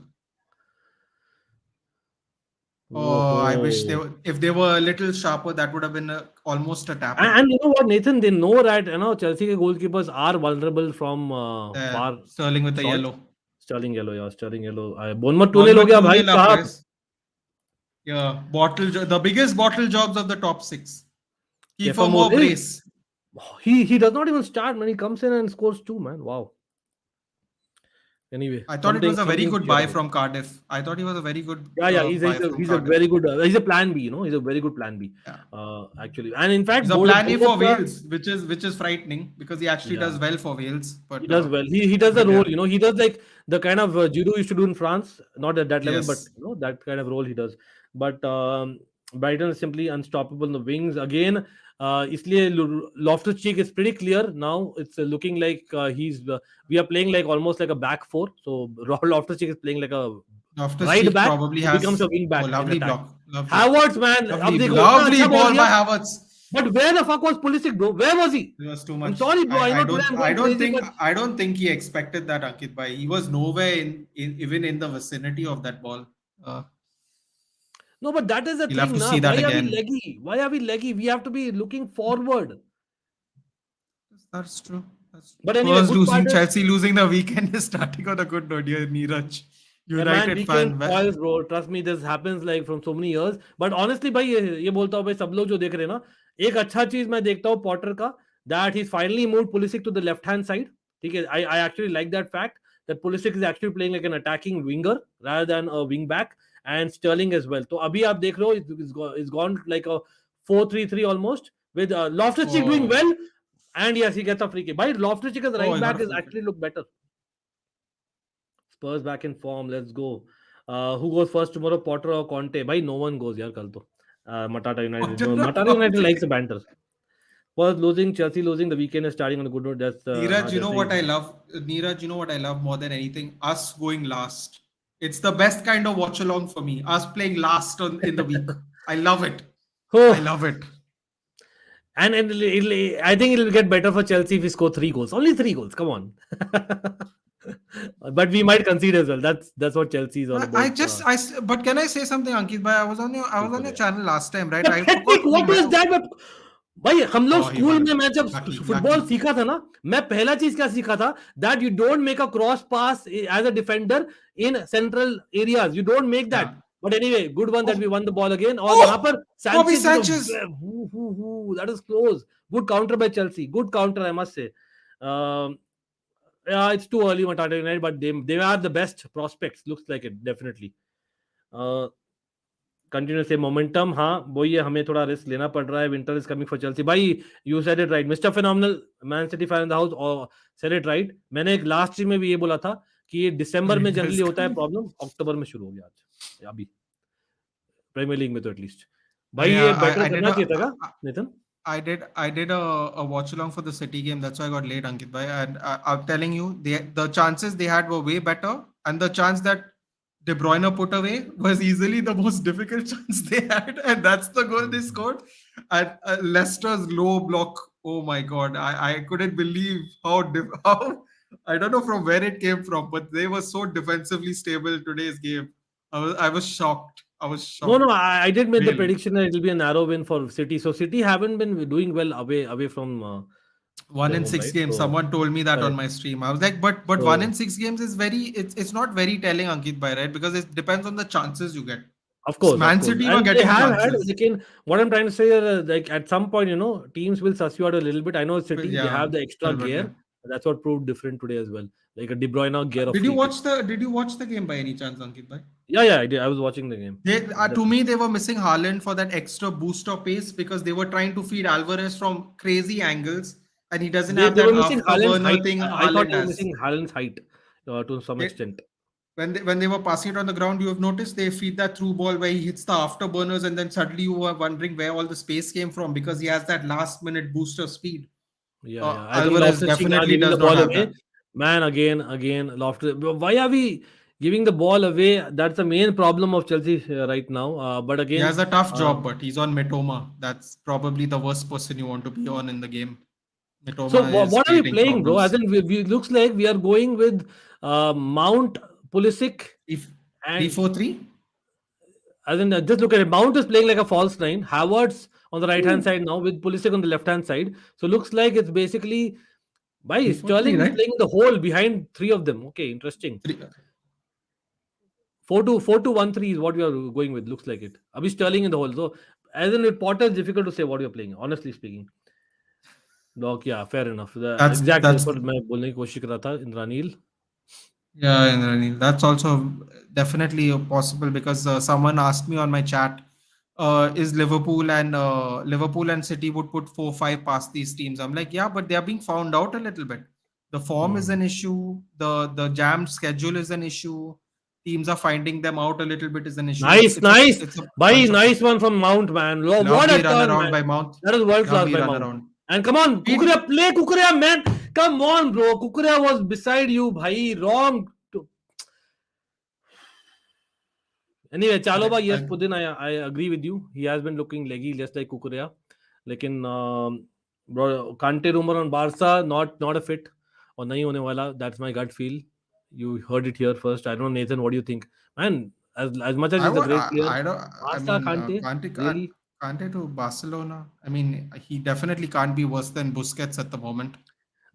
Oh, I wish if they were a little sharper, that would have been almost a tap. And you know what, Nathan? They know that Chelsea के goalkeepers are vulnerable from far. Sterling with the shots. yellow. Sterling yellow. Bournemouth 2-0 हो गया भाई साहब. Yeah, the biggest bottle jobs of the top 6. Keep for for more brace. He does not even start, man. He comes in and scores 2, man. Wow. Anyway, I thought it was a very good buy from Cardiff. I thought he was a very good. Yeah, he's a very good. He's a plan B. He's a very good plan B. Yeah. Actually, and in fact, he's a plan A for Wales, which is frightening because he actually does well for Wales. But he does well. He does the role. He does like the kind of Giroud used to do in France. Not at that level, but that kind of role he does. But Brighton is simply unstoppable in the wings again. इसलिए Loftus-Cheek is pretty clear now. It's looking like we are playing like almost like a back 4. So Loftus-Cheek is playing like a right back. Probably becomes a wing back. Lovely block. Havertz, man. Lovely ball by Havertz. But where the fuck was Pulisic, bro? Where was he? It was too much. I'm sorry, bro. I don't think he expected that, Ankit bhai. He was nowhere even in the vicinity of that ball. No, but that is the thing. Have to see that again. Why are we leggy? We have to be looking forward. That's true. But anyway, Chelsea losing the weekend is starting on a good note here, Neeraj. United fan, spoils, bro. Trust me, this happens like from so many years. But honestly, भाई ये बोलता हूँ भाई सब लोग जो देख रहे हैं ना, एक अच्छा चीज मैं देखता हूँ पॉटर का, that he's finally moved Pulisic to the left hand side. ठीक है, I actually like that fact that Pulisic is actually playing like an attacking winger rather than a wing back. And Sterling as well. So अभी आप देख रहे हो, it's gone like a 4-3-3 almost with Loftus-Cheek doing well, and yes, he gets a free kick. By Loftus-Cheek as right back is actually look better. Spurs back in form. Let's go. Who goes first tomorrow, Potter or Conte? Bhai, no one goes yaar kal to. Matata United. No, Matata United likes the banter. Spurs losing, Chelsea losing. The weekend is starting on a good note. That's Neeraj, you know jaise what hi- I love? Neeraj, you know what I love more than anything? Us going last. It's the best kind of watch along for me. Us playing last in the week. I love it. I Oh, love it. and I think it'll get better for Chelsea if we score 3 goals. Only 3 goals. Come on. But we might concede as well. That's what Chelsea is all about. But can I say something, Ankit? Bhai, I was on your channel last time, right? I Pathetic, forgot. what was that? भाई हम लोग Oh, he school won. में मैं जब Lucky, football lucky. सीखा था ना, मैं पहला चीज क्या सीखा था, that you don't make a cross pass as a defender in central areas, you don't make that. Yeah. But anyway, good one that we Oh, won the ball again. और यहाँ oh, पर Bobby Sanchez Sanchez. That is close. Good counter by Chelsea, good counter I must say. Yeah, it's too early Matata United, but they are the best prospects, looks like it definitely. Continue से momentum. हाँ वही है, हमें थोड़ा risk लेना पड़ रहा है. Winter is coming for Chelsea. भाई you said it right, Mister Phenomenal, Man City fan in the house, और सेड इट राइट. मैंने एक लास्ट चीज में भी ये बोला था कि ये दिसंबर में Winter is जनरली होता है coming. प्रॉब्लम, अक्टूबर में शुरू हो गया आज अभी प्रीमियर लीग में तो एटलीस्ट. I, भाई ये uh, बेटर I did करना a चाहिए था क्या Nitin? I did a watch along for the City game. That's why I got late, Ankit bhai. And I'm telling you, the chances they had were way better, and the chance that De Bruyne put away was easily the most difficult chance they had, and that's the goal they scored. And Leicester's low block. Oh my God, I couldn't believe how I don't know from where it came from, but they were so defensively stable today's game. I was shocked. I was No, shocked. I did make the Really. prediction that it will be a narrow win for City. So City haven't been doing well away from One their in home, six right? games. So Someone told me that on correct. my stream. I was like, but 1 in 6 games is it's not very telling, Ankit bhai, right? Because it depends on the chances you get. Of Man course, City were and they getting have had. chances. Like what I'm trying to say, like at some point, teams will suss you out a little bit. I know But City, they yeah, have the extra little bit, yeah. gear. That's what proved different today as well. Like a De Bruyne gear of Did you free kick. watch the game by any chance, Ankit bhai? Yeah, I did. I was watching the game. To me, they were missing Haaland for that extra boost of pace because they were trying to feed Alvarez from crazy angles, and he doesn't have They that were missing Haaland's afterburner height. thing I thought Haaland they were has. missing Haaland's height to some They, extent. when they were passing it on the ground, you have noticed they feed that through ball where he hits the afterburners, and then suddenly you are wondering where all the space came from because he has that last minute boost of speed. Yeah. I think Alvarez Loftus Cheek are definitely giving the does not ball have away. that. Man, again, Loftus. Why are we giving the ball away? That's the main problem of Chelsea right now. But He again, has a tough job, but he's on Mitoma. That's probably the worst person you want to be on in the game. so Mitoma is what are we creating playing, bro? As problems. in, looks like we are going with Mount, Pulisic, If and 3-4-3, as in just look at it. Mount is playing like a false nine. Havertz on the right hand Ooh, side now with Pulisic on the left hand side. So looks like it's basically by 3-4-3, Sterling is right? playing the hole behind three of them. Okay, interesting. Three. 4-2-1-3 is what we are going with. Looks like it. Abhi Sterling in the hole. So as in with Potter, it's difficult to say what you're playing. Honestly speaking. Look, yeah, fair enough. Exactly That's that's what मैं बोलने की कोशिश कर रहा था. Indranil. Yeah, Indrani, that's also definitely possible because someone asked me on my chat, is Liverpool and City would put 4-5 past these teams. I'm like, yeah, but they are being found out a little bit. The form is an issue. The jammed schedule is an issue. Teams are finding them out a little bit is an issue. Nice. It's a Bhai, bunch of nice factors. one from Mount, man. What a Lovely run turn, around man. by Mount. That is world class Lovely by run Mount. around. And come on, Speed. Kukurea, play Kukurea, man. Come on, bro. Kukurea was beside you, bhai. Wrong. Anyway, Chalobah, yes, Pudin, I agree with you. He has been looking leggy just like Kukurea. लेकिन bro, Kante rumor on Barca, not a fit. और नहीं होने वाला. That's my gut feel. You heard it here first. I don't know, Nathan, what do you think? Man, as much as he's a great player, I don't. I Barca, mean, Kante, really? Kante to Barcelona. I mean, he definitely can't be worse than Busquets at the moment.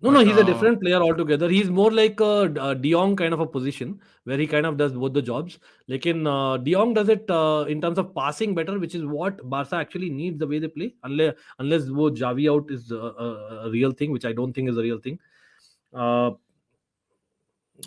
No, But he's a different player altogether. He's more like a De Jong kind of a position where he kind of does both the jobs. Lekin De Jong does it in terms of passing better, which is what Barca actually needs the way they play. Unless wo Javi out is a real thing, which I don't think is a real thing.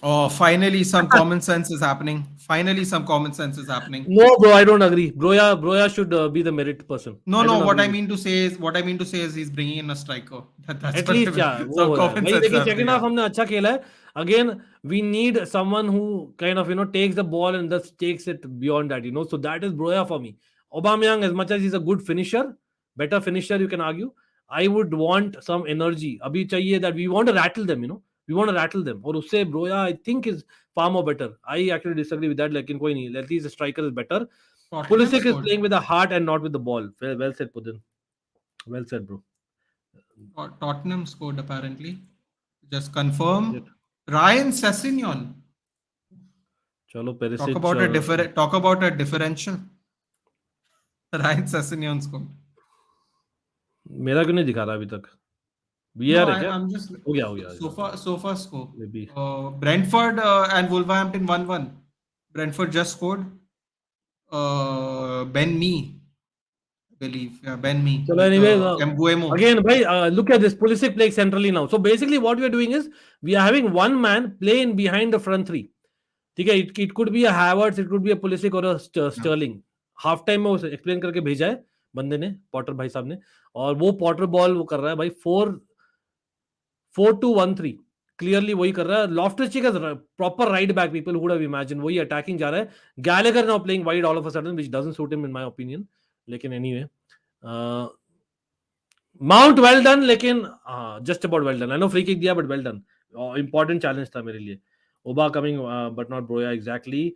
Oh, finally some common sense is happening. Finally some common sense is happening. No, bro, I don't agree. Broya should be the merit person. No, I no. don't What agree I with. mean to say is he's bringing in a striker. That's what at least या वो some हो रहा है common भाई. sense is लेकिन happening. Second half हमने अच्छा खेला है. Again we need someone who kind of takes the ball and just takes it beyond that, so that is Broya for me. Aubameyang, as much as he's a good finisher, better finisher you can argue, I would want some energy. अभी चाहिए that we want to rattle them, we want to rattle them. और उससे Broya I think is far more better. I actually disagree with that. लेकिन कोई नहीं, at least the striker is better. Tottenham Pulisic is scored. playing with the heart and not with the ball. Well said, Pudin. Well said, bro. Tottenham scored apparently. Just confirm. Is it? Ryan Sessegnon. चलो Perisic. Talk about a differential. Ryan Sessegnon scored. मेरा क्यों नहीं दिखा रहा अभी तक? No, VAR है क्या? I'm just हो गया. so far score. Maybe. Brentford and Wolverhampton 1-1. Brentford just scored. Ben Mee, I believe. Yeah, Ben Mee. So anyway, Mbuemo. again, bhai, look at this. Pulisic playing centrally now. So basically, what we are doing is we are having one man playing behind the front three. ठीक है, it could be a Havertz, it could be a Pulisic or a Sterling. Half time में उसे explain करके भेजा है बंदे ने, Potter भाई साहब ने, और वो पॉटर बॉल वो कर रहा है भाई 4-2-1-3 क्लियरली वही कर रहा है. Loftus-Cheek is proper right back, people would have imagine वही अटैकिंग जा रहा है. Gallagher now playing wide all of a sudden which doesn't suit him in my opinion. लेकिन एनीवे माउंट वेल डन, लेकिन just about well done. I know free kick दिया but well done. Important challenge था मेरे लिए. Oba coming, but not Broya exactly.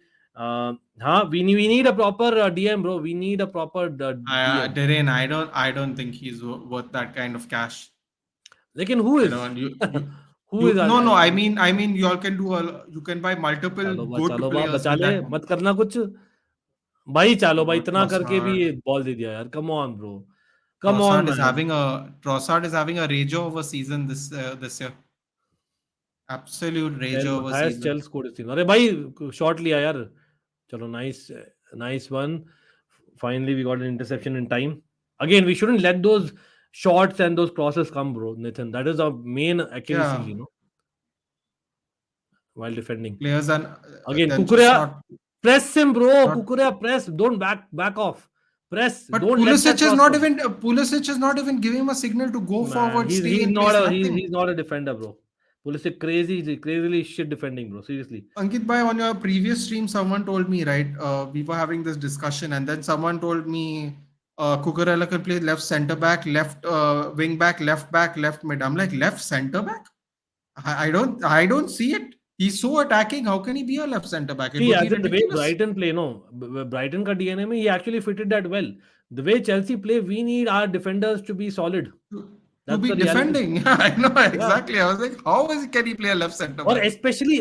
We need a proper DM, bro. We need a proper DM. Darren, I don't think he's worth that kind of cash. Lekin who is? Who is? No. I mean, you all can you can buy multiple good players. बचा ले, मत करना कुछ भाई. चलो भाई, इतना Trossard. करके भी बॉल दे दिया यार. Come on, bro. Come on, man. Trossard is having a rage over season this year. Absolute rage over highest season. Chelsea scored this thing. अरे भाई शॉट लिया यार. चलो, nice one. Finally we got an interception in time. Again, we shouldn't let those shots and those crosses come, bro. Nathan, that is our main Achilles heel, while defending. Players and again Kukurea, press him, bro. Kukurea, press. Don't back off. Press. But don't Pulisic is not even giving him a signal to go forward. He's not a defender, bro. Pulisic crazily shit defending, bro. Seriously. Ankit bhai, on your previous stream, someone told me, right? We were having this discussion, and then someone told me Cucurella can play left center back, left wing back, left mid. I'm like, left center back? I don't see it. He's so attacking. How can he be a left center back? See, as in the way Brighton play, Brighton ka DNA mein, he actually fitted that well. The way Chelsea play, we need our defenders to be solid. To be defending. I know exactly. I was like, how can he play a left center back? Or especially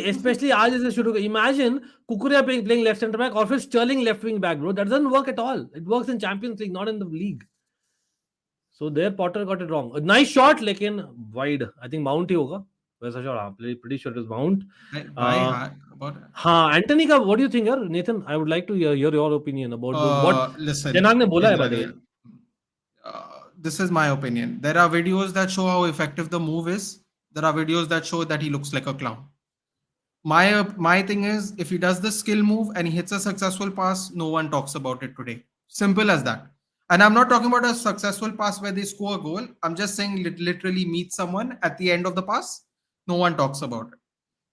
आज ऐसे शुरू. Imagine Kukurea playing left center back, or फिर Sterling left wing back, bro. That doesn't work at all. It works in Champions League, not in the league. So there Potter got it wrong. A nice shot, लेकिन wide. I think Mount ही होगा. वैसा shot. Pretty sure it was Mount. हाँ, Anthony का what do you think, यार? Nathan, I would like to hear your opinion about what Janag ने बोला है, by the way. This is my opinion. There are videos that show how effective the move is. There are videos that show that he looks like a clown. My thing is, if he does the skill move and he hits a successful pass, no one talks about it today. Simple as that. And I'm not talking about a successful pass where they score a goal. I'm just saying literally meet someone at the end of the pass. No one talks about it.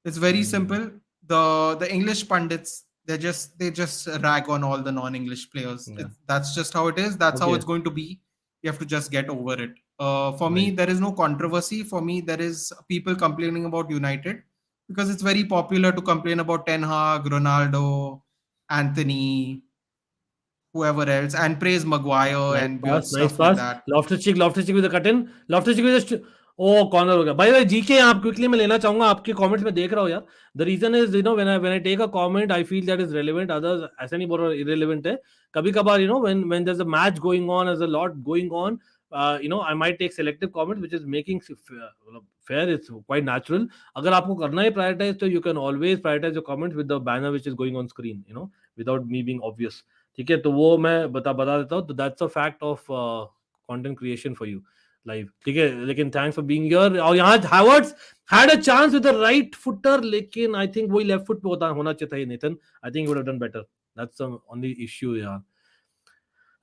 It's very simple. The English pundits, they just rag on all the non-English players. Yeah. That's just how it is. That's how it's going to be. You have to just get over it. For me, there is no controversy. For me, there is people complaining about United because it's very popular to complain about Ten Hag, Ronaldo, Anthony, whoever else, and praise Maguire and stuff like that. Loftus-Cheek with the cut-in. Loftus-Cheek with the corner हो गया. By the way, GK आप quickly मैं लेना चाहूंगा, आपके comments में देख रहा हूँ यार. The reason is, when I take a comment, I feel that is relevant. Others ऐसा नहीं बोल रहा irrelevant है. कभी कभार, when there's a match going on, there's a lot going on, I might take selective comments, which is making fair. It's quite natural. अगर आपको करना है prioritize, so you can always prioritize your comments with the banner which is going on screen, without me being obvious. ठीक है, तो वो मैं बता देता हूँ. तो that's a fact of content creation for you. Live, ठीक है, लेकिन थैंक्स फॉर बीइंग हियर। और यहाँ Havertz had a chance with the right footer, लेकिन I think वही लेफ्ट फुट पे होना चाहिए था Nathan. I think he would have done better. That's the only issue यार।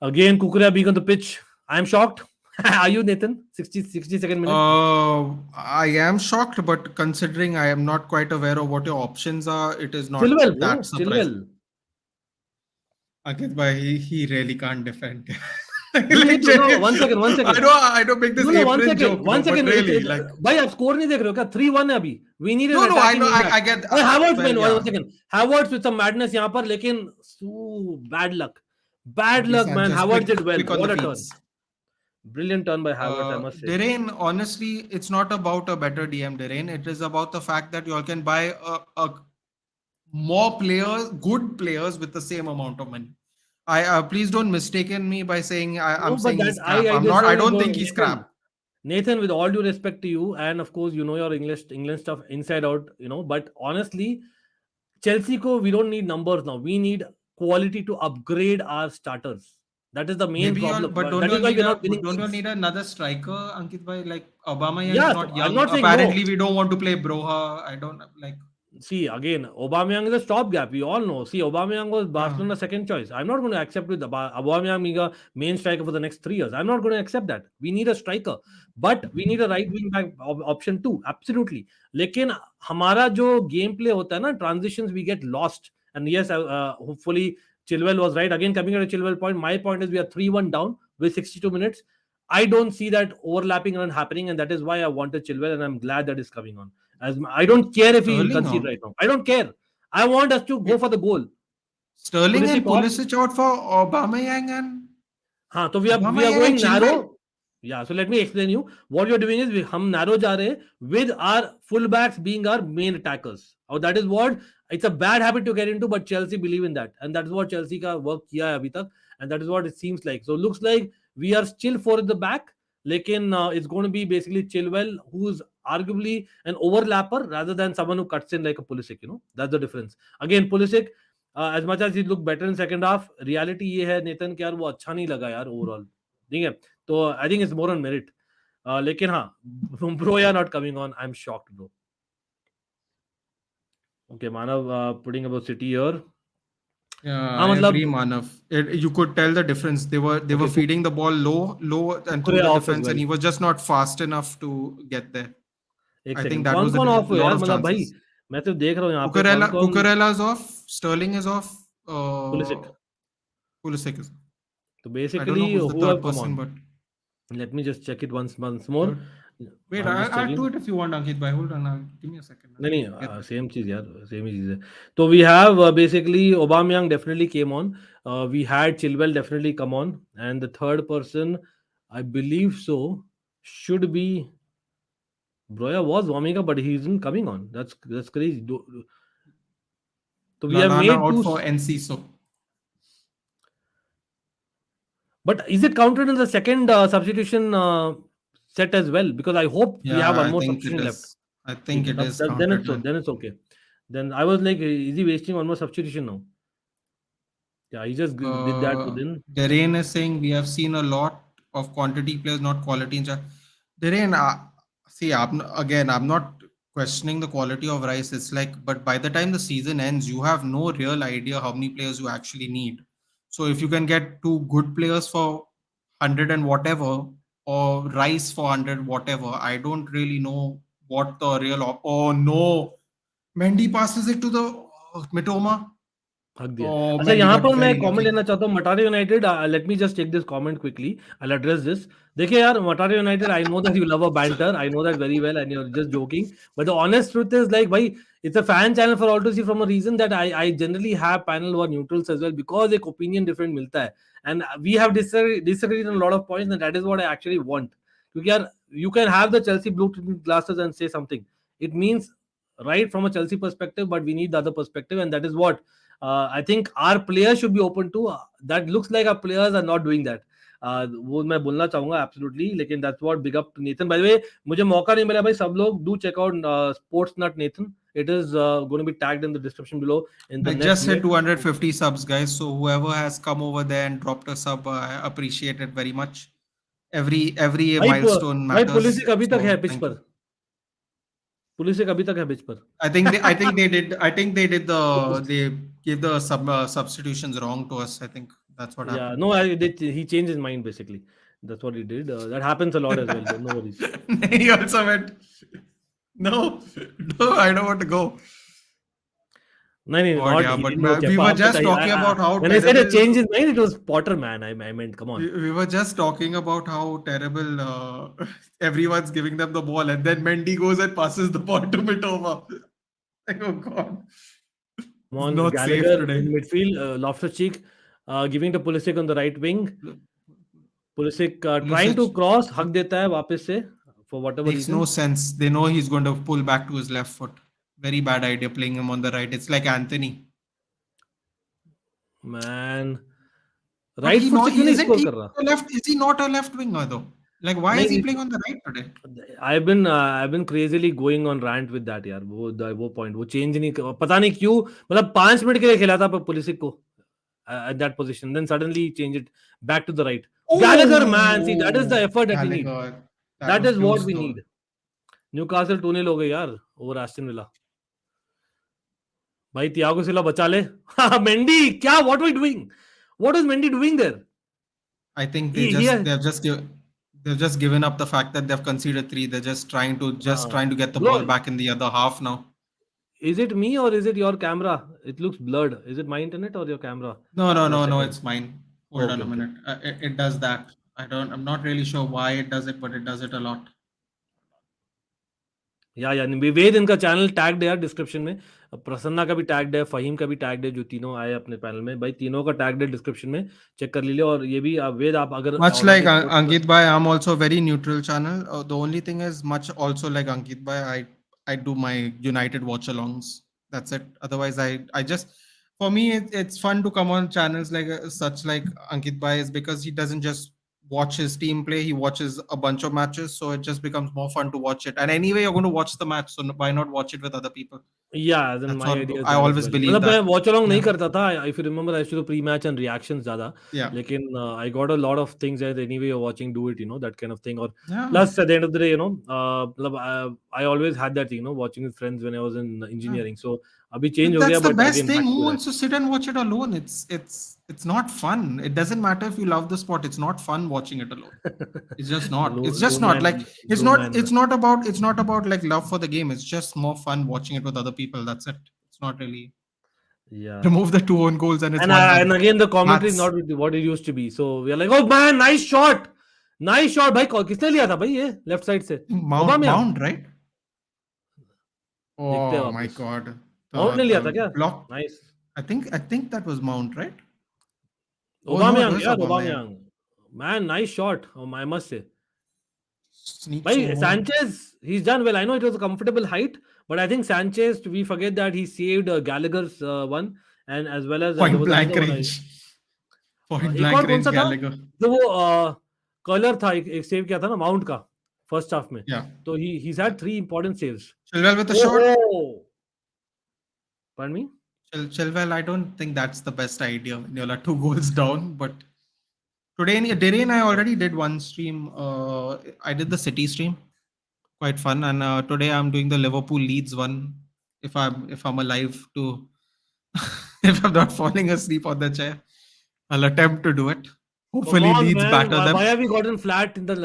Again Kukurea being on the pitch, I am shocked. Are you, Nathan? 62nd minute. I am shocked, but considering I am not quite aware of what your options are, it is not Chilwell, bro. that surprising. Chilwell. Ankit bhai, he really can't defend. You need to know. One second. I don't make this April joke. One second. But really, like, भाई आप score नहीं देख रहे हो क्या? 3-1 है अभी. We need an no, I attacking know, wing back. I get. Havertz, well, man, yeah. one second. Havertz with some madness यहाँ पर, लेकिन bad luck. Bad luck, man. Sanchez, Havertz did well. quick on What the a turn. feeds. Brilliant turn by Havertz, I must say. Derain, honestly, it's not about a better DM, Derain. It is about the fact that you all can buy a more players, good players with the same amount of money. Please don't mistaken me by saying I'm saying he's crap. I don't think he's crap. Nathan, with all due respect to you, and of course, you know your England stuff inside out, you know, but honestly, Chelsea ko, we don't need numbers now. We need quality to upgrade our starters. That is the main problem. But don't you need another striker, Ankit bhai? Like Aubameyang is not young. I'm not saying apparently no. We don't want to play Broha. I don't like. See, again, Aubameyang is a stopgap. We all know. See, Aubameyang was Barcelona's second choice. I'm not going to accept with Aubameyang being a main striker for the next 3 years. I'm not going to accept that. We need a striker, but we need a right wing back option too. Absolutely. लेकिन हमारा जो game play होता है ना, transitions we get lost. And yes, hopefully Chilwell was right. Again, coming at a Chilwell point, my point is we are 3-1 down with 62 minutes. I don't see that overlapping run happening, and that is why I wanted Chilwell, and I'm glad that is coming on. As I don't care if he concede right now. I don't care. I want us to go for the goal. Sterling Pulisic and Pulisic out for Aubameyang and. So we are going narrow. Yeah, so let me explain you. What you're doing is हम narrow जा रहे with our fullbacks being our main attackers. Or that is what it's a bad habit to get into, but Chelsea believe in that, and that is what Chelsea का work किया है अभी तक, and that is what it seems like. So it looks like we are still 4 at the back. Lekin it's going to be basically Chilwell, who's arguably an overlapper rather than someone who cuts in like a Pulisic, you know. That's the difference. Again, Pulisic, as much as he looked better in second half, reality ये है Nathan कि यार वो अच्छा नहीं लगा यार overall. ठीक है, तो I think it's more on merit. लेकिन हाँ, Broya not coming on, I'm shocked, bro. Okay, Manav putting about City here. Yeah, I agree, Manav. You could tell the difference. They were feeding the ball low and through the defense, and he was just not fast enough to get there. I think that was a lot of chances. मैं तो देख रहा हूँ यहाँ पे Cucurella is off, Sterling is off, Pulisic is. So basically, who the third person, but let me just check it once more. Wait, I'll do it if you want, Ankit bhai. Hold on, give me a second. नहीं, same चीज यार, same ही चीज है. So we have basically Aubameyang definitely came on. We had Chilwell definitely come on, and the third person, I believe so, should be Broya was warming up, but he isn't coming on. That's crazy. So we have made out for NC, so. But is it counted in the second substitution set as well? Because I hope we have one more substitution left. I think it is. Then it's okay. Then I was like, is he wasting one more substitution now? Yeah, he just did that within. Derain is saying we have seen a lot of quantity players, not quality. Derain, see, I'm not questioning the quality of Rice. It's like, but by the time the season ends, you have no real idea how many players you actually need. So if you can get 2 good players for 100 and whatever, or Rice for 100 whatever, I don't really know what the real. Oh no, Mendy passes it to the Mitoma. अच्छा, यहाँ पर मैं comment लेना चाहता हूँ. Matare United, let me just take this comment quickly. I'll address this. देखिए यार, Matare United, I know that you love a banter. I know that very well, and you're just joking. But the honest truth is, like, भाई, it's a fan channel for all to see, from a reason that I generally have panel who are neutrals as well, because एक opinion different मिलता है. And we have disagreed on a lot of points, and that is what I actually want. क्योंकि यार, you can have the Chelsea blue glasses and say something. It means right from a Chelsea perspective, but we need the other perspective, and that is what I think our players should be open to. That looks like our players are not doing that. वो मैं बोलना चाहूंगा absolutely, लेकिन that's what big up to Nathan. By the way, मुझे मौका नहीं मिला भाई, सब लोग do check out Sports Nut Nathan. It is going to be tagged in the description below. I just hit 250 subs, guys. So whoever has come over there and dropped a sub, I appreciate it very much. every भाई milestone भाई matters. Pulisic अभी तक So है pitch thank पर, you. Pulisic अभी तक है pitch पर. I think they did they gave the substitutions wrong to us. I think that's what Yeah, happened. no, he changed his mind basically. That's what he did. That happens a lot as well. No worries. He also went, no, no, I don't want to go. No, no, God, not yeah, he but didn't know. we were Kepa just talking about how when I said a terrible. change his mind, it was Potter, man. I meant, come on. We were just talking about how terrible everyone's giving them the ball, and then Mendy goes and passes the ball to Mitoma. Like, oh God, Come it's on, not safe Gallagher today. in midfield, Loftus-Cheek giving to Pulisic on the right wing. Pulisic trying to Pulisic cross, हक देता है वापस से for whatever makes no reason. sense. They know he's going to pull back to his left foot. Very bad idea playing him on the right. It's like Anthony. Man, But right foot से क्यों नहीं score he कर रहा? a left? Is he not a left winger though? Like, why is he नहीं, playing on the right today? I've been crazily going on rant with that यार. वो point वो change नहीं, पता नहीं क्यों, मतलब 5 मिनट के लिए खेला था पुलिसिक को at that position, then suddenly change it back to the right. Gallagher, man, see that is the effort that we need. Gallagher. That was is what close we though. need. Newcastle 2-0 हो गए यार over Aston Villa. भाई Thiago Silva बचा ले. Mendy, क्या? What are we doing? What is Mendy doing there? I think they've just given up the fact that they've conceded 3. They're just trying to get the ball back in the other half now. Is it me or is it your camera? It looks blurred. Is it my internet or your camera? No, it's mine. Hold on Okay, a minute. It does that. I'm not really sure why it does it, but it does it a lot. या विवेद इनका channel tagged है यार description में. प्रसन्ना का भी tagged है, फहीम का भी टैग्ड है, जो तीनों आए अपने पैनल में. भाई तीनों का टैग्ड है डिस्क्रिप्शन में, चेक कर लीजिए. और ये भी वेद आप अगर Much like already Ankit Bhai, I'm also a very neutral channel. The only thing is, much also like Ankit Bhai, I do my United watch-alongs. That's it. Otherwise, I just, for me, it's fun to come on channels like such like Ankit Bhai is because he doesn't just watch his team play. He watches a bunch of matches, so it just becomes more fun to watch it. And anyway, you're going to watch the match, so why not watch it with other people? Yeah, then That's my what idea is I that as always well. believe मतलब मैं that. watch along नहीं Yeah. करता था. If you remember, I used to do pre-match and reactions ज़्यादा. Yeah. लेकिन I got a lot of things that anyway you're watching, do it, that kind of thing. Or Yeah. plus at the end of the day, मतलब I always had that, watching with friends when I was in engineering. So अभी change हो That's गया, the but best again thing. back Who to wants to sit and watch it alone? It's not fun. It doesn't matter if you love the sport. It's not fun watching it alone. that. It's just not. Low- It's just low not man- like it's low not. man. It's not about like love for the game. It's just more fun watching it with other people. That's it. It's not really Yeah. remove the 2 own goals and it's And, 1-1. and again the commentary is Maths. not what it used to be. So we are like, oh man, nice shot. भाई किसने लिया था भाई ये left side से? Mount, right? देखते हैं Oh my वापस. God. माउंट ने लिया था क्या? Block. Nice. I think that was Mount, right? Aubameyang, it was yeah, Aubameyang. Aubameyang. Man, nice shot. I must say. Sneaks Bhai, over. Sanchez, he's done well. I know it was a comfortable height, but I think Sanchez, we forget that he saved Gallagher's one, and as well as there Point was blank another one. range. Point एक blank और कौन range सा था? Gallagher. जो वो colour था, एक save किया था ना माउंट का फर्स्ट हाफ में. Yeah. तो he's had 3 important saves. Chilwell with the shot. Pardon me? Chilwell, I don't think that's the best idea when you're like 2 goals down. But today, Darian, I already did one stream. I did the City stream, quite fun. And today I'm doing the Liverpool Leeds one. If I'm alive to, if I'm not falling asleep on the chair, I'll attempt to do it. Hopefully, Come on, Leeds man. batter them. Why have we gotten flat in the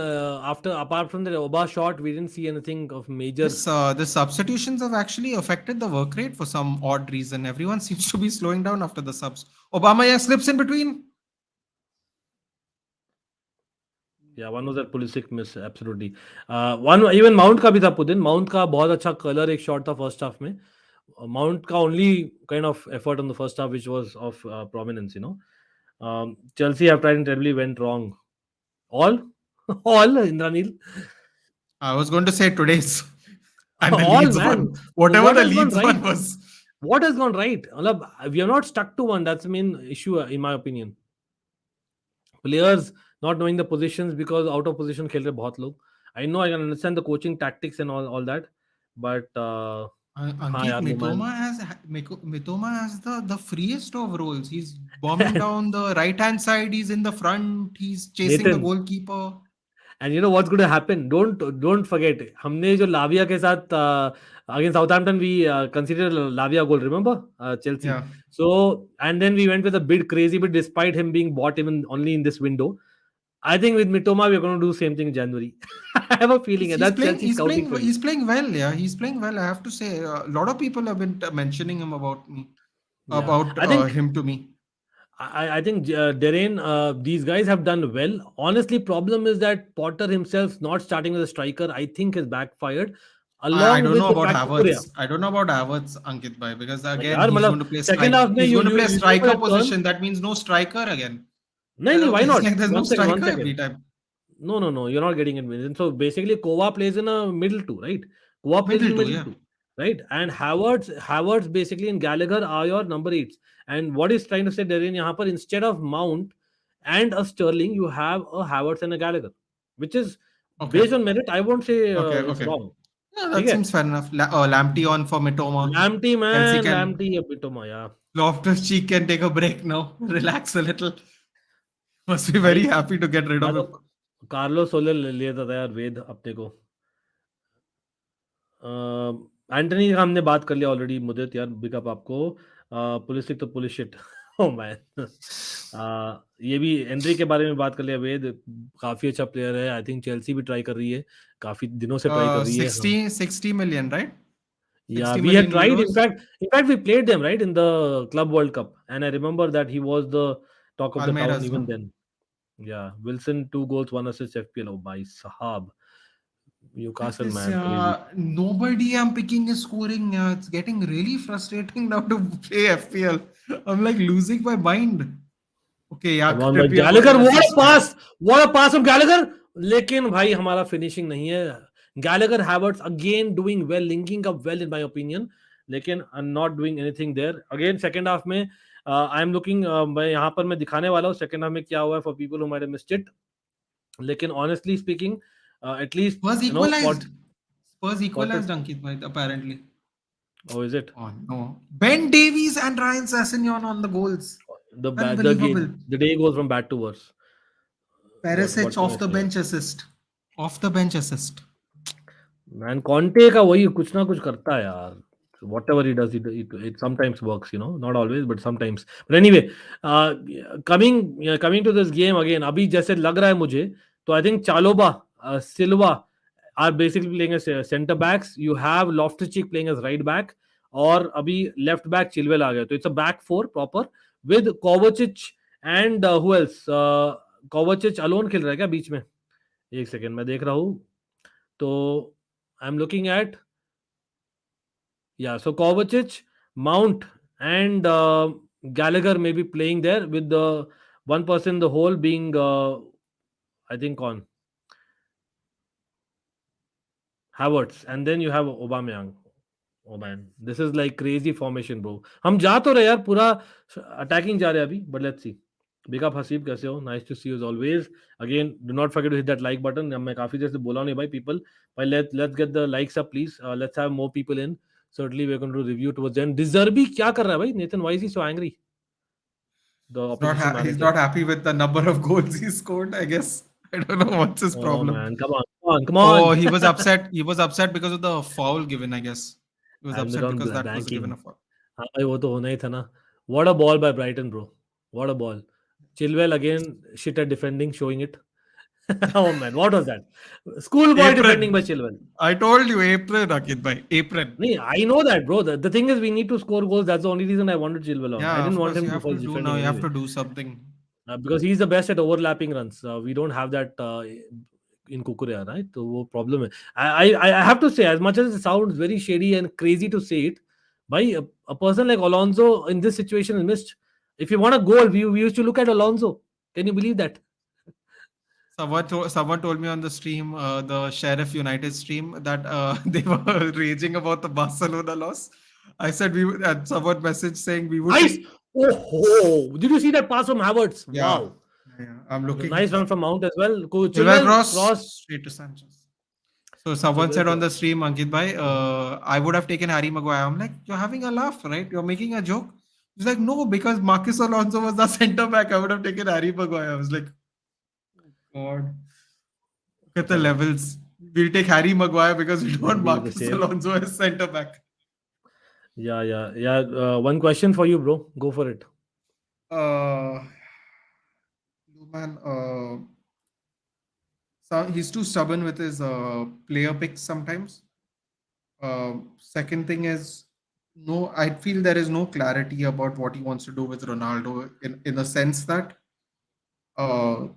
apart from the Oba shot? We didn't see anything of major. The substitutions have actually affected the work rate for some odd reason. Everyone seems to be slowing down after the subs. Obama slips in between. Yeah, one was that Pulisic miss, absolutely. One even Mount का भी था पुदिन. Mount का बहुत अच्छा color एक shot था first half में. Mount का only kind of effort on the first half which was of prominence, Chelsea have tried and terribly went wrong. All Indranil. I was going to say today's and the All, Leeds man. one. Whatever What the has gone Leeds right? one was. What has gone right? We have not stuck to one. That's the main issue, in my opinion. Players not knowing the positions because out of position खेल रहे बहुत लोग. I know I can understand the coaching tactics and all that, but Ankit, Mitoma has the freest of roles. He's bombing down the right hand side. He's in the front. He's chasing the Nathan. goalkeeper. And you know what's going to happen? Don't forget. हमने जो लाविया के साथ against Southampton we considered Lavia goal. Remember Chelsea. Yeah. So and then we went with a bit crazy bid despite him being bought even only in this window. I think with Mitoma we're going to do the same thing in January. I have a feeling, and He's that's playing. Chelsea scouting for you. He's playing well. Yeah, he's playing well. I have to say, a lot of people have been mentioning him Yeah, about I think him to me. I think Derain, these guys have done well. Honestly, problem is that Potter himself not starting as a striker. I think has backfired, I along don't with know the about fact Kukurea. Havertz. I don't know about Havertz, Ankit bhai, because again यार he's going मतलब to play second half में He's going to play you striker remember that turn? position. That means no striker again. नहीं, why It's not? like there's no One second, striker every time. No, you're not getting it. Vincent. So basically, Kova plays in a middle two, right? Kova plays in Middle two, middle yeah. two, right? And Havertz basically in Gallagher are your number eights. And what he's trying to say there in यहाँ पर instead of Mount and a Sterling, you have a Havertz and a Gallagher, which is Okay. based on merit. I won't say it's Okay. wrong. Yeah, ठीक that है? seems fair enough. Lamptey on for Mitoma. Lamptey Chelsea man, can Lamptey a bit yeah. Loftus-Cheek can take a break now. Relax a little. Must be भाई very happy to get rid मैं of तो him. Carlo solar ले लिया था यार वेद अपने को Antony का हमने बात कर लिया ऑलरेडी मुदित यार बिग अप आपको पुलिस तो पुलिस शिट ओ मैन ये भी एंट्री के बारे में बात कर लिया वेद काफी अच्छा प्लेयर है आई थिंक चेल्सी भी ट्राई कर रही है काफी दिनों से ट्राई कर रही है 60 million, right? Yeah, 60 we had million tried. euros. In fact, we played them right in the Club World Cup, and I remember that he was the talk of the town Palmeiras, even no? then. Yeah, Wilson 2 goals, 1 assist, FPL. Oh my sahab, Newcastle This, man, crazy. nobody I'm picking is scoring. It's getting really frustrating now to play FPL. I'm like losing my mind. Okay, yeah, Come on, भाई Trippier got Gallagher, an what a assist. pass, what a pass from Gallagher. लेकिन भाई हमारा finishing नहीं है. Gallagher, Havertz again doing well, linking up well in my opinion. लेकिन not doing anything there. Again second half में I am looking मैं यहाँ पर मैं दिखाने वाला हूँ second half में क्या हुआ है for people who might have missed it. लेकिन honestly speaking, at least Spurs you know equalized. Spurs Potter. equalized, Ankit, bhai, apparently. Oh, is it? Oh no. Ben Davies and Ryan Sessegnon on the goals. The Unbelievable. the day goes from bad to worse. Perisic can I off the say? bench assist. Off the bench assist. Man Conte का वही कुछ ना कुछ करता है यार whatever he does it sometimes works you know not always but sometimes but anyway coming to this game again अभी जैसे लग रहा है मुझे तो I think Chaloba Silva are basically playing as center backs you have Loftus-Cheek playing as right back और अभी left back Chilwell आ गया तो it's a back four proper with Kovacic and who else Kovacic alone खेल रहा है क्या बीच में एक सेकेंड मैं देख रहा हूँ तो I'm looking at so Kovacic, Mount, and Gallagher may be playing there with the one person in the whole being I think on Havertz, and then you have Aubameyang. Oh man, this is like crazy formation, bro. हम जा तो रहे यार पूरा attacking जा रहे हैं अभी, but let's see. Big up Haseeb कैसे हो? Nice to see you as always. Again, do not forget to hit that like button. मैं काफी देर से बोला नहीं भाई people. But let's get the likes up please. Let's have more people in. Certainly we're going to review towards the end. Zerbi क्या कर रहा है भाई? Nathan, why is he so angry? The opposition He's manager. not happy with the number of goals he scored, I guess. I don't know what's his problem. Man, come on. Oh, he was upset. He was upset because of the foul given, I guess. He was upset on because that was banking. given a foul. हाँ भाई वो तो होना ही था ना. What a ball by Brighton, bro. What a ball. Chilwell again shit at defending, showing it. Oh man, what was that? Schoolboy defending by Chilwell. I told you, apron, Ankit bhai. Apron. Nee, I know that, bro. The thing is, we need to score goals. That's the only reason I wanted Chilwell on. Yeah, I didn't want him you to have fall to do defending now. You have anyway. to do something. Because he's the best at overlapping runs. We don't have that in Kukurea, right? So वो problem है. I have to say, as much as it sounds very shady and crazy to say it, by a person like Alonso in this situation is missed. If you want a goal, we used to look at Alonso. Can you believe that? Someone told me on the stream, the Sheriff United stream, that they were raging about the Barcelona loss. I said and someone messaged saying we would. Nice. Oh, did you see that pass from Havertz? Yeah. Wow. Yeah, I'm looking. Nice run from Mount as well. Chilwell cross straight to Sanchez. So someone said on the stream, Ankit bhai, I would have taken Harry Maguire. I'm like, you're having a laugh, right? You're making a joke. He's like, no, because Marcus Alonso was the center back. I would have taken Harry Maguire. I was like, oh God. Look at the levels. We'll take Harry Maguire because we don't want Maybe the Marcus same. Alonso as centre back. Yeah. One question for you, bro. Go for it. Man, so he's too stubborn with his player picks sometimes. Second thing is, no, I feel there is no clarity about what he wants to do with Ronaldo in the sense that uh,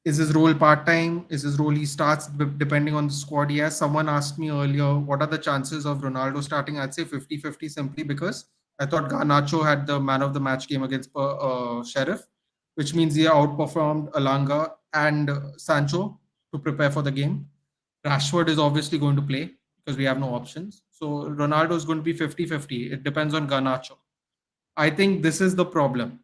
is his role part-time? Is his role he starts depending on the squad he has? Someone asked me earlier, what are the chances of Ronaldo starting? I'd say 50-50 simply because I thought Garnacho had the man of the match game against Sheriff, which means he outperformed Alanga and Sancho to prepare for the game. Rashford is obviously going to play because we have no options. So Ronaldo is going to be 50-50. It depends on Garnacho. I think this is the problem.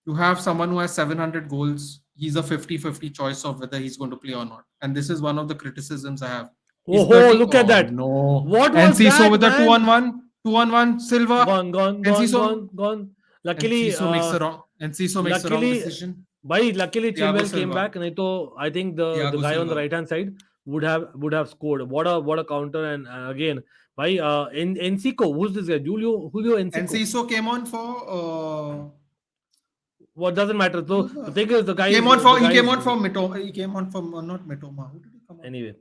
You have someone who has 700 goals. He's a 50-50 choice of whether he's going to play or not. And this is one of the criticisms I have. He's Oh, 30. look at Oh, that. no. What was Enciso that, with the man? 2-on-1. 2-on-1. Silva. Gone. Luckily, Enciso makes the wrong decision. luckily Thiago Chilwell came Silva. back, and I think the Thiago guy on the Silva. right hand side would have scored. What a counter! And again, Enciso, who's this guy? Julio Enciso. Enciso came on for. What doesn't matter. So the thing is, the guy He is came on for Mitoma. He came on for not Mitoma. Who did he come on? Anyway,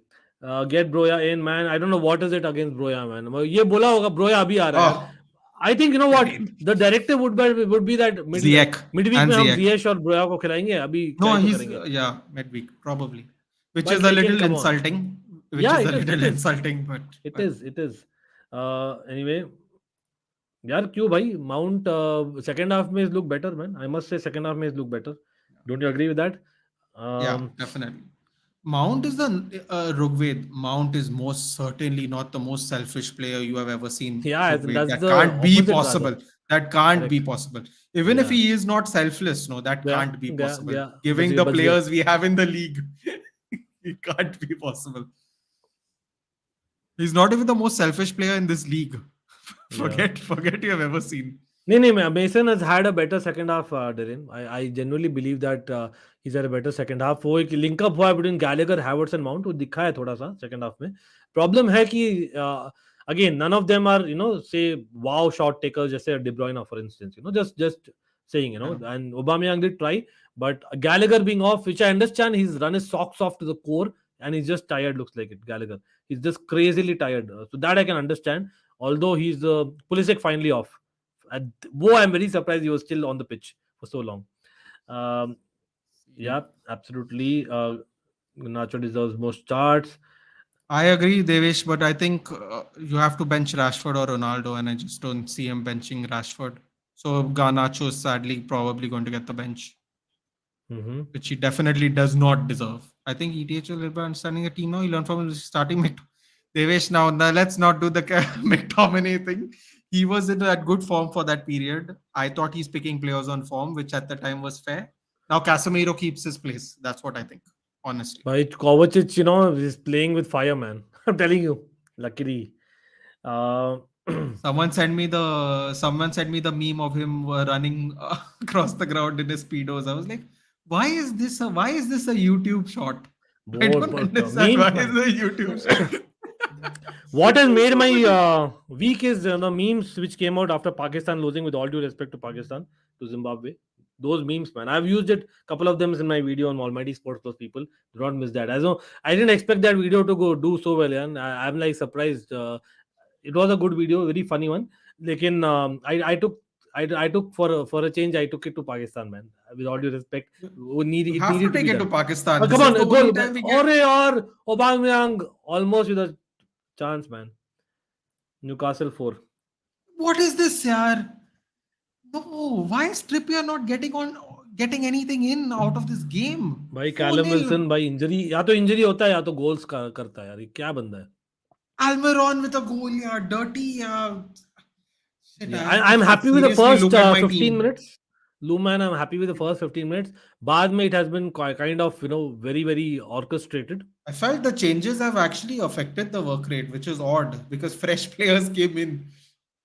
get Broya in, man. I don't know what is it against Broya, man. ये बोला होगा Broya अभी आ रहा है. I think you know what the directive would be that midweek में हम Ziyech और Broya को खिलाएंगे. अभी no, try तो he's करेंगे. midweek probably, which But is a लेकिन little come on. insulting. Which Yeah, is a it is, little it is. insulting, but It is. Anyway, यार क्यों भाई Mount second half में is look better, man. I must say second half में is look better. Don't you agree with that? yeah, definitely. Mount is the Rugved. Mount is most certainly not the most selfish player you have ever seen. Yeah, Rugved. that's That the can't be opposite possible. rather. That can't Correct. be possible. Even if Yeah. he is not selfless, no, that Yeah, can't be yeah, possible. yeah. Giving बच the गया. players we have in the league, it can't be possible. He's not even the most selfish player in this league. Forget you have ever seen. नहीं Mason has had a better second half, Darren. I genuinely believe that he's had a better second half. वो एक link up हुआ है between Gallagher, Havertz and Mount, वो दिखा है थोड़ा सा second half में. Problem है कि again none of them are say wow shot takers जैसे De Bruyne for instance, just saying, and Aubameyang did try, but Gallagher being off, which I understand, he's run his socks off to the core and he's just tired, looks like it. Gallagher, he's just crazily tired, so that I can understand. Although he's Pulisic finally off. I'm very surprised he was still on the pitch for so long. Yeah, absolutely. Nacho deserves more starts. I agree, Devesh, but I think you have to bench Rashford or Ronaldo, and I just don't see him benching Rashford. So Garnacho is sadly probably going to get the bench, which he definitely does not deserve. I think ETH will be understanding the team now. He learned from his starting Devesh. Now let's not do the McTominay thing. He was in that good form for that period. I thought he's picking players on form, which at the time was fair. Now Casemiro keeps his place. That's what I think, honestly. But Kovacic, is playing with fire, man. I'm telling you. Luckily. Someone sent me the meme of him running across the ground in his speedos. I was like, why is this a YouTube shot? I don't understand why is a YouTube shot. What has made my week is the memes which came out after Pakistan losing, with all due respect to Pakistan, to Zimbabwe. Those memes, man. I've used it, couple of them in my video on Almighty Sports Plus people. Do not miss that. I didn't expect that video to go do so well, and I'm like surprised. It was a good video, very funny one. Lekin I took for a change. I took it to Pakistan, man. With all due respect, You have to take it to Pakistan. Come on, go. Or Aubameyang almost with a chance, man. Newcastle 4. What is this, yaar? No, why is Trippier not getting anything in out of this game? भाई Callum Wilson भाई injury, या तो injury होता है या तो goals करता है यार. ये क्या बंदा है? Almiron with a goal, yaar. Dirty, yaar. I'm happy with the first 15 minutes. Luman, I'm happy with the first 15 minutes. बाद में it has been kind of very very orchestrated. I felt the changes have actually affected the work rate, which is odd because fresh players came in.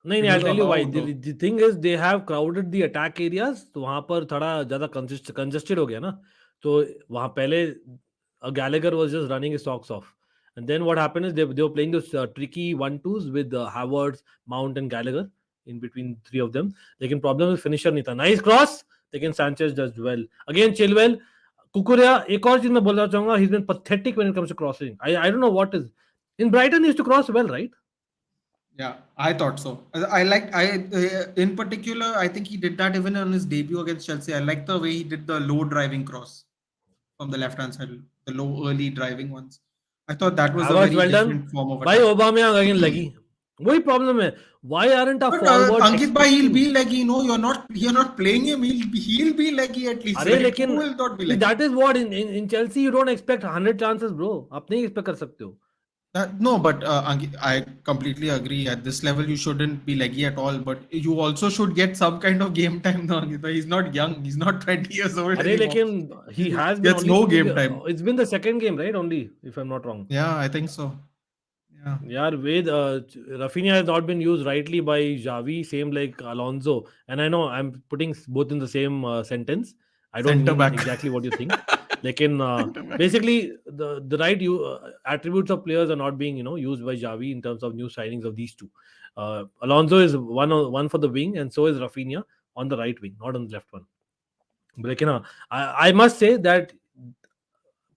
नहीं, I'll tell you why. The thing is they have crowded the attack areas, तो वहां पर थोड़ा ज्यादा congested हो गया ना. तो वहां पहले Gallagher was just running his socks off. And then what happened is they were playing those tricky 1-2s with Havertz, Mount, and Gallagher in between three of them. Lekin problem is finisher नहीं था. Nice cross. Lekin Sanchez does well. Again, Chilwell. Kukurea, एक और चीज मैं बोलना चाहूंगा, he's been pathetic when it comes to crossing. I don't know what is. In Brighton, he used to cross well, right? Yeah, I thought so. In particular, I think he did that even on his debut against Chelsea. I like the way he did the low driving cross from the left hand side, the low early driving ones. I thought that was a Havertz, very well done. different form of भाई attack. Aubameyang again लगी. वही problem है. Why aren't our But forwards Ankit bhai, he'll expecting? be leggy. No, you're not playing him. He'll be leggy at least. अरे Right? लेकिन Who will not be leggy? that is what in Chelsea you don't expect 100 chances, bro. आप नहीं expect कर सकते हो. No, but Ankit, I completely agree. At this level, you shouldn't be leggy at all. But you also should get some kind of game time. No, Ankit bhai. He's not young. He's not 20 years old अरे anymore. लेकिन he has been Gets only no two game time. It's been the second game, right? Only, if I'm not wrong. Yeah, I think so. Yeah. यार with Rafinha has not been used rightly by Xavi, same like Alonso. And I know I'm putting both in the same sentence. I don't Centre mean back. exactly what you think. Lekin basically the right attributes of players are not being used by Xavi in terms of new signings of these two. Alonso is one for the wing, and so is Rafinha on the right wing, not on the left one. But lekin, I must say that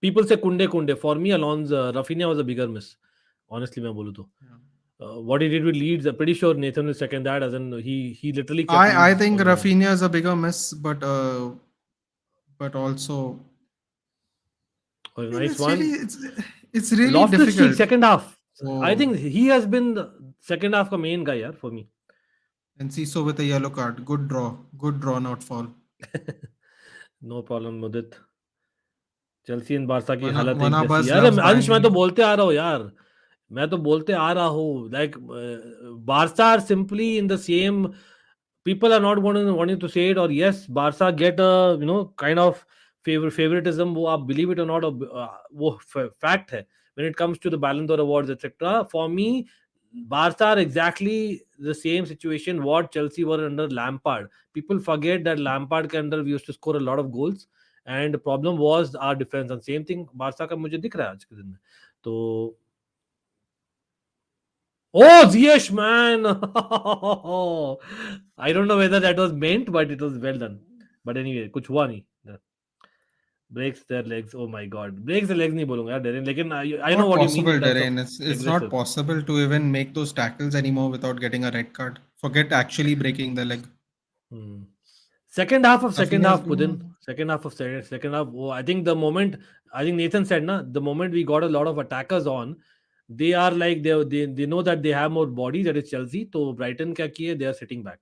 people say Kunde. For me, Rafinha was a bigger miss. Honestly, मैं बोलूँ तो. What he did with Leeds, I'm pretty sure Nathan will second that. As in, he literally kept I Leeds think on the ground. Rafinha is a bigger miss, but also Oh, nice one. It's really Loftus-Cheek difficult. second half. Oh. I think he has been the second half ka main guy, yaar, for me. And Ciso with a yellow card. Good draw, not foul. No problem, Mudit. Chelsea and Barca की One हालत एक of us जैसी यार. loves अंश मैं banging. तो बोलते आ रहा हूँ यार. मैं तो बोलते आ रहा हूँ. Like Barca are simply in the same. People are not wanting to say it, or yes, Barca get a kind of favoritism. वो आप believe it or not, वो fact है. When it comes to the Ballon d'Or awards, etc. For me, Barca are exactly the same situation what Chelsea were under Lampard. People forget that Lampard के अंदर we used to score a lot of goals. And the problem was our defense. And same thing Barça का मुझे दिख रहा है आज के दिन में. तो Ziyech, man. I don't know whether that was meant, but it was well done. But anyway, कुछ हुआ नहीं. Breaks their legs. Oh my god. Breaks the legs नहीं बोलूंगा यार Darren. लेकिन I know Not what you mean. possible, in terms Darren. of It's aggressive. not possible to even make those tackles anymore without getting a red card. Forget actually breaking the leg. Second half of second Rafinha's half, been- Pudin. Second half of second half. Oh, I think the moment, I think Nathan said, the moment we got a lot of attackers on, they are like they know that they have more body. That is Chelsea. So Brighton क्या किए? They are sitting back,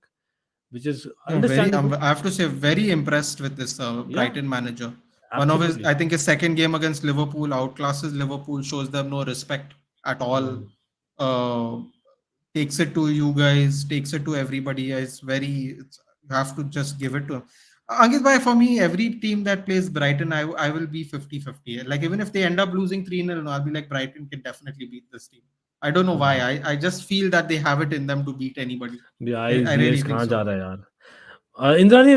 which is understandable. I have to say, very impressed with this Brighton manager. One of his, Absolutely. I think his second game against Liverpool outclasses Liverpool, shows them no respect at all. Takes it to you guys, takes it to everybody. You have to just give it to him. Ankit bhai, for me, every team that plays Brighton, I will be 50-50. Like, even if they end up losing 3-0, I'll be like, Brighton can definitely beat this team. I don't know why. I just feel that they have it in them to beat anybody. Yeah, I really think कहाँ so. जा रहा है यार? Indrani,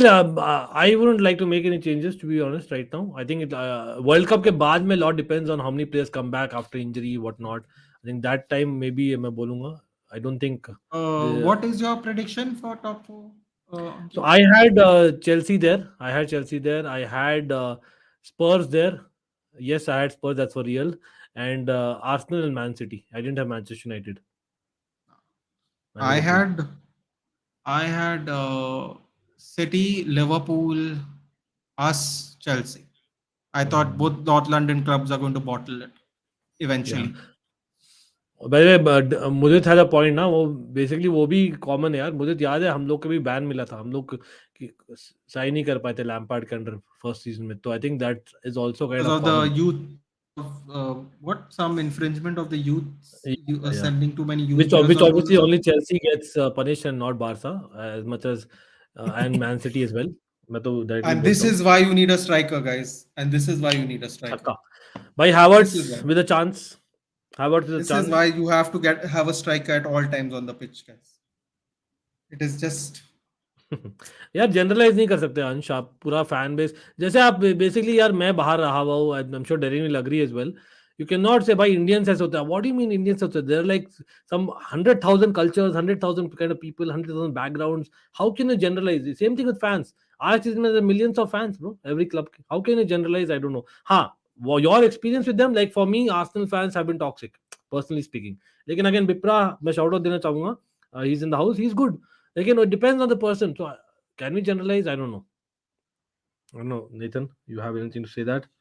I wouldn't like to make any changes, to be honest, right now. I think World Cup के बाद में lot depends on how many players come back after injury, whatnot. I think that time maybe मैं बोलूँगा. I don't think. What is your prediction for top four? So I had Chelsea there. I had Spurs there. Yes, I had Spurs. That's for real. And Arsenal and Man City. I didn't have Manchester United. I had City, Liverpool, us, Chelsea. I thought both North London clubs are going to bottle it eventually. By the way, मुझे had a point ना, वो basically वो भी common है यार. मुझे याद है हम लोग को भी ban मिला था. हम लोग साइन नहीं कर पाए थे Lampard के अंडर first season में. तो I think that is also kind Because of of common. the youth some infringement of the youth, sending too many youth which players on obviously loan. only Chelsea gets punished and not Barca as much as and Man City as well. मैं तो directly And बोलता this हूँ. is why you need a striker, guys. And this is why you need a striker. छक्का. By Havertz This is why. with a chance. Havertz with a This chance. is why you have to have a striker at all times on the pitch, guys. It is just यार generalise नहीं कर सकते अंश, आप पूरा fan base जैसे आप basically यार, मैं बाहर रहा हुआ हूँ, I am sure Darren will agree as well. You cannot say भाई Indians ऐसे होता है. What do you mean Indians ऐसे होते हैं? There are like some 100,000 cultures, 100,000 kind of people, 100,000 backgrounds. How can you generalize? Same thing with fans. आज चीज में there are millions of fans, bro. Every club. How can you generalize? I don't know. हाँ, your experience with them, like for me, Arsenal fans have been toxic, personally speaking. लेकिन again, Bipra, मैं shout out देना चाहूंगा. He's in the house. He's good. Again, it depends on the person. So, can we generalize? I don't know. I don't know. Nathan, you have anything to say that?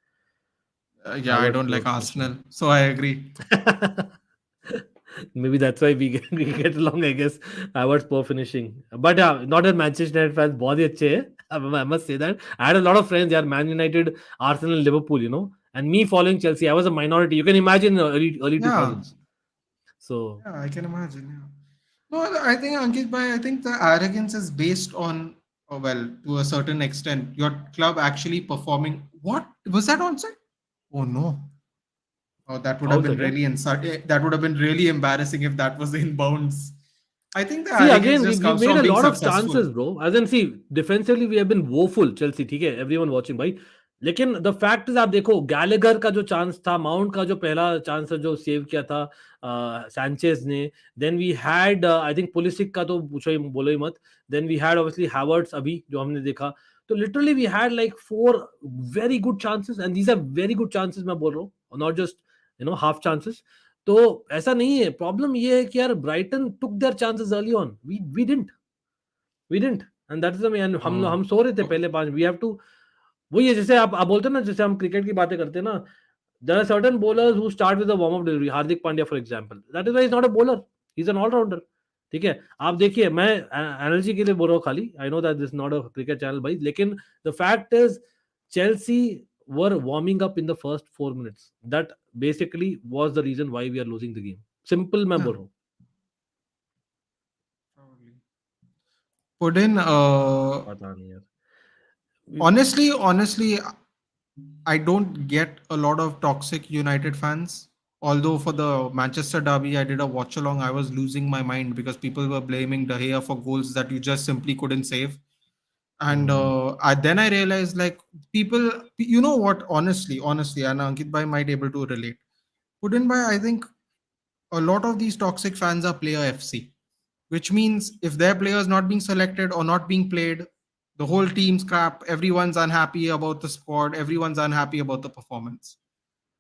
Yeah, I don't like Arsenal, so I agree. Maybe that's why we get along, I guess. Havertz poor finishing, but not as Manchester United fans. बहुत ही अच्छे हैं. I must say that. I had a lot of friends. Yeah, Man United, Arsenal, Liverpool. And me following Chelsea. I was a minority. You can imagine early Yeah. 2000s. So Yeah, I can imagine. Yeah. No, I think Ankit bhai, I think the arrogance is based on, well, to a certain extent, your club actually performing. What was that onside? Oh no! Oh, that would have been really that would have been really embarrassing if that was the inbounds. I think the See, arrogance again, just we comes made from a being lot of successful. chances, bro. As in, see, defensively we have been woeful, Chelsea, ठीक है, everyone watching, भाई. लेकिन the fact is, आप देखो, Gallagher का जो chance था, mount का जो पहला चांस जो सेव किया था सैंचेज ने, then we had, I think Pulisic का तो पूछो ही, बोलो ही मत. Then we had obviously Havertz अभी जो हमने देखा. तो literally we had like 4 very good chances, and these are very good chances मैं बोल रहा हूँ, not just half chances. तो ऐसा नहीं है. प्रॉब्लम ये है कि यार Brighton took their chances early on, we didn't, and that is the main. हम सो रहे थे पहले 5. We have to. वही है जैसे आप बोलते हैं ना, जैसे हम क्रिकेट की बातें करते हैं ना, there are certain bowlers who start with a warm up delivery. Hardik Pandya for example, that is why is not a bowler, he is an allrounder. ठीक है, आप देखिए, मैं एनर्जी के लिए बोल रहा हूँ खाली. आई know that this not a cricket channel भाई, लेकिन the fact is Chelsea were warming up in the first 4 minutes. That basically was the reason why we are losing the game. Simple, मैं बोल रहा हूँ. Put in, पता नहीं यार. honestly, I don't get a lot of toxic United fans. Although for the Manchester Derby, I did a watch along. I was losing my mind because people were blaming De Gea for goals that you just simply couldn't save. And then I realized, like, people, you know what? Honestly, and Ankit bhai might able to relate. Put in by, I think a lot of these toxic fans are player FC, which means if their player is not being selected or not being played, the whole team's crap. Everyone's unhappy about the squad. Everyone's unhappy about the performance.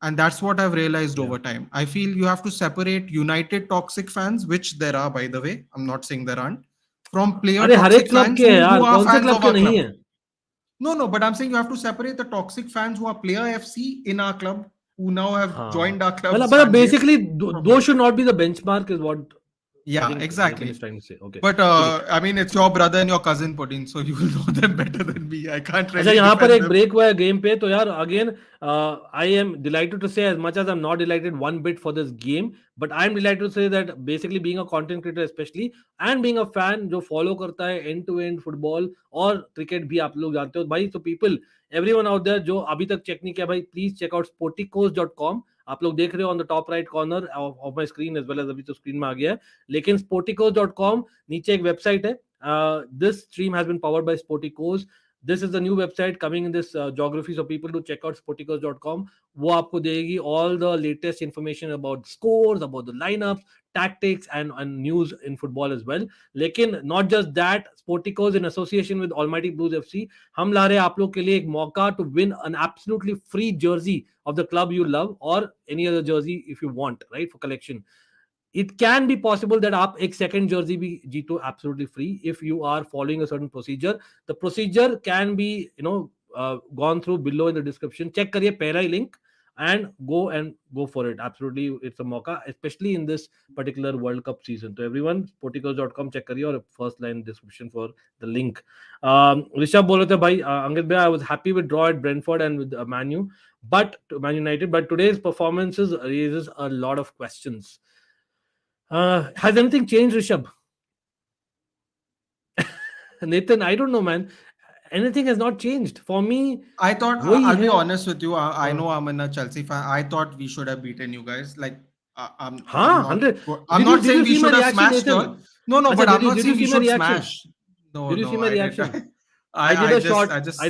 And that's what I've realized over time. I feel you have to separate United toxic fans, which there are, by the way. I'm not saying there aren't. From player अरे हर एक toxic club fans के है who यार, are कौन से fans club of के our नहीं club. है. No, but I'm saying you have to separate the toxic fans who are player FC in our club, who now have joined our club. मतलब basically those should not be the benchmark is what. Yeah, exactly. Okay. But I mean, it's your brother and your cousin Pudding, so you will know them better than me. I can't really. अच्छा, यहाँ पर defend एक them. Break हुआ है game पे, तो यार again I am delighted to say, as much as I am not delighted one bit for this game, but I am delighted to say that basically being a content creator specially, and being a fan जो follow करता है end to end football और cricket भी, आप लोग जानते हो भाई. तो पीपल, एवरीवन आउट देयर जो अभी तक चेक नहीं किया भाई, प्लीज चेक आउट sporticos.com. आप लोग देख रहे हो on the top right corner of my screen as well as, अभी तो स्क्रीन में आ गया है, लेकिन sporticos.com नीचे एक वेबसाइट है. This stream has been powered by Sporticos. This is the new website coming in this geography, so people do check out sporticos.com. वो आपको देगी all the latest information about scores, about the lineups, tactics and news in football as well. लेकिन not just that, Sporticos in association with Almighty Blues FC, हम ला रहे हैं आप लोग के लिए एक मौका to win an absolutely free jersey of the club you love or any other jersey if you want, right, for collection. It can be possible that आप एक second jersey भी जीतो absolutely free if you are following a certain procedure. The procedure can be gone through below in the description. Check करिए पहला ही link and go for it. Absolutely, it's a मौका, especially in this particular World Cup season. So everyone, sporticos.com check करिए और first line description for the link. Rishabh बोल रहे थे भाई, अंकित भाई, I was happy with draw at Brentford and with Man United, but today's performances raises a lot of questions. Has anything changed, Rishabh? Nathan, I don't know, man. Anything has not changed for me. I thought, वही I'll be है. honest with you. I know I'm a Chelsea fan. I thought we should have beaten you guys. Like, I'm हाँ, not, 100. I'm not saying we see my should have reaction, smashed Nathan? you. No, अच्छा, but I'm not did saying you we see my should reaction? smash. No, Did you see no, my I did. reaction? I did I a just, shot. I just. I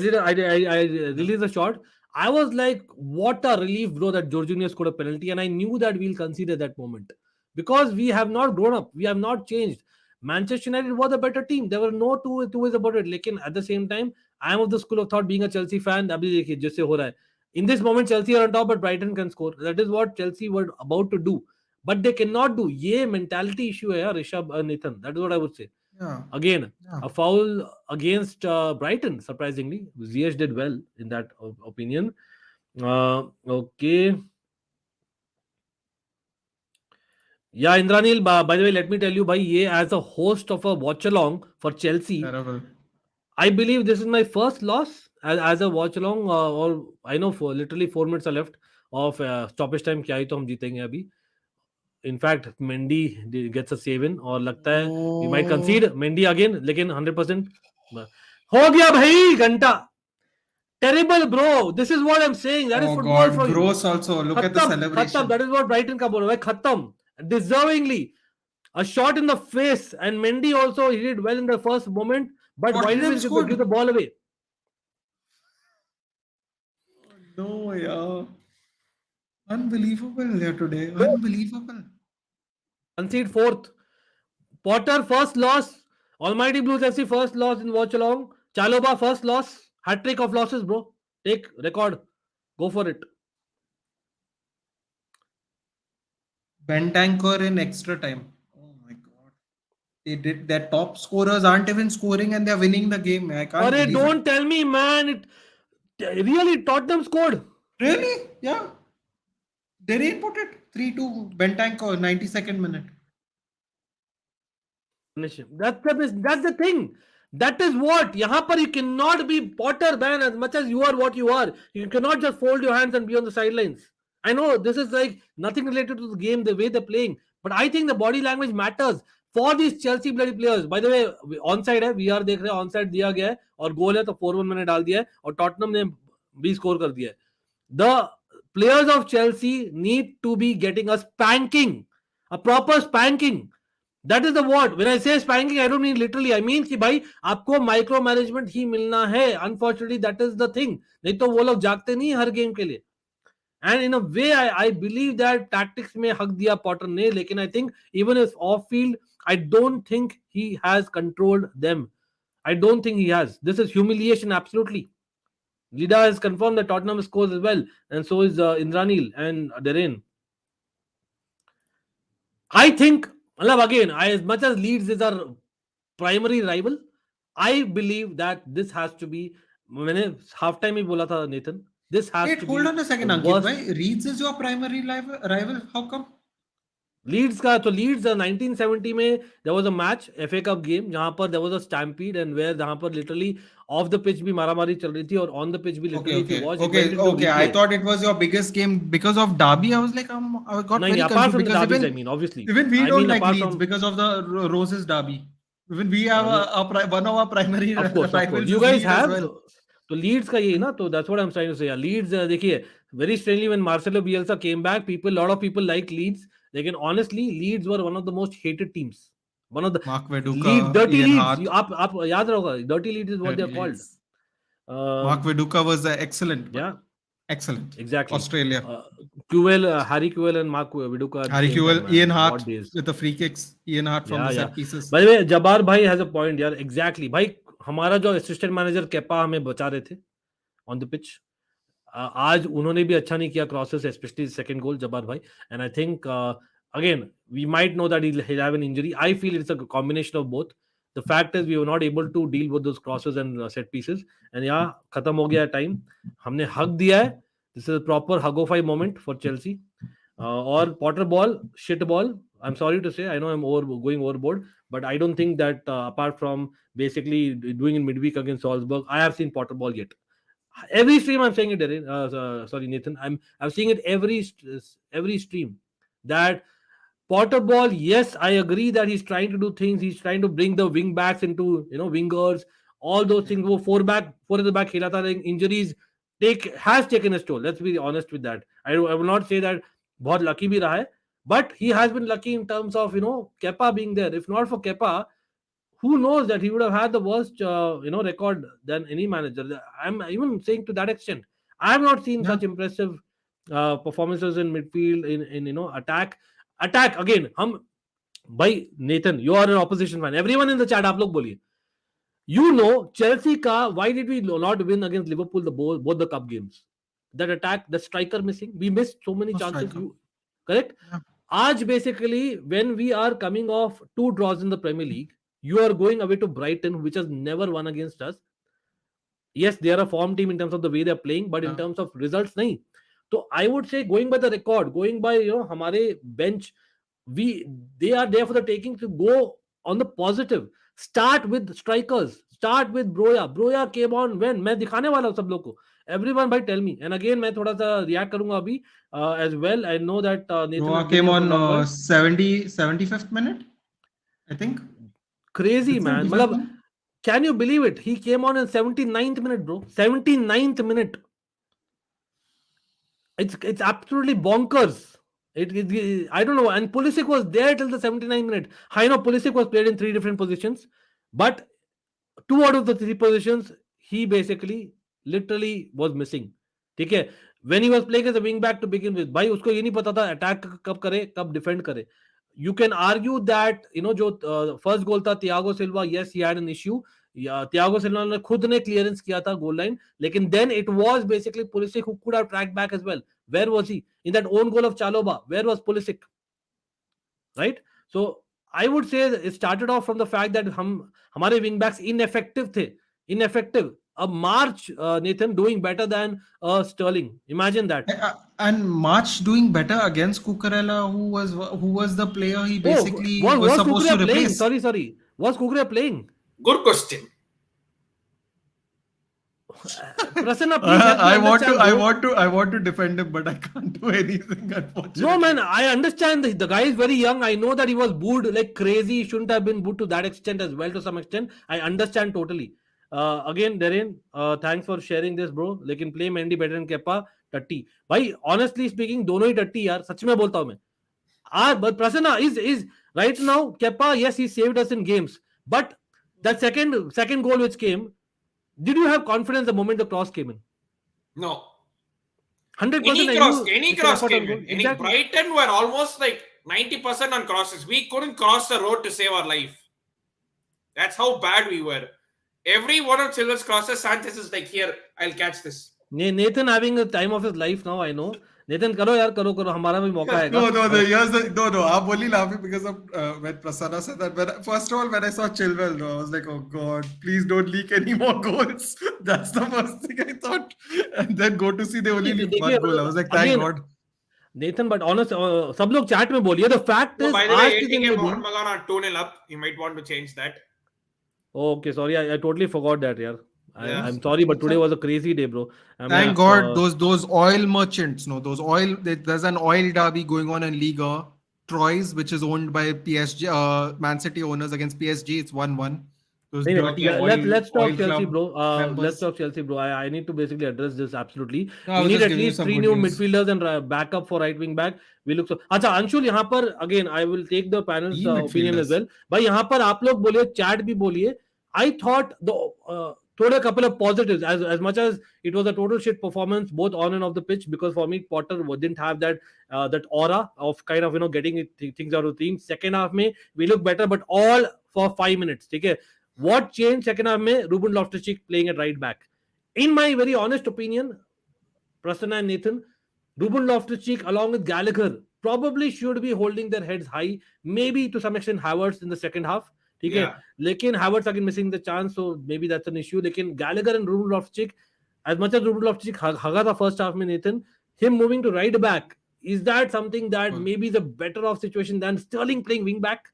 released a shot. I was like, what a relief, bro, that Jorginho scored a penalty, and I knew that we'll concede at that moment because we have not grown up, we have not changed. Manchester United was a better team. There were no two ways about it. Lekin at the same time, I am of the school of thought, being a Chelsea fan. अभी देखिए जैसे हो रहा है. In this moment, Chelsea are on top, but Brighton can score. That is what Chelsea were about to do, but they cannot do. ये mentality issue है यार, Rishabh Nathan. That is what I would say. Yeah, Again, yeah. a foul against Brighton, surprisingly. Ziyech did well in that opinion. Okay. Yeah, Indranil, by the way, let me tell you, bhai, as a host of a watch along for Chelsea, Terrible. I believe this is my first loss as a watch along. Or I know for literally 4 minutes are left of stoppage time. क्या ही तो हम जीतेंगे अभी. In fact, Mendy gets a save in, और लगता है we might concede. Mendy again, लेकिन 100% हो गया भाई घंटा. Terrible, bro. This is what I'm saying. That is Oh football God, for you. gross also. Look at the Khatam. celebration. That is what Brighton ka bola. Khatam. Deservingly. A shot in the face. And Mendy also, he did well in the first moment. But why did Tottenham we scored. give the ball away? No, yeah. Unbelievable here today. Unbelievable. Concede fourth. Potter, first loss. Almighty Blues FC, first loss in watch along. Chaloba, first loss. Hat trick of losses, bro. Take record. Go for it. Bentancur in extra time. Oh my God. They did, their top scorers aren't even scoring and they're winning the game. I can't Arey, believe don't it. tell me, man. Really, Tottenham scored. Really? Yeah. They put it 3-2 Bentancur, 92nd minute. That's the thing. That is what. यहाँ पर you cannot be Potter, man, as much as you are what you are. You cannot just fold your hands and be on the sidelines. I know this is like nothing related to the game, the way they're playing. But I think the body language matters for these Chelsea bloody players. By the way, onside है, VR देख रहे हैं, onside दिया गया है और गोल है तो 4-1 मैंने डाल दिया है और टॉटनम ने भी स्कोर कर दिया है. The players of Chelsea need to be getting a spanking, a proper spanking. That is the word. When I say spanking, I don't mean literally. I mean कि भाई आपको माइक्रो मैनेजमेंट ही मिलना है. Unfortunately, that is the thing. नहीं तो वो लोग जागते नहीं हर गेम के लिए. And in a way, I believe that tactics में हक दिया पॉटर ने. लेकिन I think even if off field, I don't think he has controlled them. I don't think he has. This is humiliation, absolutely. Lida has confirmed that Tottenham scores as well, and so is Indranil and Derain. I think, again, as much as Leeds is our primary rival, I believe that this has to be. मैंने half time ही बोला था Nathan. This has Wait, to hold be on a second, the Ankit. worst. Why Leeds is your primary rival? How come? Leeds का तो Leeds 1970 में there was a match FA Cup game जहां पर there was a stampede and where जहां पर literally off the pitch भी मारामारी चल रही थी और on the pitch भी literally if you watch it went into Okay. I replay. thought it was your biggest game because of Derby. I was like, I got नहीं, very apart confused from the because derbies, even I mean, obviously. even we I don't mean, like apart Leeds from because of the Roses Derby. Even we have one of our primary of course. rivals You is guys Leeds as have well. तो Leeds का ये ना तो that's what I'm trying to say. Yeah, Leeds देखिए very strangely when Marcelo Bielsa came back, lot of people like Leeds. लेकिन honestly, Leeds were one of the most hated teams. One of the Mark Viduka, Leeds, dirty Ian Leeds. Hart. आप याद रहोगा, dirty Leeds is what Dirty they're called. Leeds. Mark Viduka was excellent. Yeah, Excellent. exactly. Australia. Harry Kewell and Mark Viduka. Harry Kewell, Ian Hart What days. with the free kicks. Ian Hart from the set pieces. By the way, Jabbar भाई has a point यार. Exactly. भाई हमारा जो assistant manager Kepa हमें बचा रहे थे on the pitch. आज उन्होंने भी अच्छा नहीं किया crosses, especially second goal Jabbar भाई. And I think again we might know that he'll have an injury. I feel it's a combination of both. The fact is we were not able to deal with those crosses and set pieces. And yeah, खत्म हो गया time. हमने hug दिया है. This is a proper hugofy moment for Chelsea. Or Potter ball, shit ball. I'm sorry to say, I know I'm going overboard, but I don't think that apart from basically doing in midweek against Salzburg, I have seen Potter ball yet. Every stream I'm saying it, Darren. Sorry, Nathan. I'm seeing it every stream that Potter ball. Yes, I agree that he's trying to do things. He's trying to bring the wing backs into wingers. All those things. वो four at the back खेला था. Injuries has taken its toll. Let's be honest with that. I will not say that बहुत lucky भी रहा है, but he has been lucky in terms of Kepa being there. If not for Kepa, who knows that he would have had the worst, record than any manager. I'm even saying to that extent. I have not seen Yeah. such impressive performances in midfield, in attack. Attack again. By Nathan, you are an opposition fan. Everyone in the chat, आप लोग बोलिए. Chelsea ka, why did we not win against Liverpool both the cup games? That attack, the striker missing. We missed so many No chances. striker. Correct? Yeah. Aaj basically, when we are coming off 2 draws in the Premier League, you are going away to Brighton, which has never won against us. Yes, they are a form team in terms of the way they're playing, but in Yeah. terms of results, nahi. So I would say, going by the record, going by hamare bench, they are there for the taking to go on the positive. Start with strikers. Start with Broya. Broya came on when? मैं दिखाने वाला हूँ सब लोग को. Everyone, भाई, tell me. And again, मैं थोड़ा सा react करूंगा अभी as well. I know that Nathan Noah has been came here for a on long while. 75th minute, I think. Crazy, Is it man. 75th मतलब, minute? can you believe it? He came on in 79th minute, bro. 79th minute. It's absolutely bonkers. I don't know. And Pulisic was there till the 79th minute. I know Pulisic was played in 3 different positions, but 2 out of the 3 positions he basically literally was missing. ठीक है. When he was playing as a wing back to begin with, भाई उसको ये नहीं पता था attack कब करे कब defend करे. You can argue that जो first goal था Thiago Silva, yes, he had an issue. Thiago Silva ने खुद ने clearance किया था goal line, लेकिन then it was basically Pulisic who could have tracked back as well. Where was he in that own goal of Chalobah? Where was Pulisic? Right? So I would say that it started off from the fact that हमारे wing backs ineffective थे. Ineffective. A March, Nathan, doing better than Sterling. Imagine that. And March doing better against Cucurella, who was the player he basically was was supposed to Kukurea playing? replace. Sorry. Was Kukurea playing? Good question. Prasanna, please help me understand, bro. I want to defend him, but I can't do anything, unfortunately. No, man, I understand the guy is very young. I know that he was booed like crazy. He shouldn't have been booed to that extent as well, to some extent. I understand totally. Again, Darren, thanks for sharing this, bro. लेकिन play Mendy better than Kepa, टट्टी. भाई, honestly speaking, दोनों ही टट्टी यार. सच में बोलता हूँ मैं. But Prasanna is right now. Kepa, yes, he saved us in games. But that second goal which came, did you have confidence the moment the cross came in? No. 100%. Any cross came in. Exactly. Brighton were almost like 90% on crosses. We couldn't cross the road to save our life. That's how bad we were. Every one of Silva's crosses, Sanchez is like, here, I'll catch this. Nathan having the time of his life now, I know. Nathan, करो यार, करो हमारा भी मौका आएगा. No. I'm only laughing because of when Prasanna said that. First of all, when I saw Chilwell, I was like, oh God, please don't leak any more goals. That's the first thing I thought. And then go to see they only leaked one goal. I was like, thank God. Nathan, but honest, सब लोग chat में बोलिए. The fact is, by the way, ATK Mohun Bagan are 2-0 up. You might want to change that. Oh, okay, sorry, I totally forgot that, yaar. I'm sorry, but today was a crazy day, bro. Thank God, those oil merchants, there's an oil derby going on in Liga Troyes, which is owned by PSG, Man City owners against PSG. It's 1-1. Let's talk Chelsea, bro. Let's talk Chelsea, bro. I need to basically address this absolutely. We need at least 3 new midfielders and backup for right wing back. We look so. अच्छा, Anshul, यहाँ पर again, I will take the panel's opinion as well. भाई यहाँ पर आप लोग बोलिए, chat भी बोलिए. I thought throw a couple of positives as much as it was a total shit performance both on and off the pitch, because for me Potter didn't have that aura of kind of getting things out of the team. Second half में we look better, but all for 5 minutes. Okay, what changed second half में? Ruben Loftus-Cheek playing at right back. In my very honest opinion, Prasanna and Nathan, Ruben Loftus-Cheek along with Gallagher probably should be holding their heads high. Maybe to some extent Havertz in the second half. ठीक है, लेकिन Havertz again missing the chance, so maybe that's an issue. लेकिन Gallagher and Ruben Loftus-Cheek, as much as Ruben Loftus-Cheek हगा था first half में, Nathan, him moving to right back, is that something that maybe is a better off situation than Sterling playing wing back?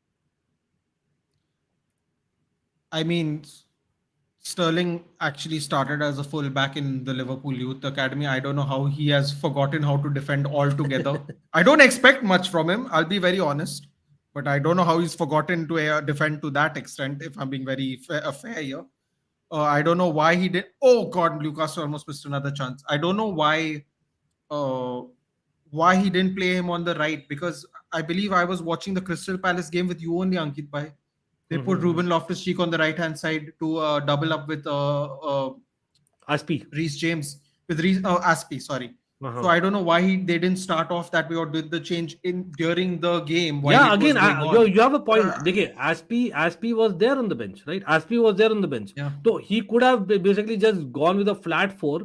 I mean, Sterling actually started as a fullback in the Liverpool Youth Academy. I don't know how he has forgotten how to defend altogether. I don't expect much from him, I'll be very honest. But I don't know how he's forgotten to defend to that extent, if I'm being very fair here. I don't know why he did. Oh God, Newcastle almost missed another chance. I don't know why he didn't play him on the right, because I believe I was watching the Crystal Palace game with you only, Ankit bhai. They put Ruben Loftus-Cheek on the right-hand side to double up with Aspi. Reece James, with Aspi, sorry. Uh-huh. So I don't know why they didn't start off that way or did the change in during the game while Yeah, it was again, going on. you have a point. Dekhiye, Aspi was there on the bench, right? Aspi was there on the bench. Yeah. So he could have basically just gone with a flat four.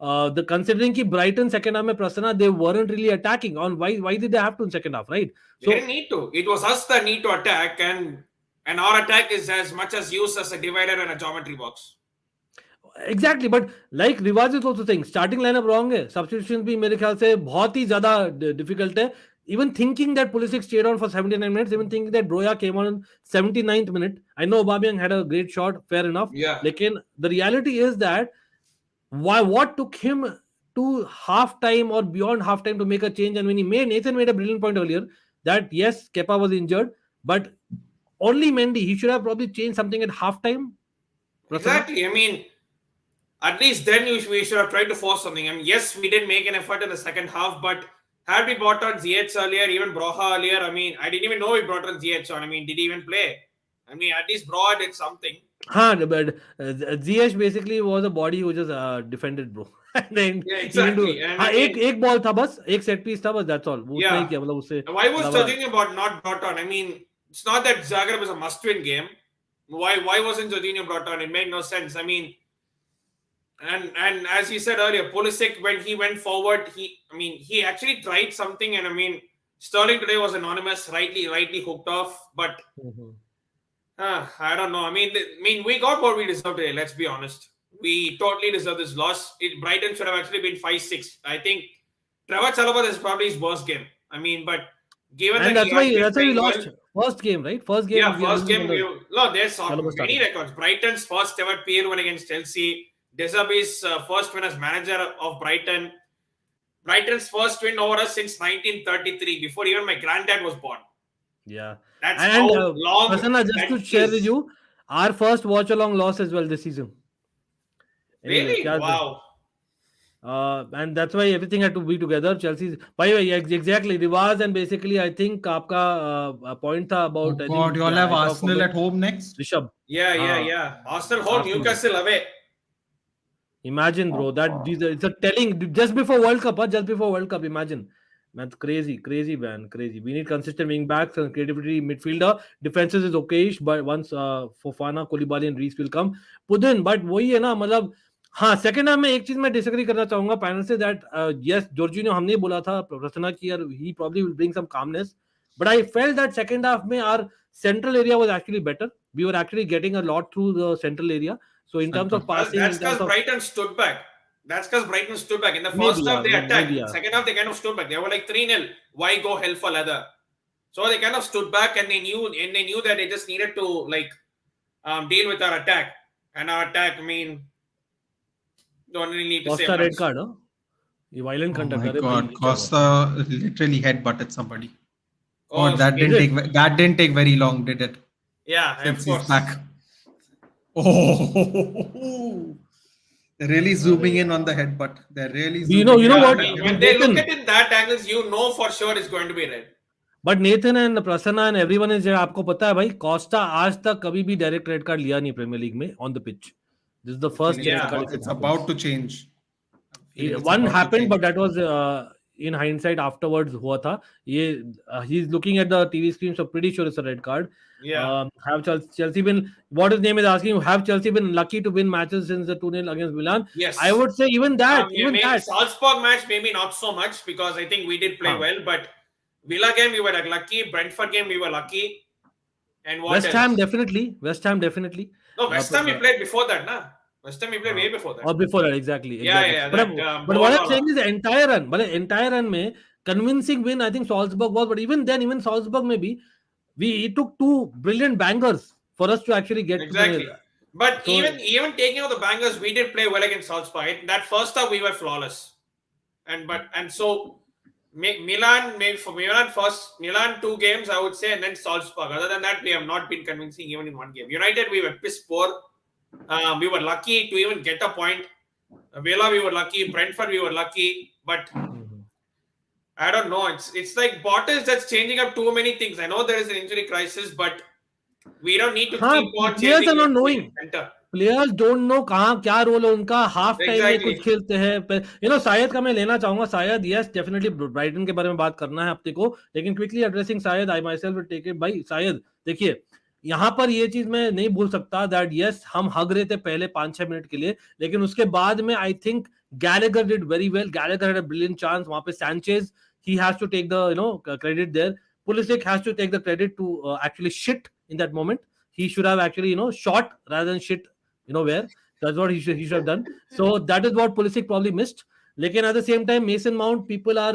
The considering ki Brighton second half mein Prasanna, they weren't really attacking. On why did they have to in second half, right? They didn't need to. It was us that need to attack, and our attack is as much as used as a divider and a geometry box. Exactly, but like Rivaz is also saying, starting lineup wrong है, substitutions भी मेरे ख्याल से बहुत ही ज़्यादा difficult है. Even thinking that Pulisic stayed on for 79 minutes, even thinking that Broja came on in 79th minute. I know Aubameyang had a great shot, fair enough. Yeah. Lekin the reality is that what took him to half time or beyond half time to make a change, and when Nathan made a brilliant point earlier that yes, Kepa was injured, but only Mendy, he should have probably changed something at half time. Exactly. I mean, at least then we should have tried to force something. I mean, yes, we did make an effort in the second half, but had we brought on Ziyech earlier, even Broja earlier, I mean, I didn't even know we brought on Ziyech on. I mean, did he even play? I mean, at least Broja did something. But Ziyech basically was a body who just defended, bro. Yeah, exactly. And I mean, एक ball था बस, एक set piece था बस, that's all. वो yeah. उतना ही किया, मतलब उससे Why was Jorginho not brought on? I mean, it's not that Zagreb is a must-win game. Why wasn't Jorginho brought on? It made no sense. I mean, and as you said earlier, Pulisic, when he went forward, he actually tried something, and I mean, Sterling today was anonymous, rightly hooked off, but I don't know. I mean, we got what we deserved today. Let's be honest. We totally deserve this loss. Brighton should have actually been 5-6. I think Trevor Chalobah is probably his worst game. I mean, but given and that that's why we lost first game, right? First game. Yeah, first game. No, there's Chalobah many records. Brighton's first ever PL win against Chelsea. Zerbi's first win as manager of Brighton. Brighton's first win over us since 1933, before even my granddad was born. Yeah. That's how long. Prasanna, just to share with you, our first watch along loss as well this season. Anyway, really? Wow. And that's why everything had to be together. Chelsea, by the way, exactly. Rivaz, and basically, I think आपका point था about. Oh God, you all have Arsenal at home next. Rishabh. Yeah. Arsenal home, Newcastle away. Imagine, bro, it's a telling just before World Cup, imagine. Man, crazy, man, crazy. We need consistent wing backs and creativity midfielder. Defenses is okayish, but once Fofana, Koulibaly and Reece will come, Pudin, but वही है ना, मतलब हाँ, second half में एक चीज मैं disagree करना चाहूंगा panel से that yes, Jorginho हमने बोला था Prasanna की यार he probably will bring some calmness, but I felt that second half में our central area was actually better. We were actually getting a lot through the central area. So in terms of passing, that's because Brighton stood back. That's because Brighton stood back. In the first half, they attacked. Second half, they kind of stood back. They were like 3-0. Why go hell for leather? So they kind of stood back, and they knew that they just needed to like deal with our attack. And our attack, I mean, don't really need to Costa say much. red card, huh? You violent conduct. Oh my God, Costa literally headbutted somebody. Oh, that didn't take very long, did it? Yeah, Since of course. He's back. Oh, they're really zooming in on the headbutt. They're really zooming you know what? When they look at it in that angles, you know for sure it's going to be red. But Nathan and Prasanna and everyone is there. आपको पता है भाई, Costa आज तक कभी भी direct red card लिया नहीं Premier League में on the pitch. This is the first. It's about to change. One happened, but that was in hindsight afterwards हुआ था. He's looking at the TV screen, so pretty sure it's a red card. Yeah. Have Chelsea been? What his name is asking? Have Chelsea been lucky to win matches since the 2-0 against Milan? Yes. I would say even that. That Salzburg match maybe not so much because I think we did play well, but Villa game we were lucky. Brentford game we were lucky. And what West Ham else? definitely. No, West Ham we played before that, nah. West Ham we played way before that. Or before that, exactly. Yeah. But what I'm saying is the entire run, mein convincing win. I think Salzburg was, but even Salzburg maybe it took two brilliant bangers for us to actually get exactly. To but so, even taking out the bangers, we did play well against Salzburg. That first half we were flawless, and so Milan Milan 2 games I would say, and then Salzburg. Other than that, we have not been convincing even in one game. United we were piss poor. We were lucky to even get a point. Villa we were lucky. Brentford we were lucky, but. I don't know. It's like Bottas that's changing up too many things. I know there is an injury crisis, but We don't need to हाँ, keep on players chasing are not left, knowing. center. Players don't know कहाँ क्या role है उनका. Half time में Exactly. कुछ खेलते हैं. शायद का मैं लेना चाहूंगा. शायद यस डेफिनेटली ब्राइटन के बारे में बात करना है अपने को, लेकिन क्विकली एड्रेसिंग शायद I myself will take it भाई. शायद देखिए यहाँ पर ये चीज मैं नहीं भूल सकता दैट यस हम हग रहे थे पहले 5-6 मिनट के लिए, लेकिन उसके बाद में I think Gallagher did very well. Gallagher had a brilliant chance. वहां पे Sanchez he has to take the credit there. Pulisic has to take the credit to actually shit in that moment. He should have actually shot rather than shit where. That's what he should have done. So that is what Pulisic probably missed. Lekin at the same time, Mason Mount, people are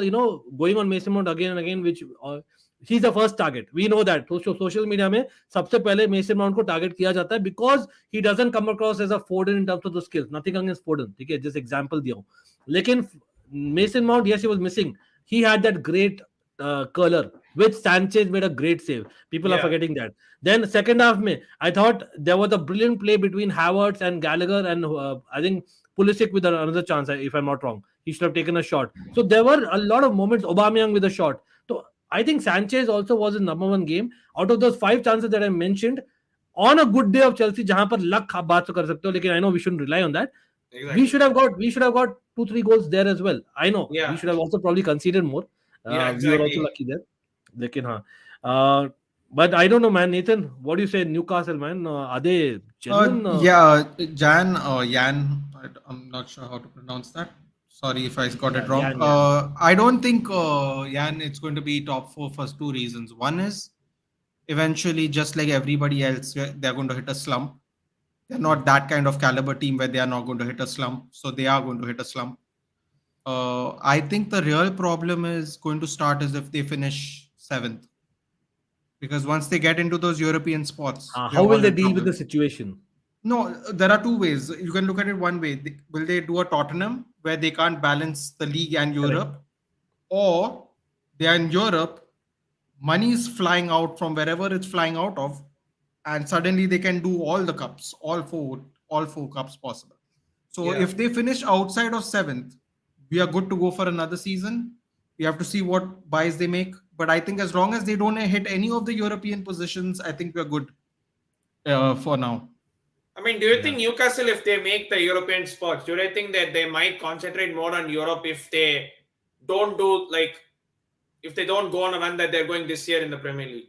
going on Mason Mount again and again, which he's the first target. We know that. तो social media में सबसे पहले Mason Mount को target किया जाता है because he doesn't come across as a Foden in terms of the skills. Nothing against Foden, ठीक है, just example दिया हूँ. लेकिन Mason Mount, yes, he was missing. He had that great curler, which Sanchez made a great save. People are forgetting that. Then second half में I thought there was a brilliant play between Havertz and Gallagher, and I think Pulisic with another chance, if I'm not wrong. He should have taken a shot. So there were a lot of moments. Aubameyang with a shot. So I think Sanchez also was his number one game. Out of those 5 chances that I mentioned, on a good day of Chelsea, जहां पर luck आप बात तो कर सकते हो, लेकिन I know we shouldn't rely on that. Exactly. We should have got 2-3 goals there as well. I know we should have also probably conceded more. Exactly. We were also lucky there. लेकिन हाँ. But I don't know, man. Nathan, what do you say? Newcastle, man. Are they genuine? Jan, Yan. I'm not sure how to pronounce that. Sorry if I got it wrong. Yan. I don't think Yan it's going to be top 4 for 2 reasons. One is eventually, just like everybody else, they're going to hit a slump. They're not that kind of caliber team where they are not going to hit a slump. So they are going to hit a slump. I think the real problem is going to start as if they finish 7th. Because once they get into those European spots, how will they deal with the situation? No, there are 2 ways. You can look at it one way. Will they do a Tottenham where they can't balance the league and Europe? Or they are in Europe, money is flying out from wherever it's flying out of, and suddenly they can do all the cups, all four cups possible. So if they finish outside of 7th, we are good to go for another season. We have to see what buys they make. But I think as long as they don't hit any of the European positions, I think we're good for now. I mean, do you think Newcastle, if they make the European spots, do you think that they might concentrate more on Europe if they don't do if they don't go on a run that they're going this year in the Premier League?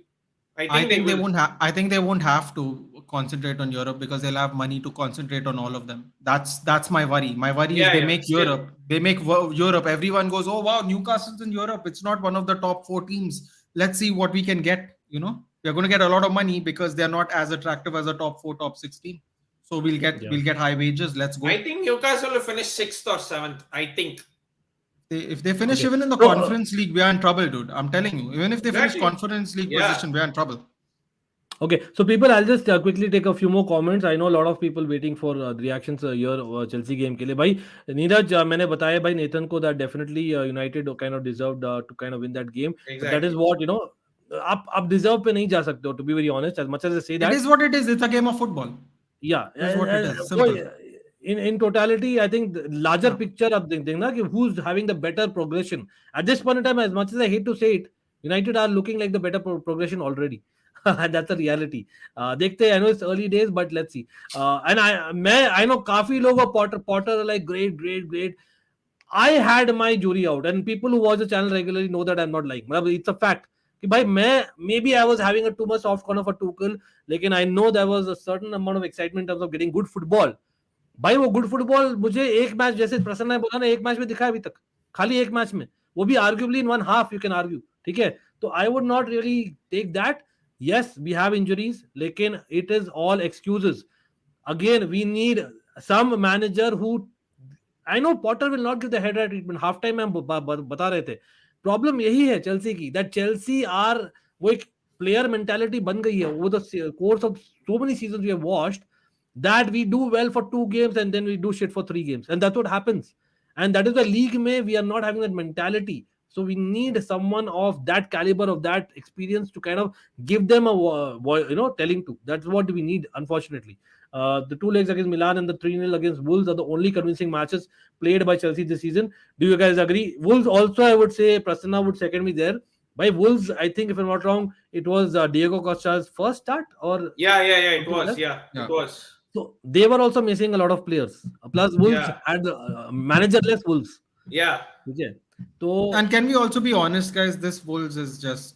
I think they won't have. I think they won't have to concentrate on Europe because they'll have money to concentrate on all of them. That's my worry. My worry is they make Europe. They make Europe. Everyone goes, oh wow, Newcastle's in Europe. It's not one of the top 4 teams. Let's see what we can get. We're going to get a lot of money because they're not as attractive as a top 4, top 6 team. So we'll get high wages. Let's go. I think Newcastle will finish 6th or 7th. I think. If they finish even in the Conference League, we are in trouble, dude. I'm telling you. Even if they finish Conference League position, we are in trouble. Okay, so people, I'll just quickly take a few more comments. I know a lot of people waiting for the reactions here Chelsea game के लिए. भाई नीरज मैंने बताया भाई Nathan को that definitely United kind of deserved to kind of win that game. Exactly. That is what आप deserve पे नहीं जा सकते हो, to be very honest. As much as I say that, it is what it is. It's a game of football. Yeah, it is what it is. Simple. In totality, I think the larger picture of देखना कि who's having the better progression at this point in time. As much as I hate to say it, United are looking like the better progression already. That's a reality. देखते हैं. I know it's early days, but let's see. And I know काफी लोग Potter are like great. I had my jury out, and people who watch the channel regularly know that I'm not lying. It's a fact. कि भाई maybe I was having a too much soft corner for Tuchel, लेकिन I know there was a certain amount of excitement in terms of getting good football. भाई वो good football मुझे एक match, जैसे प्रसन्न ने बोला ना, एक मैच में दिखा अभी तक, खाली एक मैच में, वो भी arguably in 1 half, you can argue, ठीक है. तो I would not really take that. Yes we have injuries, लेकिन it is all excuses. Again we need some manager who, I know Potter will not give the head treatment. Half time में हम बता रहे थे, problem यही है Chelsea की, that Chelsea are, वो एक प्लेयर मेंटालिटी बन गई है. वो the course of so many seasons we have watched that we do well for 2 games and then we do shit for 3 games, and that's what happens. And that is the league we are not having that mentality. So we need someone of that caliber, of that experience, to kind of give them a telling to. That's what we need, unfortunately. The 2 legs against Milan and the 3-0 against Wolves are the only convincing matches played by Chelsea this season. Do you guys agree? Wolves also, I would say, Prasanna would second me there. By Wolves, I think if I'm not wrong, it was Diego Costa's first start or Yeah, it something like was. that. Yeah, Yeah. it was. So they were also missing a lot of players. Plus, Wolves Yeah, had managerless Wolves. yeah. Okay. So And can we also be honest, guys? This Wolves is just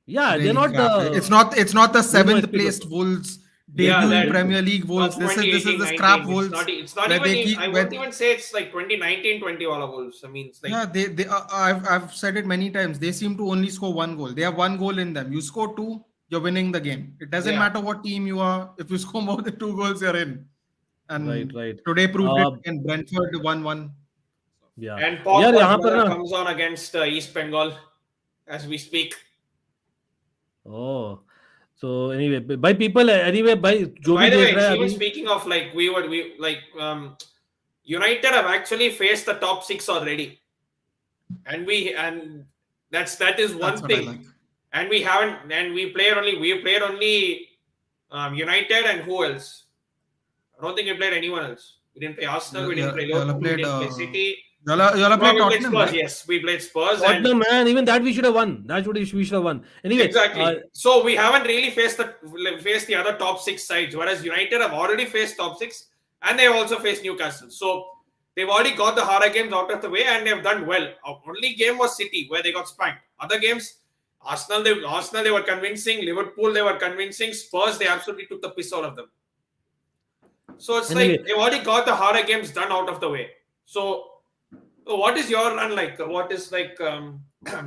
yeah, they're really not crap. the It's not the Bruno seventh placed Espirito. Wolves Yeah, debuting that Premier League Wolves. of This is 2018, the scrap 19. Wolves It's not where even. they keep I where won't even say it's like 2019, 20 Walla Wolves. I mean, it's like yeah they I've said it many times. They seem to only score one goal. They have one goal in them. You score two, you're winning the game. It doesn't yeah. matter what team you are. If you score more than two goals, you're in. Right, And right. today proved it Uh, again. Brentford 1-1. yeah. And यार Pogba's यहाँ पर brother ना comes on against East Bengal as we speak. oh so anyway by people anyway by जो By भी the देख way, रहा है even अभी speaking of like we like United have actually faced the top six already, and that is one That's what I thing. like. And we haven't, and we played only United and who else? I don't think we played anyone else. We didn't play Arsenal. We didn't play Y'all Liverpool. We played didn't play City. y'all No, played we played Tottenham, Spurs. right? Yes, we played Spurs, and Tottenham man even that we should have won that's what we should have won anyway exactly. So we haven't really faced the other top six sides, whereas United have already faced top six, and they've also faced Newcastle. So they've already got the harder games out of the way, and they've done well. Our only game was City, where they got spanked. Other games, Arsenal they were convincing. Liverpool they were convincing. Spurs they absolutely took the piss out of them. So it's anyway like they've already got the harder games done out of the way. So what is your run like? What is like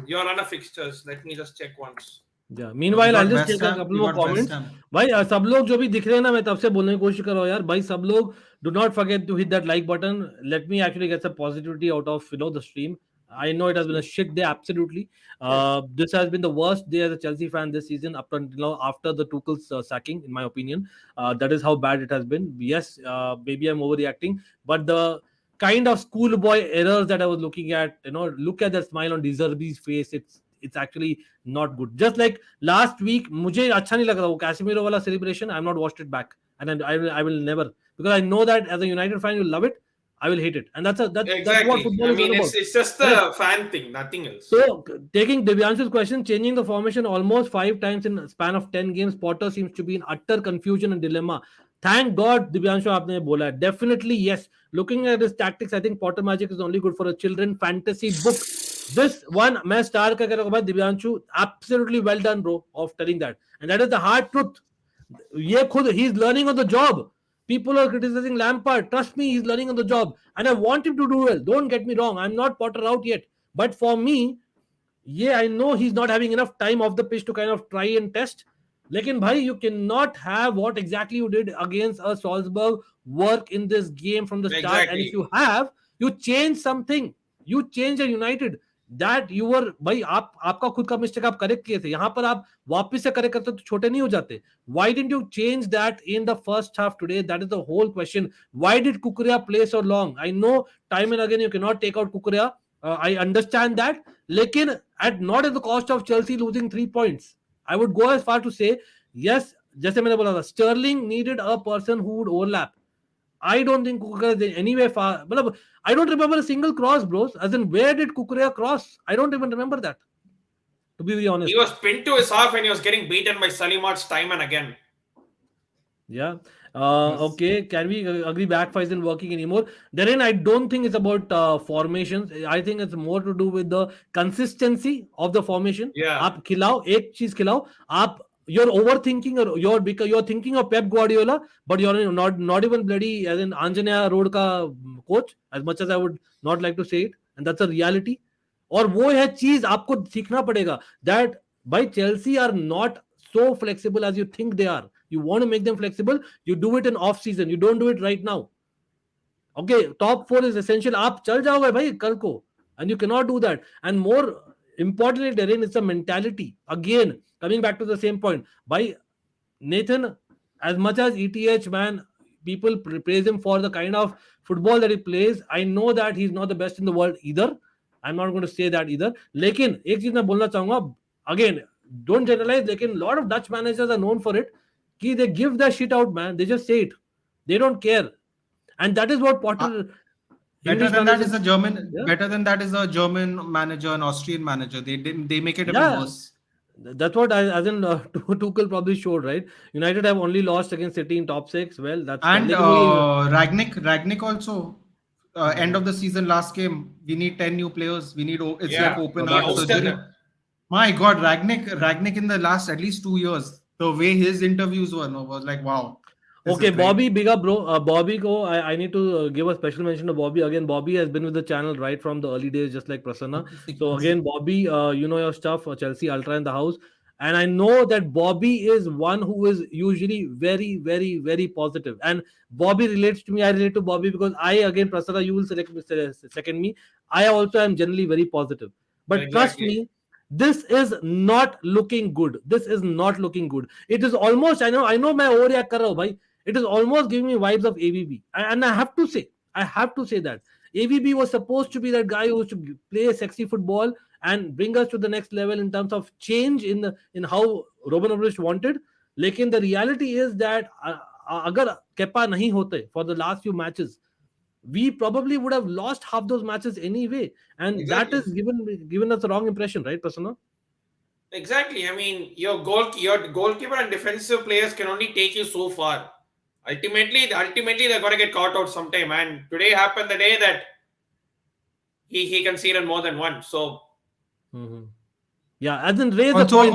your run of fixtures? Let me just check once. yeah We meanwhile I'll got just West take a Ham. couple We more got West comments Ham. भाई सब लोग जो भी दिख रहे हैं ना मैं तब से बोलने की कोशिश कर रहा हूँ यार भाई सब लोग do not forget to hit that like button let me actually get some positivity out of the stream I know it has been a shit day absolutely this has been the worst day as a Chelsea fan this season up until now after the Tuchel's sacking in my opinion that is how bad it has been yes maybe I'm overreacting but the kind of schoolboy errors that I was looking at look at the smile on Zerbi's face it's actually not good just like last week मुझे अच्छा नहीं लग रहा वो Casemiro वाला celebration I have not watched it back and I will never because I know that as a United fan you love it I will hate it and that's what Exactly. football I is all mean, about it's just correct a fan thing, nothing else. so taking Divyanshu's question changing the formation almost 5 times in a span of 10 games Potter seems to be in utter confusion and dilemma thank God Divyanshu आपने बोला है definitely yes looking at his tactics I think Potter Magic is only good for a children fantasy book this one मैं star का कह रहा हूँ भाई Divyanshu absolutely well done bro of telling that and that is the hard truth ये खुद he is learning on the job people are criticizing Lampard trust me he's learning on the job and I want him to do well don't get me wrong I'm not Potter out yet but for me yeah I know he's not having enough time off the pitch to kind of try and test लेकिन भाई you cannot have what exactly you did against a Salzburg work in this game from the start and if Exactly. you have you change something you change a United that you were भाई आपका खुद का mistake आप correct किए थे यहाँ पर आप वापस से करेक्ट करते तो छोटे नहीं हो जाते why didn't you change that in the first half today that is the whole question why did Kukurea play so long I know time and again you cannot take out Kukurea I understand that लेकिन at not at the cost of Chelsea losing 3 points I would go as far to say yes जैसे मैंने बोला था Sterling needed a person who would overlap I don't think Kukurea is anywhere far मतलब I don't remember a single cross bros as in where did Kukurea cross I don't even remember that to be very honest He was pinned to his half and he was getting beaten by Salimarch time and again. yeah Yes. okay can we agree back five isn't working anymore then I don't think it's about formations I think it's more to do with the consistency of the formation Yeah. आप खिलाओ एक चीज खिलाओ आप you're overthinking or you're thinking of Pep Guardiola but you're not even bloody as in Anjanea Road का coach as much as I would not like to say it and that's a reality और वो है चीज आपको सीखना पड़ेगा that by Chelsea are not so flexible as you think they are you want to make them flexible you do it in off season you don't do it right now okay top 4 is essential आप चल जाओगे भाई कल को and you cannot do that and more importantly Darren it's a mentality again coming back to the same point by Nathan as much as ETH man people praise him for the kind of football that he plays I know that he's not the best in the world either I'm not going to say that either लेकिन एक चीज मैं बोलना चाहूंगा again don't generalize लेकिन lot of Dutch managers are known for it कि they give their shit out man they just say it they don't care and that is what Potter Better than that is a German. Yeah. Better than that is a German manager, an Austrian manager. They make it even Yeah. worse. That's what as in Tuchel probably showed, right? United have only lost against City in top 6. Well, that's And like we, Ragnick also. End of the season, last game, we need 10 new players. We need. It's like Yeah, open he heart ousted surgery. them. My God, Ragnick in the last at least 2 years, the way his interviews were, no, was like, wow. This okay, is great. Bobby, big up, bro. Bobby, I need to give a special mention to Bobby. Again, Bobby has been with the channel right from the early days, just like Prasanna. So, again, Bobby, you know your stuff, Chelsea Ultra in the house. And I know that Bobby is one who is usually very, very, very positive. And Bobby relates to me. I relate to Bobby because again, Prasanna, you will second me. I also am generally very positive. But trust Exactly. me, this is not looking good. This is not looking good. It is almost, I know, मैं overreact कर रहा हूँ भाई. It is almost giving me vibes of AVB. And I have to say that AVB was supposed to be that guy who used to play sexy football and bring us to the next level in terms of change in how Robin Abramovich wanted. Lekin the reality is that अगर Kepa नहीं होते for the last few matches, we probably would have lost half those matches anyway, and Exactly. that is given us the wrong impression, right, Prasanna? Exactly. I mean, your goalkeeper and defensive players can only take you so far. Ultimately, they're gonna get caught out sometime. And today happened the day that he conceded more than one. So Yeah, as in raise the point.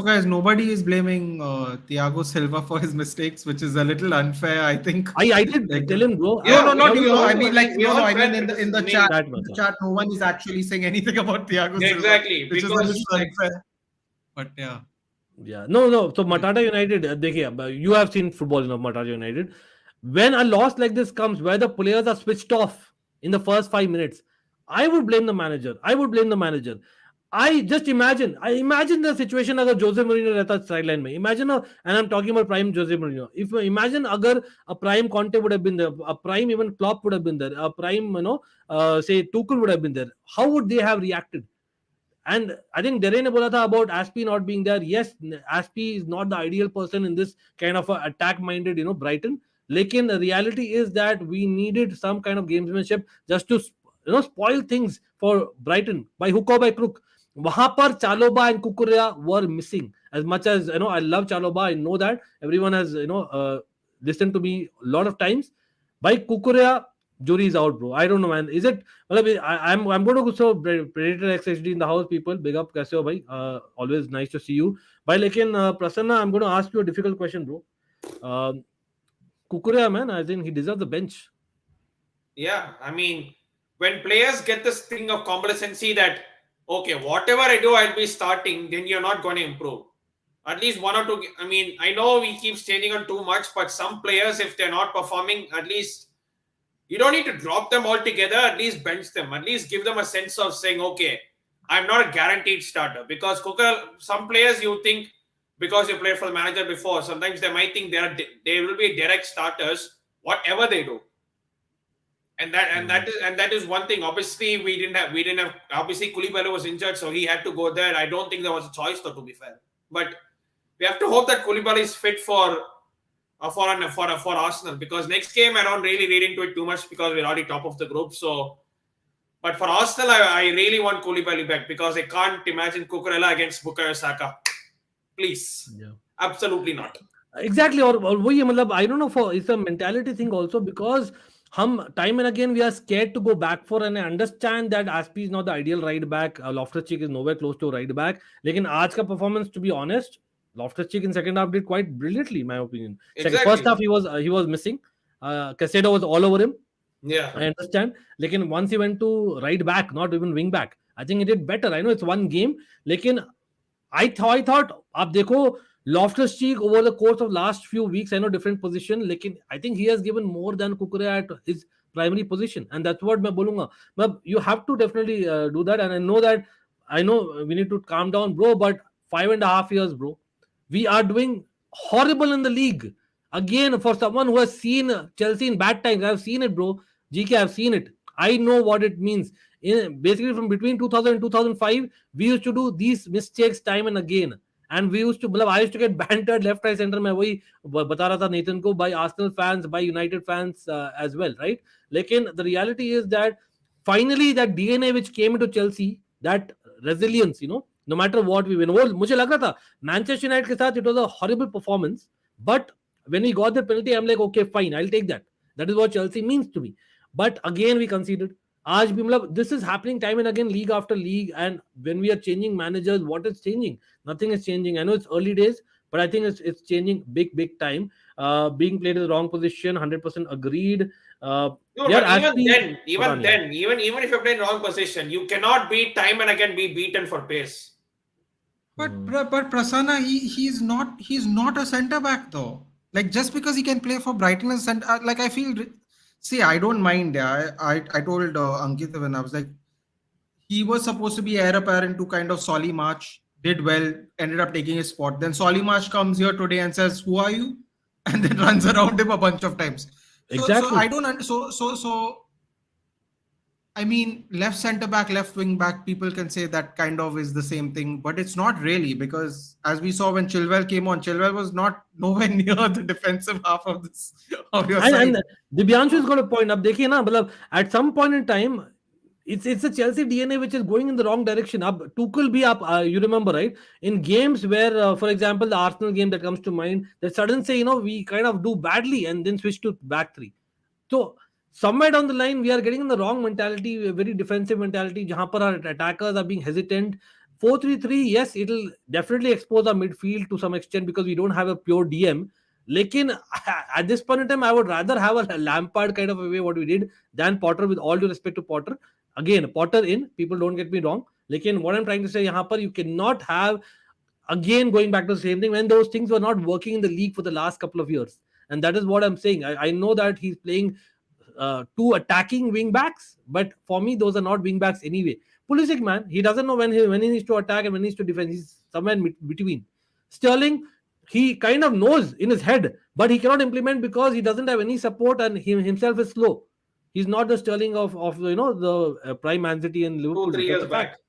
Guys, nobody is blaming Thiago Silva for his mistakes, which is a little unfair, I think. I did tell him, bro. Yeah, not you. all- I mean, like, we all I mean, felt in the this chat, that in much. the chat, no one is actually saying anything about Thiago Silva, Exactly, which is a because, little unfair. But yeah. Yeah, no. So Matata United, देखिए, you have seen football, Matata United. When a loss like this comes, where the players are switched off in the first 5 minutes, I would blame the manager. I imagine the situation अगर Jose Mourinho रहता sideline में. And I'm talking about prime Jose Mourinho. If you imagine अगर a prime Conte would have been there, a prime even Klopp would have been there, a prime say Tuchel would have been there, how would they have reacted? And I think Dere ne bola tha about Aspie not being there. Yes, Aspie is not the ideal person in this kind of attack-minded, Brighton. Lekin the reality is that we needed some kind of gamesmanship just to, spoil things for Brighton by hook or by crook. Wahan par Chaloba and Kukurea were missing. As much as I love Chaloba, I know that everyone has listened to me a lot of times. By Kukurea, jury is out, bro. I don't know, man. Is it? I'm going to go. So Predator XHD in the house, people. Big up, kaise ho, bhai? Always nice to see you. Bhai, lekin Prasanna, I'm going to ask you a difficult question, bro. Kukurea, man, I think he deserves the bench. yeah, I mean, when players get this thing of complacency that, okay, whatever I do, I'll be starting, then you're not going to improve. At least one or two. I mean, I know we keep changing on too much, but some players, if they're not performing, at least you don't need to drop them altogether. At least bench them. At least give them a sense of saying, okay, I'm not a guaranteed starter. Because some players you think because you played for the manager before, sometimes they might think they will be direct starters, whatever they do. And that is one thing. Obviously, we didn't have. Obviously, Koulibaly was injured, so he had to go there. I don't think there was a choice, though, to be fair. But we have to hope that Koulibaly is fit for Arsenal, because next game I don't really read into it too much because we're already top of the group. So, but for Arsenal, I really want Koulibaly back because I can't imagine Cucurella against Bukayo Saka. Please, absolutely not. Exactly, or वही है, मतलब I don't know, it's a mentality thing also, because time and again we are scared to go back for, and I understand that Aspie is not the ideal right back. Loftus-Cheek is nowhere close to right back. लेकिन आज का performance, to be honest, Loftus-Cheek in second half did quite brilliantly, in my opinion. Exactly. First half he was missing. Caicedo was all over him. Yeah, I understand. Lekin once he went to right back, not even wing back, I think he did better. I know it's one game. Lekin I thought, आप देखो, Loftus-Cheek over the course of last few weeks, I know different position, lekin I think he has given more than Kukurea at his primary position, and that's what मैं बोलूँगा. But you have to definitely do that, and I know we need to calm down, bro. But 5.5 years, bro, we are doing horrible in the league. Again, for someone who has seen Chelsea in bad times, I've seen it, bro. GK, I've seen it. I know what it means. Basically, from between 2000 and 2005, we used to do these mistakes time and again. and we used to, मतलब I used to get bantered left, right, center. मैं वही बता रहा था Nathan को, by Arsenal fans, by United fans as well, right? लेकिन the reality is that finally that DNA which came into Chelsea, that resilience, you know, no matter what we win. वो मुझे लग रहा था Manchester United के साथ it was a horrible performance, but when we got the penalty, I'm like, okay, fine, I'll take that. That is what Chelsea means to me. But again, we conceded. आज भी मतलब this is happening time and again, league after league, and when we are changing managers, what is changing? Nothing is changing. I know it's early days, but I think it's changing big time. Being played in the wrong position, 100% agreed. No, Yeah, but actually, even if you're playing wrong position, you cannot be time and again be beaten for pace. But Prasanna, he's not a centre back though. Like just because he can play for Brighton as centre, like I feel. See, I don't mind. I told Ankit when I was like, he was supposed to be heir apparent to kind of Solly March. Did well, ended up taking his spot. Then Solly March comes here today and says, "Who are you?" and then runs around him a bunch of times. Exactly. So I don't. So I mean, left centre back, left wing back, people can say that kind of is the same thing, but it's not really, because as we saw when Chilwell came on, Chilwell was nowhere near the defensive half of your side. And Divyanshu is got a point. अब देखिए ना, मतलब at some point in time, it's a Chelsea DNA which is going in the wrong direction. अब Tuchel भी you remember, right? In games where, for example, the Arsenal game that comes to mind, that suddenly say, you know, we kind of do badly and then switch to back three. So somewhere down the line, we are getting in the wrong mentality, a very defensive mentality, जहाँ पर our attackers are being hesitant. 4-3-3, yes, it'll definitely expose our midfield to some extent because we don't have a pure DM. Lekin at this point in time, I would rather have a Lampard kind of a way what we did than Potter, with all due respect to Potter. Again, Potter in, people don't get me wrong. Lekin what I'm trying to say, यहाँ पर you cannot have, again going back to the same thing, when those things were not working in the league for the last couple of years. And that is what I'm saying. I know that he's playing two attacking wing backs, but for me those are not wing backs anyway. Pulisic, man, he doesn't know when he needs to attack and when he needs to defend. He's somewhere in between. Sterling, he kind of knows in his head, but he cannot implement because he doesn't have any support and he himself is slow. He's not the Sterling of you know, the prime Man City and Liverpool. 2-3 years back.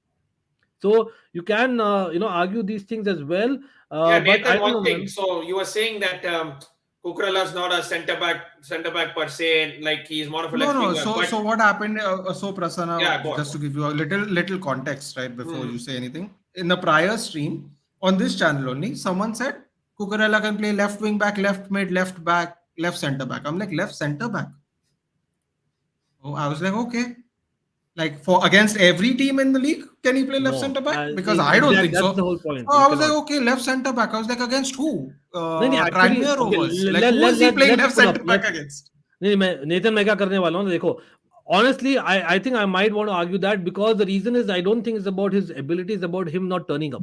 So you can you know, argue these things as well. Yeah, but Nathan, I don't one know, thing. man. So you were saying that Cucurella is not a centre back per se, like he's more of a left winger. So what happened? So Prasanna, Yeah, just to give you a little context, right, before you say anything. In the prior stream on this channel only, someone said Cucurella can play left wing back, left mid, left back, left centre back. I'm like, left centre back. Oh, I was like, okay. Like for against every team in the league, can he play left centre back? Because I don't think so. That's the whole point. So I was like, okay, left centre back. I was like, against who? actually, Tranmere Rovers. Like, who is he playing left centre back against? Nathan, मैं क्या करने वाला हूँ देखो. Honestly, I think I might want to argue that, because the reason is I don't think it's about his ability, it's about him not turning up.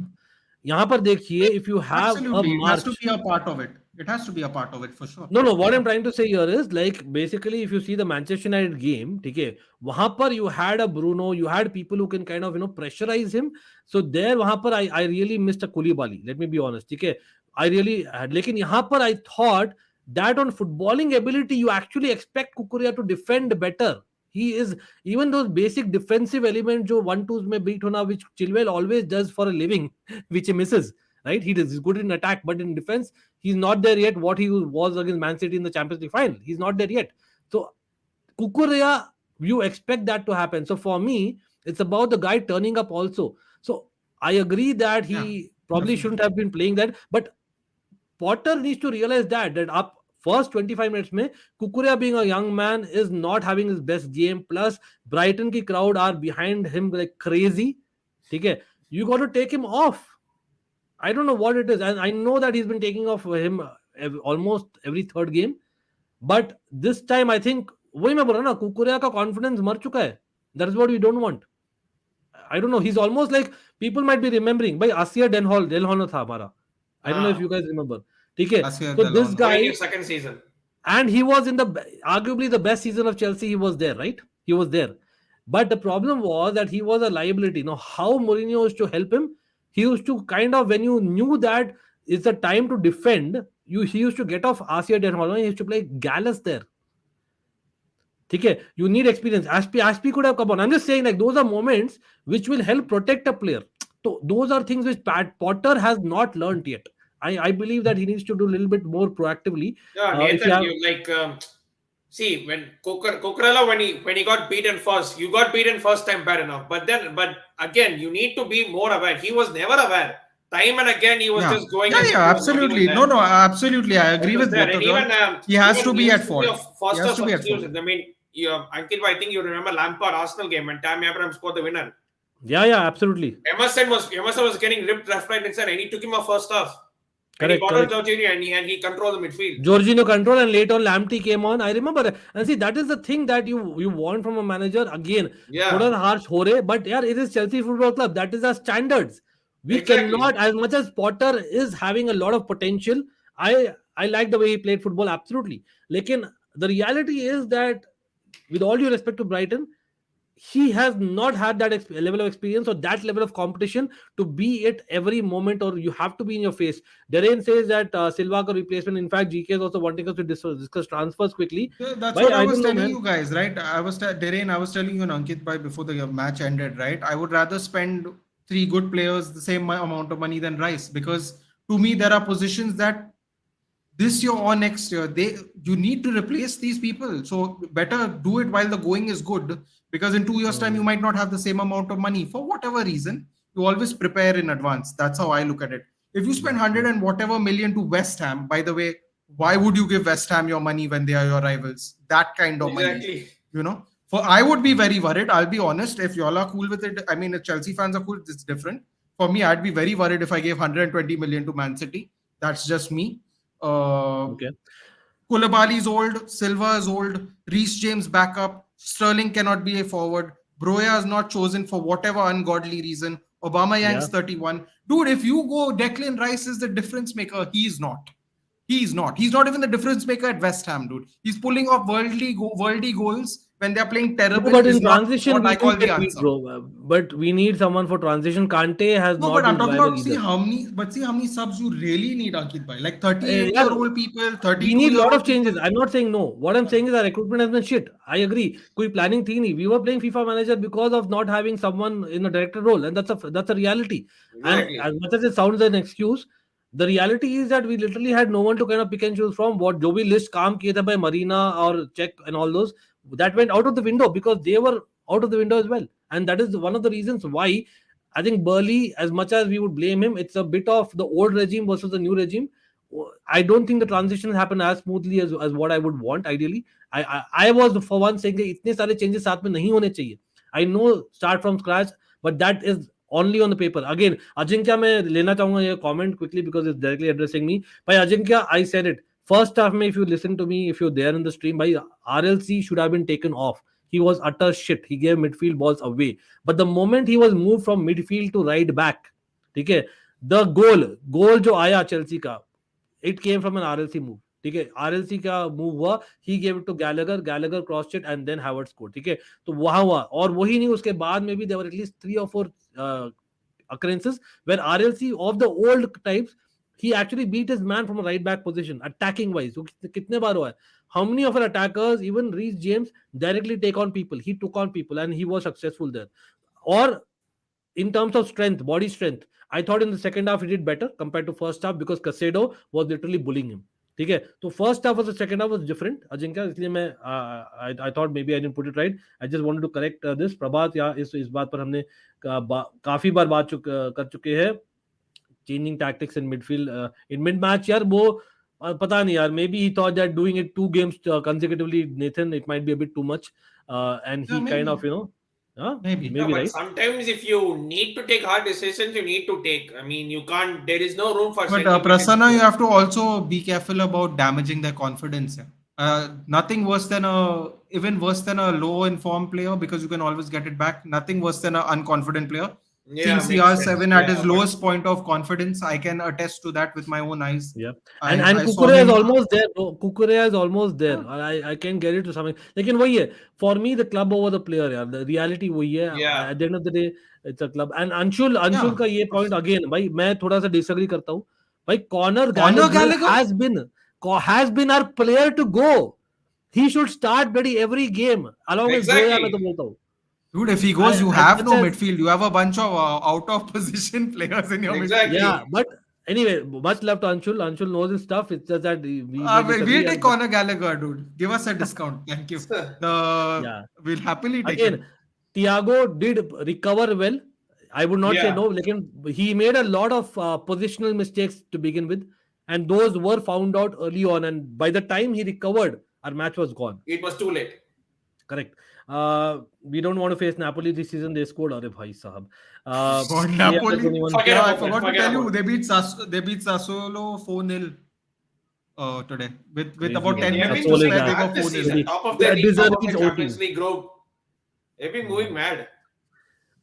यहाँ पर देखिए, if you have Absolutely, a march, it has to be a part of it. It has to be a part of it for sure. No, what I'm trying to say here is, like, basically, if you see the Manchester United game, okay, वहाँ पर you had a Bruno, you had people who can kind of, you know, pressurize him. So there, वहाँ पर I really missed a Koulibaly. Let me be honest, okay, I really had. लेकिन यहाँ पर I thought that on footballing ability, you actually expect Cucurella to defend better. He is, even those basic defensive elements, जो 1-2s में beat होना, which Chilwell always does for a living, which he misses. Right, he's good in attack, but in defense, he's not there yet. What he was against Man City in the Champions League final, he's not there yet. So, Cucurella, you expect that to happen. So, for me, it's about the guy turning up also. So, I agree that he probably shouldn't have been playing that, but Potter needs to realize that up first 25 minutes mein, Cucurella being a young man is not having his best game. Plus, Brighton ki crowd are behind him like crazy. Okay, you got to take him off. I don't know what it is, and I know that he's been taking off him almost every third game, but this time I think वही मैं बोल रहा ना, Cucurella का confidence मर चुका है. That is what we don't want. I don't know. He's almost like, people might be remembering, भाई Asia Denhall था हमारा. I don't know if you guys remember. ठीक है. So this guy, second season, and he was in the arguably the best season of Chelsea. He was there, right? He was there, but the problem was that he was a liability. Now, how Mourinho used to help him? He used to kind of, when you knew that it's the time to defend, he used to get off Asia Denhall. He used to play Gallus there. Okay, you need experience. Aspi could have come on. I'm just saying, like, those are moments which will help protect a player. So those are things which Potter has not learnt yet. I believe that he needs to do a little bit more proactively. Yeah, If you Nathan, have, you like see when Cucurella when he got beaten first, you got beaten first time bad enough. But again, you need to be more aware. He was never aware. Time and again, he was Yeah, just going yeah, as if yeah, he was not even absolutely. there. No, absolutely. I It agree was with there, both and of y'all. He has to be at fault. He faster has to be at fault. substitutions. I mean, Ankit, I think you remember Lampard Arsenal game when Tammy Abraham scored the winner. yeah, absolutely. Emerson was getting ripped left, right, and center, and he took him off first half. And he got on Jorginho and he controlled the midfield. Jorginho control, and later on Lamptey came on. I remember, and see, that is the thing that you want from a manager. Again, thoda harsh ho rahe, but yeah, it is Chelsea Football Club. That is our standards. We cannot, as much as Potter is having a lot of potential. I like the way he played football, absolutely. Lekin the reality is that, with all due respect to Brighton, he has not had that level of experience or that level of competition to be at every moment, or you have to be in your face. Derain says that Silva ka replacement. In fact, GK is also wanting us to discuss transfers quickly. That's Bhai, what I I was don't know, telling man. you guys, right? Derain, I was telling you and Ankit bhai before the match ended, right? I would rather spend 3 good players the same amount of money than Rice, because to me there are positions that this year or next year you need to replace these people. So better do it while the going is good, because in 2 years time you might not have the same amount of money for whatever reason. You always prepare in advance. That's how I look at it. If you spend 100 and whatever million to West Ham, by the way, why would you give West Ham your money when they are your rivals? That kind of money, for I would be very worried. I'll be honest. If y'all are cool with it, I mean, if Chelsea fans are cool, it's different. For me, I'd be very worried if I gave 120 million to Man City. That's just me. Okay. Koulibaly is old, Silva is old, Reece James backup, Sterling cannot be a forward, Broya is not chosen for whatever ungodly reason, Obama Yang's 31. Dude, if you go Declan Rice is the difference maker, he's not. He's not. He's not even the difference maker at West Ham, dude. He's pulling off worldly goals when they're playing terrible. No, but in is not transition, what we I call do the get weak, answer. bro. But we need someone for transition. Kante has No, not but I'm been talking reliable about either. see how many subs you really need, Ankit bhai. Like Yeah, 38-year-old people, we need a lot of 32-year-old changes. people. I'm not saying no. What I'm saying is our recruitment has been shit. I agree. Koi planning thi nahi. We were playing FIFA manager because of not having someone in a director role, and that's a reality. And Exactly. as much as it sounds an excuse, the reality is that we literally had no one to kind of pick and choose from. What jo bhi list kaam kiye the by Marina or Czech and all those, that went out of the window because they were out of the window as well. And that is one of the reasons why I think Burley, as much as we would blame him, it's a bit of the old regime versus the new regime. I don't think the transition happened as smoothly as what I would want ideally. I was for one saying that इतने सारे changes साथ में नहीं होने चाहिए. I know start from scratch, but that is only on the paper. Again, Ajinkya मैं लेना चाहूंगा ये comment quickly because it's directly addressing me. By Ajinkya, I said it. First half में, if you listen to me, if you're there in the stream, by RLC should have been taken off. He was utter shit. He gave midfield balls away. But the moment he was moved from midfield to right back, ठीक है, the goal जो आया Chelsea का, it came from an RLC move. ठीक है, RLC का move हुआ, he gave it to Gallagher crossed it and then Havertz scored. ठीक है, तो वहां हुआ. और वही नहीं, उसके बाद में भी there were at least 3 or 4 occurrences where RLC of the old types, he actually beat his man from a right back position attacking wise. So कितने बार हुआ है? How many of our attackers, even Reece James, directly take on people? He took on people and he was successful there. Or in terms of strength, body strength, I thought in the second half he did better compared to first half because Casedo was literally bullying him. ठीक है, तो first half versus second half was different Ajinkya, इसलिए मैं I thought maybe I didn't put it right. I just wanted to correct this. Prabhat, या इस बात पर हमने काफी बार बात कर चुके हैं. Changing tactics in midfield in mid match, यार वो पता नहीं यार, may B he thought that doing it 2 games consecutively, Nathan, it might be a bit too much, and he kind of, Maybe. But right. sometimes if you need to take hard decisions, you need to take. I mean, you can't. There is no room for. But Prasanna, you have to also be careful about damaging their confidence. Nothing worse than even worse than a low informed player, because you can always get it back. Nothing worse than an unconfident player. Yeah, Seeing CR7 at his lowest point of confidence, I can attest to that with my own eyes. Yeah, I saw Kukurea is him- almost there. Kukurea is almost there. I can get it to something. लेकिन वही है, for me the club over the player, यार. The reality वही है. Yeah. At the end of the day, it's a club. And Anshul का ये point again, भाई मैं थोड़ा सा disagree करता हूँ. भाई Conor Gallagher has been our player to go. He should start bloody every game along with Broya, मैं तो बोलता हूँ. Dude, if he goes, you As have much no as midfield. You have a bunch of out of position players in your Exactly. midfield. yeah, but anyway, much love to Anshul. Anshul knows his stuff. It's just that we may disagree. We'll take Conor Gallagher, dude. Give us a discount. Thank you. Yeah. We'll happily take Again, him. Thiago did recover well. I would not say Yeah. no. Like he made a lot of positional mistakes to begin with, and those were found out early on. And by the time he recovered, our match was gone. It was too late. Correct. We don't want to face Napoli this season. They scored. Arey bhai sahab. God, They are Napoli. 21. Forget Yeah, I about that. forgot to Forget tell you, about they beat Sassuolo 4-0 today. With Crazy about game. 10 They have minutes been to Sassuolo is moving spare, they mad were this 4-0. season. Top of their league, top deserve of the his Champions OT. League group. They've been moving mad.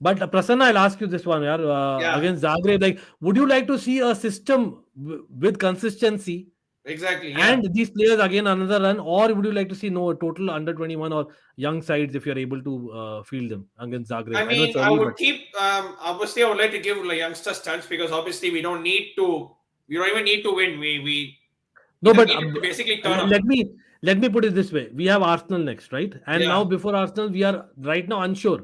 But Prasanna, I'll ask you this one, yaar. Yeah. Against Zagreb, like, would you like to see a system with consistency Exactly. Yeah. and these players again another run, or would you like to see no total under 21 or young sides if you're able to field them against Zagreb? I I know it's mean, I early, would but keep. Obviously, I would like to give like youngsters chance because obviously we don't need to. We don't even need to win. We no, just but need to basically turn up. let me put it this way: we have Arsenal next, right? And Yeah. now before Arsenal, we are right now unsure.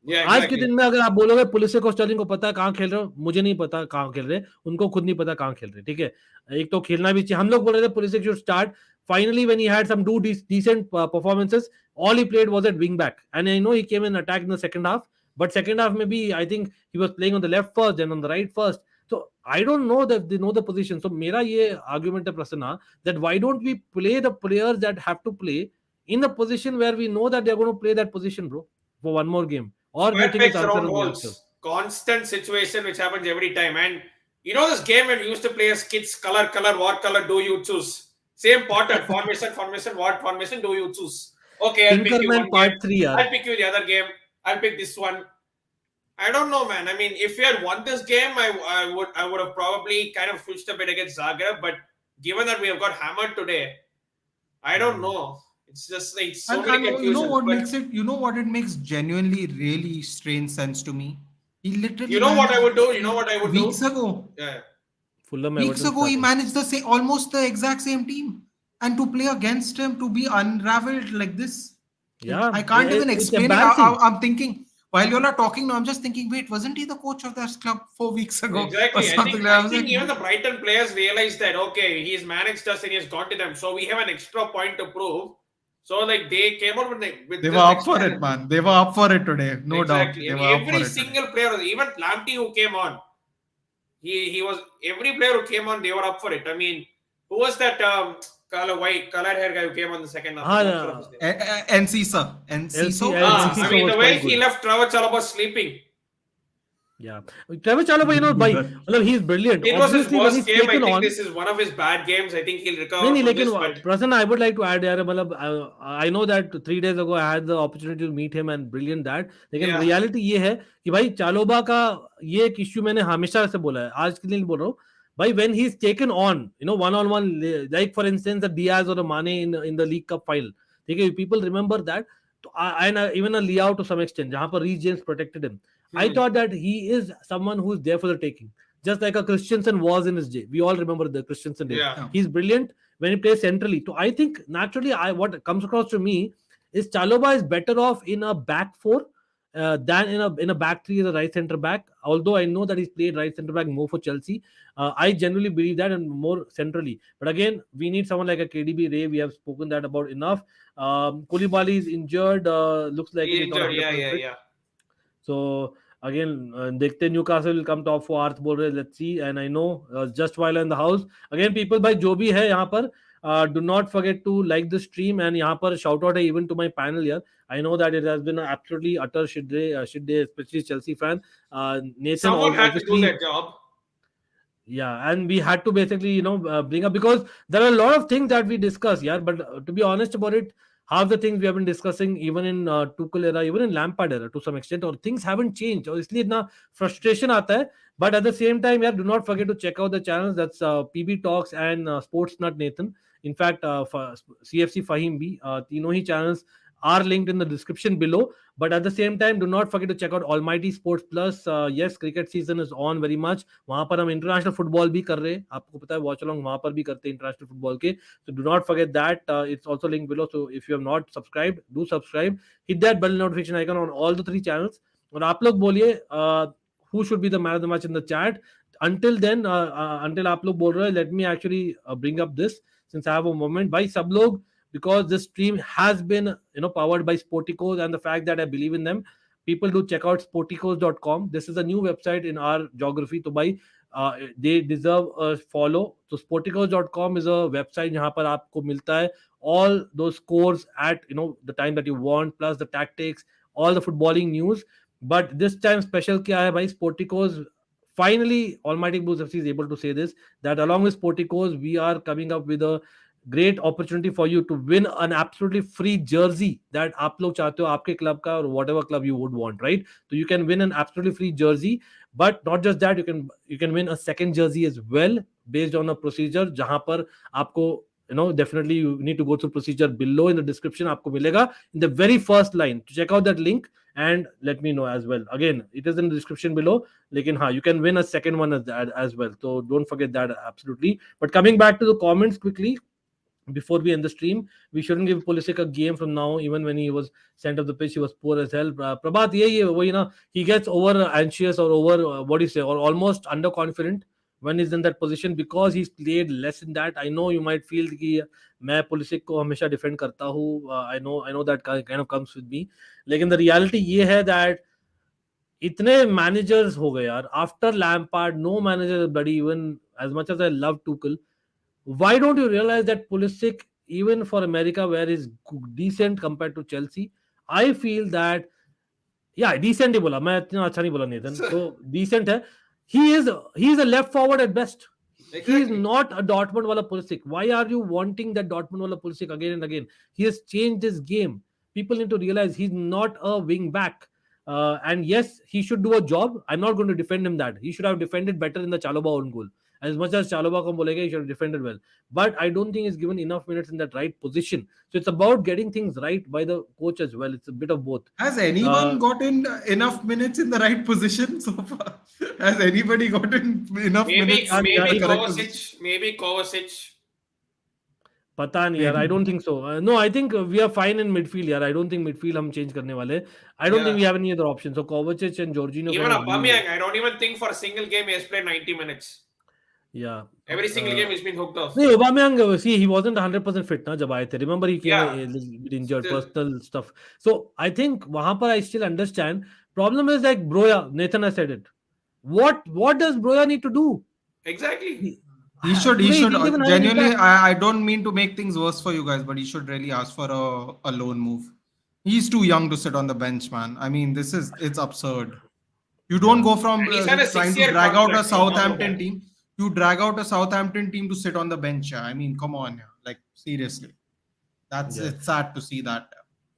Yeah. आज के Exactly. दिन में अगर आप बोलोगे police को Stirling को पता है कहाँ खेल रहे हो, मुझे नहीं पता कहाँ खेल रहे, उनको खुद नहीं पता कहाँ खेल रहे, ठीक है? एक तो खेलना भी चाहिए. हम लोग बोल रहे थे police should start. Finally, when he had some decent performances, all he played was at wing back, and I know he came in attack in the second half, but second half maybe I think he was playing on the left first, then on the right first. So I don't know that they know the position. So मेरा ये argument है Prasanna, that why don't we play the players that have to play in the position where we know that they're going to play that position, bro, for one more game? Or do you Square think it's pegs answer around on the youngsters? holes. Constant situation which happens every time. And you know this game when we used to play as kids, color, what color do you choose? Same pattern, formation, what formation do you choose? Okay, I'll pick you Tinkerman one part game. 3 yaar. I'll pick you the other game. I'll pick this one. I don't know, man. I mean, if we had won this game, I would have probably kind of switched a bit against Zagreb. But given that we have got hammered today, I don't know. It's just like so many And you know confusions. what But makes it? You know what it makes genuinely really strange sense to me. He literally. you know what I would do? managed You know what I would weeks do? ago. Yeah. Fulham Weeks Everton ago, he starting. managed the same, almost the exact same team, and to play against him, to be unraveled like this. Yeah, I can't even it's explain it. embarrassing. I'm thinking while you're not talking now. I'm just thinking, wait, wasn't he the coach of that club 4 weeks ago or Exactly. something like that? I I was think like, even the Brighton players realized that okay, he's managed us and he's got to them, so we have an extra point to prove. So like they came out with they this were up extra for it, energy. man. They were up for it today, no doubt. Exactly. They And were up for every it today. single player, even Lamptey who came on, he was every player who came on, they were up for it. I mean, who was that colored hair guy who came on the second half? I'm not sure of his name. Encisa. I mean, the way he left Trevor Chalobah sleeping. Yeah, Trevor Chalobah, you know, by he's brilliant. It was his Obviously, when worst he's game. I taken think on, this is one of his bad games. I think he'll recover नहीं from लेकिन this. But Prasanna, I would like to add यार मतलब I know that 3 days ago I had the opportunity to meet him and brilliant that. लेकिन Yeah. reality ये है कि भाई चालोबा का ये एक issue मैंने हमेशा से बोला है, आज के लिए नहीं बोल रहा हूँ. भाई when he's taken on, you know, one on one, like for instance a Diaz or a Mane in the League Cup final, ठीक है, people remember that. And even a Liao to some extent, जहाँ पर Reece James protected him. I thought that he is someone who's there for the taking, just like a Christensen was in his day. We all remember the Christensen days. Yeah. He's brilliant when he plays centrally. So I think naturally, what comes across to me is Chalobah is better off in a back four than in a back three as a right centre back. Although I know that he's played right centre back more for Chelsea, I generally believe that and more centrally. But again, we need someone like a KDB Ray. We have spoken that about enough. Koulibaly is injured. Looks like he's he's not injured. 100% Yeah. fit. So again, देखते Newcastle will come top 4 अर्थ बोल रहे, let's see. And I know just while in the house again, people भाई जो भी है यहाँ पर do not forget to like the stream, and यहाँ पर shout out है even to my panel here. I know that it has been an absolutely utter shit day, especially Chelsea fan. Nathan Someone had to do obviously, their job. yeah, and we had to basically bring up, because there are a lot of things that we discuss, yeah, but to be honest about it, half the things we have been discussing even in Tuchel era, even in Lampard era to some extent, or things haven't changed, or इसलिए इतना frustration आता है. But at the same time, yeah, do not forget to check out the channels. That's PB Talks and Sports Nut Nathan. In fact, CFC Fahim bhi, तीनों ही channels are linked in the description below. But at the same time, do not forget to check out Almighty Sports Plus. Yes, cricket season is on very much. वहाँ पर हम international football भी कर रहे हैं. आपको पता है वॉच अलोंग वहाँ पर भी करते हैं इंटरनेशनल फुटबॉल के. So do not forget that. It's also linked below. So if you have not subscribed, do subscribe. Hit that bell notification icon on all the 3 channels. और आप लोग बोलिए who should be the man of the match in the chat. Until then, until आप लोग बोल रहे हैं, let me actually bring up this since I have a moment. भाई सब लोग, because this stream has been powered by Sporticos and the fact that I believe in them, people do check out sporticos.com. This is a new website in our geography. तो भाई they deserve a follow. So sporticos.com is a website जहाँ पर आपको मिलता है all those scores at the time that you want, plus the tactics, all the footballing news. But this time special क्या है भाई, Sporticos finally, Almighty Blues FC is able to say this, that along with Sporticos, we are coming up with a great opportunity for you to win an absolutely free jersey that आप लोग चाहते हो आपके club का, or whatever club you would want, right? So you can win an absolutely free jersey, but not just that, you can win a second jersey as well based on a procedure जहां पर आपको definitely you need to go through procedure below in the description. आपको मिलेगा in the very first line. To check out that link and let me know as well. Again, it is in the description below. Lekin you can win a second one as well. So don't forget that absolutely. But coming back to the comments quickly, before we end the stream, we shouldn't give Pulisic a game from now. Even when he was sent off the pitch, he was poor as hell. Prabhat, he gets over anxious or over what do you say, or almost underconfident when he's in that position because he's played less in that. I know you might feel कि मैं Pulisic को हमेशा defend करता हूँ. I know that kind of comes with me. लेकिन the reality ये है that इतने managers हो गए यार. After Lampard, no manager is bloody. Even as much as I love Tuchel, why don't you realize that Pulisic, even for America, where he's decent compared to Chelsea, I feel that decent ही बोला मैं, इतना अच्छा नहीं बोला Nathan, तो decent है. He is a left forward at best. Exactly. He is not a Dortmund wala Pulisic. Why are you wanting that Dortmund wala Pulisic again and again? He has changed his game. People need to realize he's not a wing back. And yes, he should do a job. I'm not going to defend him that. He should have defended better in the Chalobah own goal. As much as Chalobah ko bolega, he should have defended well. But I don't think he's given enough minutes in that right position. So it's about getting things right by the coach as well. It's a bit of both. Has anyone gotten enough minutes in the right position so far? Has anybody gotten enough minutes? Maybe Kovacic. पता नहीं यार, I don't think so. No, I think we are fine in midfield यार. I don't think midfield हम change करने वाले. I don't think we have any other options. So Kovacic and Jorginho. Even Aubameyang, I don't even think for a single game he has played 90 minutes. Yeah. Every single game he's been hooked off. No, Aubameyang, see, he wasn't 100% fit na jab aaye the. Remember he came a little bit injured, personal stuff. So I think wahan par I still understand. Problem is like Broya, Nathan has said it. What does Broya need to do? Exactly. He should genuinely, I don't mean to make things worse for you guys, but he should really ask for a loan move. He's too young to sit on the bench, man. I mean, it's absurd. You don't go from trying to drag out a Southampton team. You drag out a Southampton team to sit on the bench. I mean, come on, like seriously. It's sad to see that.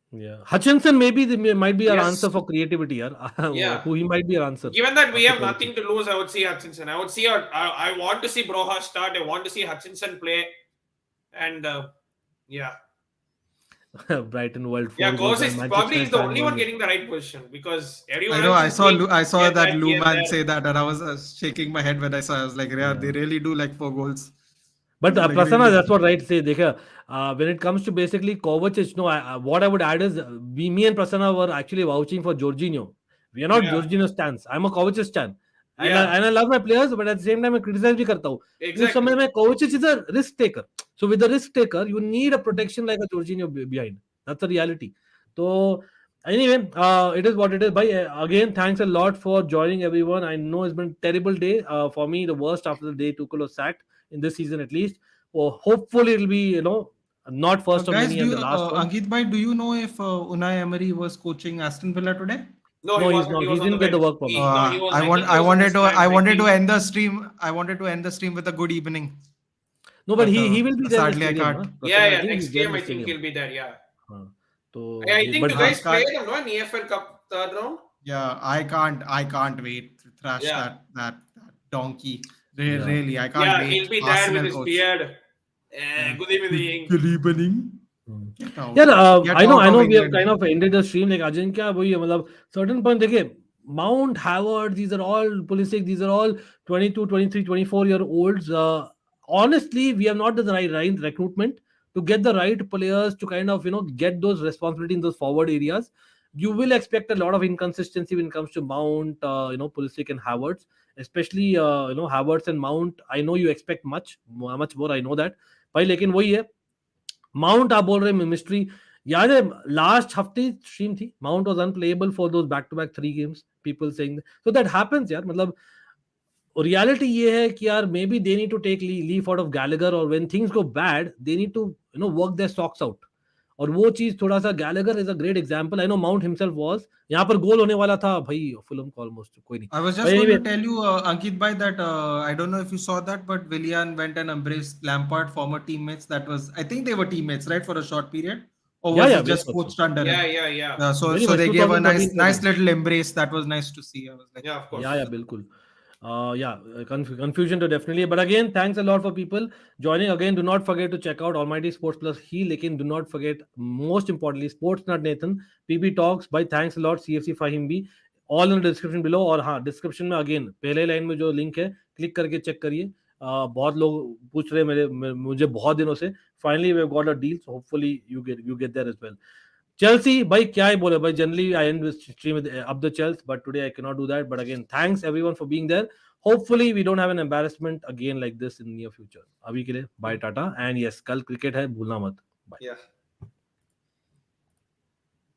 Yeah, Hutchinson might be our answer for creativity. Yeah, who he might be our answer. Given that we have nothing to lose, I would see Hutchinson. I want to see Broha start. I want to see Hutchinson play, and Brighton World. Yeah, Kovacic probably is the only one getting the right position because everyone. I know. I saw that Lou man say that, and I was shaking my head when I saw. I was like, yeah, they really do like 4 goals. But Prasanna, that's what right say. When it comes to basically Kovacic, what I would add is me and Prasanna were actually vouching for Jorginho. We are not Jorginho stans. I'm a Kovacic stan. And I love my players, but at the same time, I criticize bhi karta hu. Exactly. Kovacic is a risk taker. So with the risk taker, you need a protection like a Jorginho behind. That's the reality. So anyway, it is what it is. Again, thanks a lot for joining everyone. I know it's been a terrible day for me, the worst after the day Tuchel was sacked in this season at least. Hopefully it'll be, not first of many and the last one. Ankit bhai, do you know if Unai Emery was coaching Aston Villa today? No, he's not. He didn't get the work problem. I wanted to end the stream. I wanted to end the stream with a good evening. No, but he will be there. Sadly, I can't. Next game I think he'll be there. Yeah. I think you guys played him, no? In EFL Cup third round. Yeah, I can't wait to thrash that donkey. Really, I can't wait. Yeah, he'll be there with his beard. Good evening. Good evening. Get out. यार Get I know out of we have England. kind of ended the stream like Ajinkya वही है मतलब certain point देखिए Mount Howard these are all Pulisic these are all 22 23 24 year olds honestly we have not done the right recruitment to get the right players to kind of get those responsibility in those forward areas. You will expect a lot of inconsistency when it comes to Mount Pulisic and Havertz, especially Havertz and Mount. I know you expect much more, I know that भाई, लेकिन वही है mount आप बोल रहे हैं mystery. याद है लास्ट हफ्ते स्ट्रीम थी, Mount was unplayable for those back to back 3 games, people saying so that happens यार. मतलब रियलिटी ये है कि यार may be they need to take leaf out of Gallagher और when things go bad they need to work their socks out. और वो चीज थोड़ा सा Gallagher is a great example. I know Mount himself was यहाँ पर गोल होने वाला था भाई, फिल्म को ऑलमोस्ट कोई नहीं. I was just But going to anyway, tell you, Ankit bhai, that I don't know if you saw that, but Willian went and embraced Lampard, former teammates. That was, I think they were teammates, right, for a short period, or yeah, was yeah, he very just much so. coached under Yeah, him? yeah, yeah. So Very so much they gave a 2013 nice 14. little embrace. That was nice to see. I was like, Yeah, of course. Yeah, बिल्कुल. Confusion to definitely. But again, thanks a lot for people joining. Again, do not forget to check out Almighty Sports Plus ही. लेकिन do not forget, most importantly, Sports Nut Nathan, PB Talks. By thanks a lot, CFC Fahim भी. All in the description below. और हाँ, description में again पहले line में जो link है, click करके चेक करिए. बहुत लोग पूछ रहे हैं मुझे बहुत दिनों से. Finally, we've got a deal, so hopefully you get there as well. Chelsea, भाई क्या ही बोले भाई. Generally, I end this stream with up the Chelsea, but today I cannot do that. But again, thanks everyone for being there. Hopefully, we don't have an embarrassment again like this in near future. अभी के लिए bye, tata, and yes, कल cricket है, भूलना मत. Bye. Yeah.